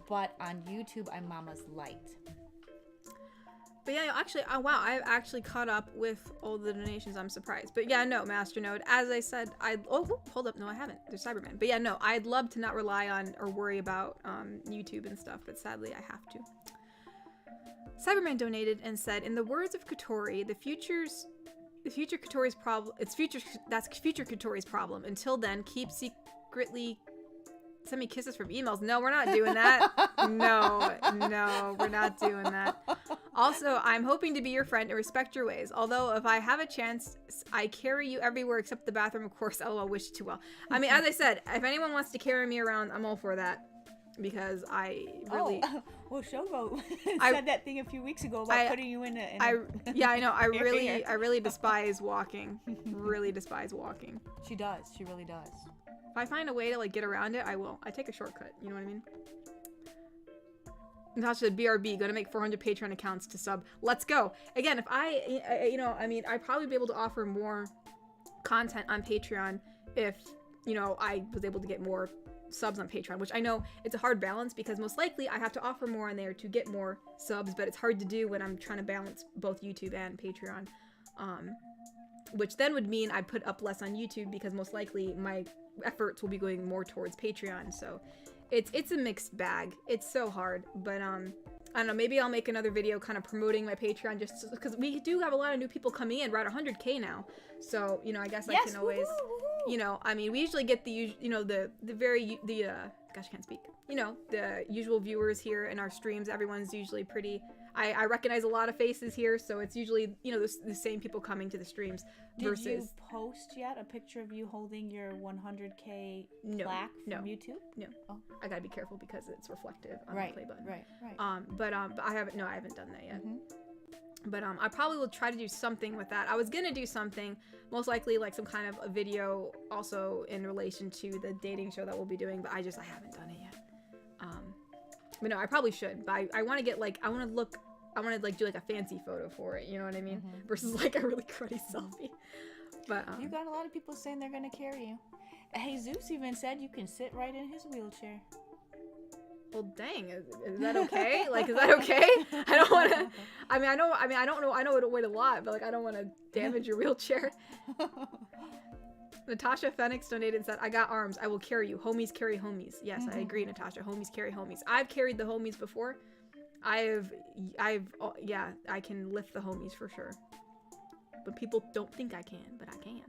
But on YouTube, I'm Mama's Light. But yeah, actually, wow, I've actually caught up with all the donations. I'm surprised. But yeah, no, Masternode, as I said, hold up, no, I haven't. There's Cyberman. But yeah, no, I'd love to not rely on or worry about YouTube and stuff, but sadly, I have to. Cyberman donated and said, in the words of Katori, future Katori's problem. That's future Katori's problem. Until then, keep secretly. Send me kisses from emails. No, we're not doing that. No, we're not doing that. Also, I'm hoping to be your friend and respect your ways. Although, if I have a chance, I carry you everywhere except the bathroom, of course. LOL, wish you too well. I mean, as I said, if anyone wants to carry me around, I'm all for that. Because I really... well, Shogo said that thing a few weeks ago about putting you in a yeah, I know. I really despise walking. Really despise walking. She does. She really does. If I find a way to, like, get around it, I will. I take a shortcut. You know what I mean? Natasha said, BRB, gonna make 400 Patreon accounts to sub. Let's go. Again, if I'd probably be able to offer more content on Patreon if, I was able to get more subs on Patreon, which I know it's a hard balance because most likely I have to offer more on there to get more subs, but it's hard to do when I'm trying to balance both YouTube and Patreon. which then would mean I put up less on YouTube because most likely my efforts will be going more towards Patreon. So it's a mixed bag. It's so hard, but I don't know, maybe I'll make another video kind of promoting my Patreon just because we do have a lot of new people coming in. We're at 100K now. So, you know, I guess I can always, you know, I mean, we usually get the, you know, gosh, I can't speak. You know, the usual viewers here in our streams. Everyone's usually pretty, I recognize a lot of faces here. So it's usually, you know, the same people coming to the streams versus. Did you post yet a picture of you holding your 100K plaque from YouTube? No. Oh. I gotta be careful because it's reflective on the play button. Right. But I haven't done that yet. But I probably will try to do something with that. I was gonna do something, most likely like some kind of a video also in relation to the dating show that we'll be doing, but I haven't done it yet. But no, I probably should. But I want to get like, I want to like do like a fancy photo for it, you know what I mean? Versus like a really cruddy selfie. But you got a lot of people saying they're gonna carry you. Hey, Zeus even said you can sit right in his wheelchair. Well, dang, is that okay? Like, is that okay? I don't want to. I don't know. I know it weighed a lot, but like, I don't want to damage your wheelchair. Natasha Phoenix donated and said, I got arms. I will carry you. Homies carry homies. Yes, I agree, Natasha. Homies carry homies. I've carried the homies before. I can lift the homies for sure. But people don't think I can, but I can.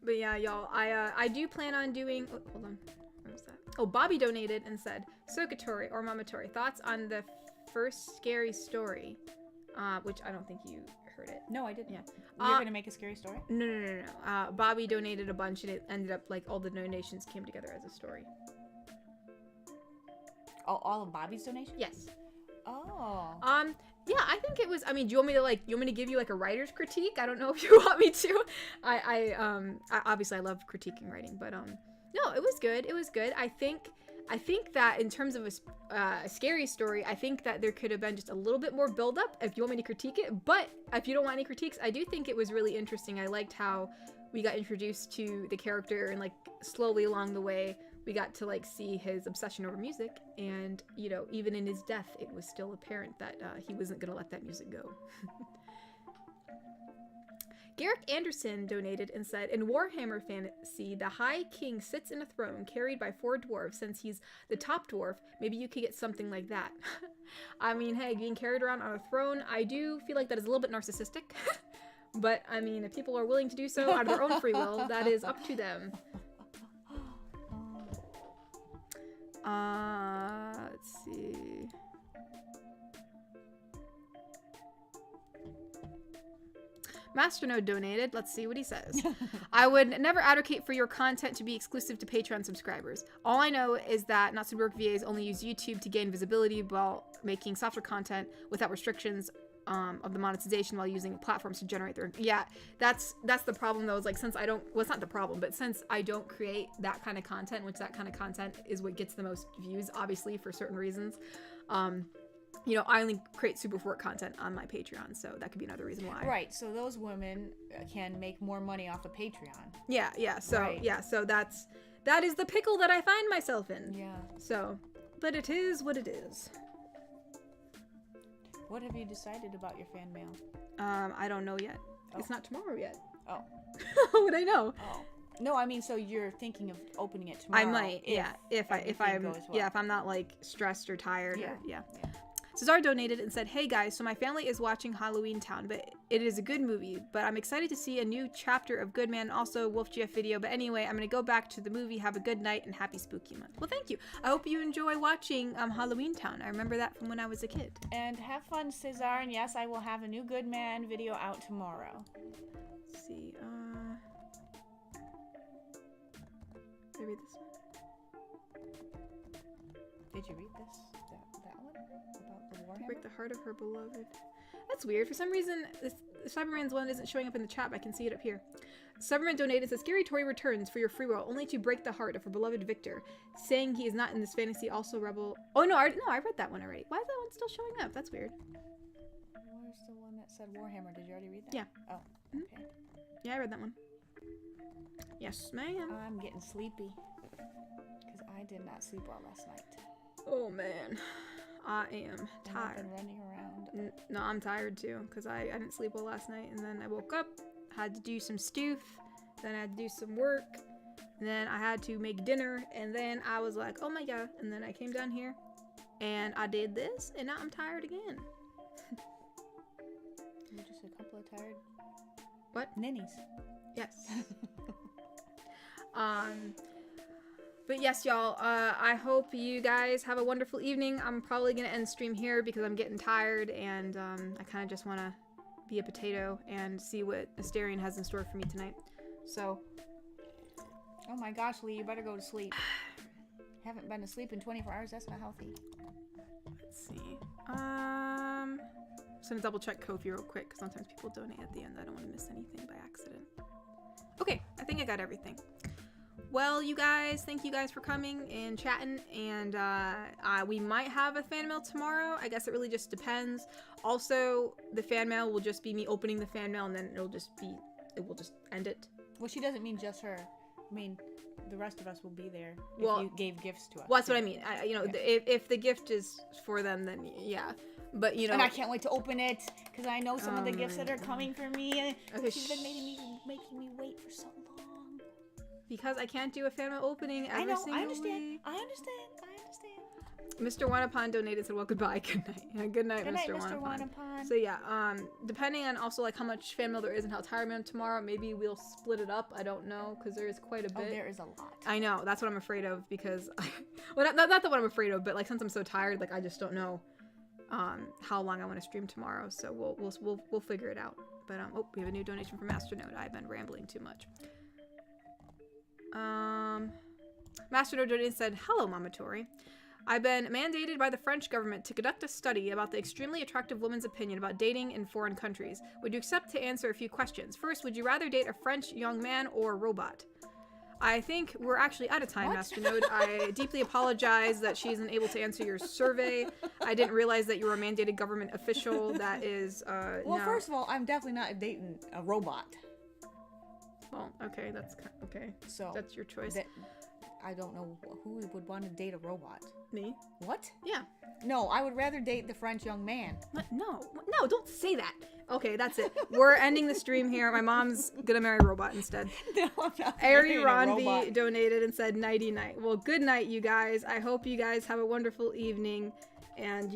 But yeah, y'all, I do plan on doing, hold on, where was that? Oh, Bobby donated and said, Sokatori or Mamatori, thoughts on the first scary story? Which I don't think you heard it. No, I didn't. Yeah. You're gonna make a scary story? No. Bobby donated a bunch and it ended up like all the donations came together as a story. All of Bobby's donations? Yes. Oh. Yeah, I think it was, I mean, do you want me to give you like a writer's critique? I don't know if you want me to. I obviously I love critiquing writing, but no, it was good. It was good. I think that in terms of a scary story, I think that there could have been just a little bit more build up if you want me to critique it. But if you don't want any critiques, I do think it was really interesting. I liked how we got introduced to the character and like slowly along the way, we got to like see his obsession over music. And, you know, even in his death, it was still apparent that he wasn't going to let that music go. Garrick Anderson donated and said, in Warhammer Fantasy, the High King sits in a throne carried by 4 dwarves. Since he's the top dwarf, maybe you could get something like that. I mean, hey, being carried around on a throne, I do feel like that is a little bit narcissistic. But, I mean, if people are willing to do so out of their own free will, that is up to them. Let's see. Masternode donated. Let's see what he says. I would never advocate for your content to be exclusive to Patreon subscribers. All I know is that Not So Broke VAs only use YouTube to gain visibility while making software content without restrictions of the monetization while using platforms to generate their... Yeah, that's the problem though, is like since I don't... Well, it's not the problem, but since I don't create that kind of content, which that kind of content is what gets the most views, obviously, for certain reasons, you know, I only create super fork content on my Patreon, so that could be another reason why. Right, so those women can make more money off of Patreon. Yeah, so, right. Yeah, so that is the pickle that I find myself in. Yeah. So, but it is what it is. What have you decided about your fan mail? I don't know yet. Oh. It's not tomorrow yet. Oh. How would I know? Oh. No, I mean, so you're thinking of opening it tomorrow. I might, if I'm not like stressed or tired. Yeah. Cesar donated and said, hey guys, so my family is watching Halloween Town, but it is a good movie, but I'm excited to see a new chapter of Good Man, also Wolf GF video. But anyway, I'm going to go back to the movie. Have a good night and happy spooky month. Well, thank you. I hope you enjoy watching Halloween Town. I remember that from when I was a kid. And have fun, Cesar. And yes, I will have a new Good Man video out tomorrow. Let's see. Did I read this one? Did you read this? That one? About the Warhammer? Break the heart of her beloved. That's weird. For some reason, this Cyberman's one isn't showing up in the chat, but I can see it up here. Cyberman donated and says, Scary Tori returns for your free will, only to break the heart of her beloved Victor, saying he is not in this fantasy, also rebel. Oh, no, I read that one already. Why is that one still showing up? That's weird. Where's the one that said Warhammer? Did you already read that? Yeah. Oh, okay. Yeah, I read that one. Yes, ma'am. I'm getting sleepy, because I did not sleep well last night. Oh, man. I am tired. I've been running around. No, I'm tired too, because I didn't sleep well last night, and then I woke up, had to do some stoof, then I had to do some work, and then I had to make dinner, and then I was like, oh my god, and then I came down here, and I did this, and now I'm tired again. You're just a couple of tired... What? Ninnies. Yes. But yes, y'all, I hope you guys have a wonderful evening. I'm probably going to end stream here because I'm getting tired, and I kind of just want to be a potato and see what Asterion has in store for me tonight. So. Oh my gosh, Lee, you better go to sleep. Haven't been asleep in 24 hours. That's not healthy. Let's see. I'm just going to double check Ko-fi real quick because sometimes people donate at the end. I don't want to miss anything by accident. Okay, I think I got everything. Well, you guys, thank you guys for coming and chatting, and we might have a fan mail tomorrow. I guess it really just depends. Also, the fan mail will just be me opening the fan mail, and then it will just end it. Well, she doesn't mean just her. I mean, the rest of us will be there if well, you gave gifts to us. Well, that's what I mean. If the gift is for them, then yeah. But, you know. And I can't wait to open it, because I know some of the gifts that are coming for me. Okay, she's been making me wait for so long. Because I can't do a fan mail opening every single week. I understand. Mr. Wanapon donated, said, well, goodbye. Good night. Yeah, good night, Mr. Wanapon. So yeah, depending on also like how much fan mail there is and how tired I am tomorrow, maybe we'll split it up. I don't know, because there is quite a bit. Oh, there is a lot. I know. That's what I'm afraid of, because well, not that what I'm afraid of, but like since I'm so tired, like I just don't know how long I want to stream tomorrow. So we'll figure it out. But oh, we have a new donation from Masternode. I've been rambling too much. Masternode donated, said, hello, Mama Tori. I've been mandated by the French government to conduct a study about the extremely attractive woman's opinion about dating in foreign countries. Would you accept to answer a few questions? First, would you rather date a French young man or a robot? I think we're actually out of time, Masternode. I deeply apologize that she isn't able to answer your survey. I didn't realize that you were a mandated government official. That is, well, first of all, I'm definitely not dating a robot. Well, okay, okay. So that's your choice. I don't know who would want to date a robot. Me? What? Yeah. No, I would rather date the French young man. What? No, don't say that. Okay, that's it. We're ending the stream here. My mom's gonna marry a robot instead. No, I'm not. Ari Ronvi donated and said nighty night. Well, good night, you guys. I hope you guys have a wonderful evening, and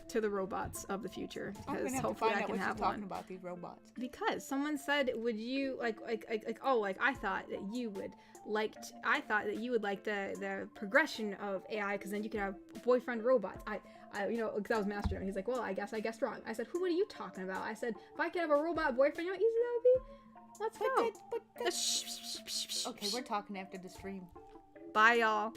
to the robots of the future, because hopefully I can have one. Talking about these robots. Because someone said, would you like I thought that you would like the progression of AI, because then you could have boyfriend robots. Because that was Masternode. He's like, well, I guessed wrong. I said, what are you talking about? I said, if I could have a robot boyfriend, you know how easy that would be? Let's go. Okay, we're talking after the stream. Bye, y'all.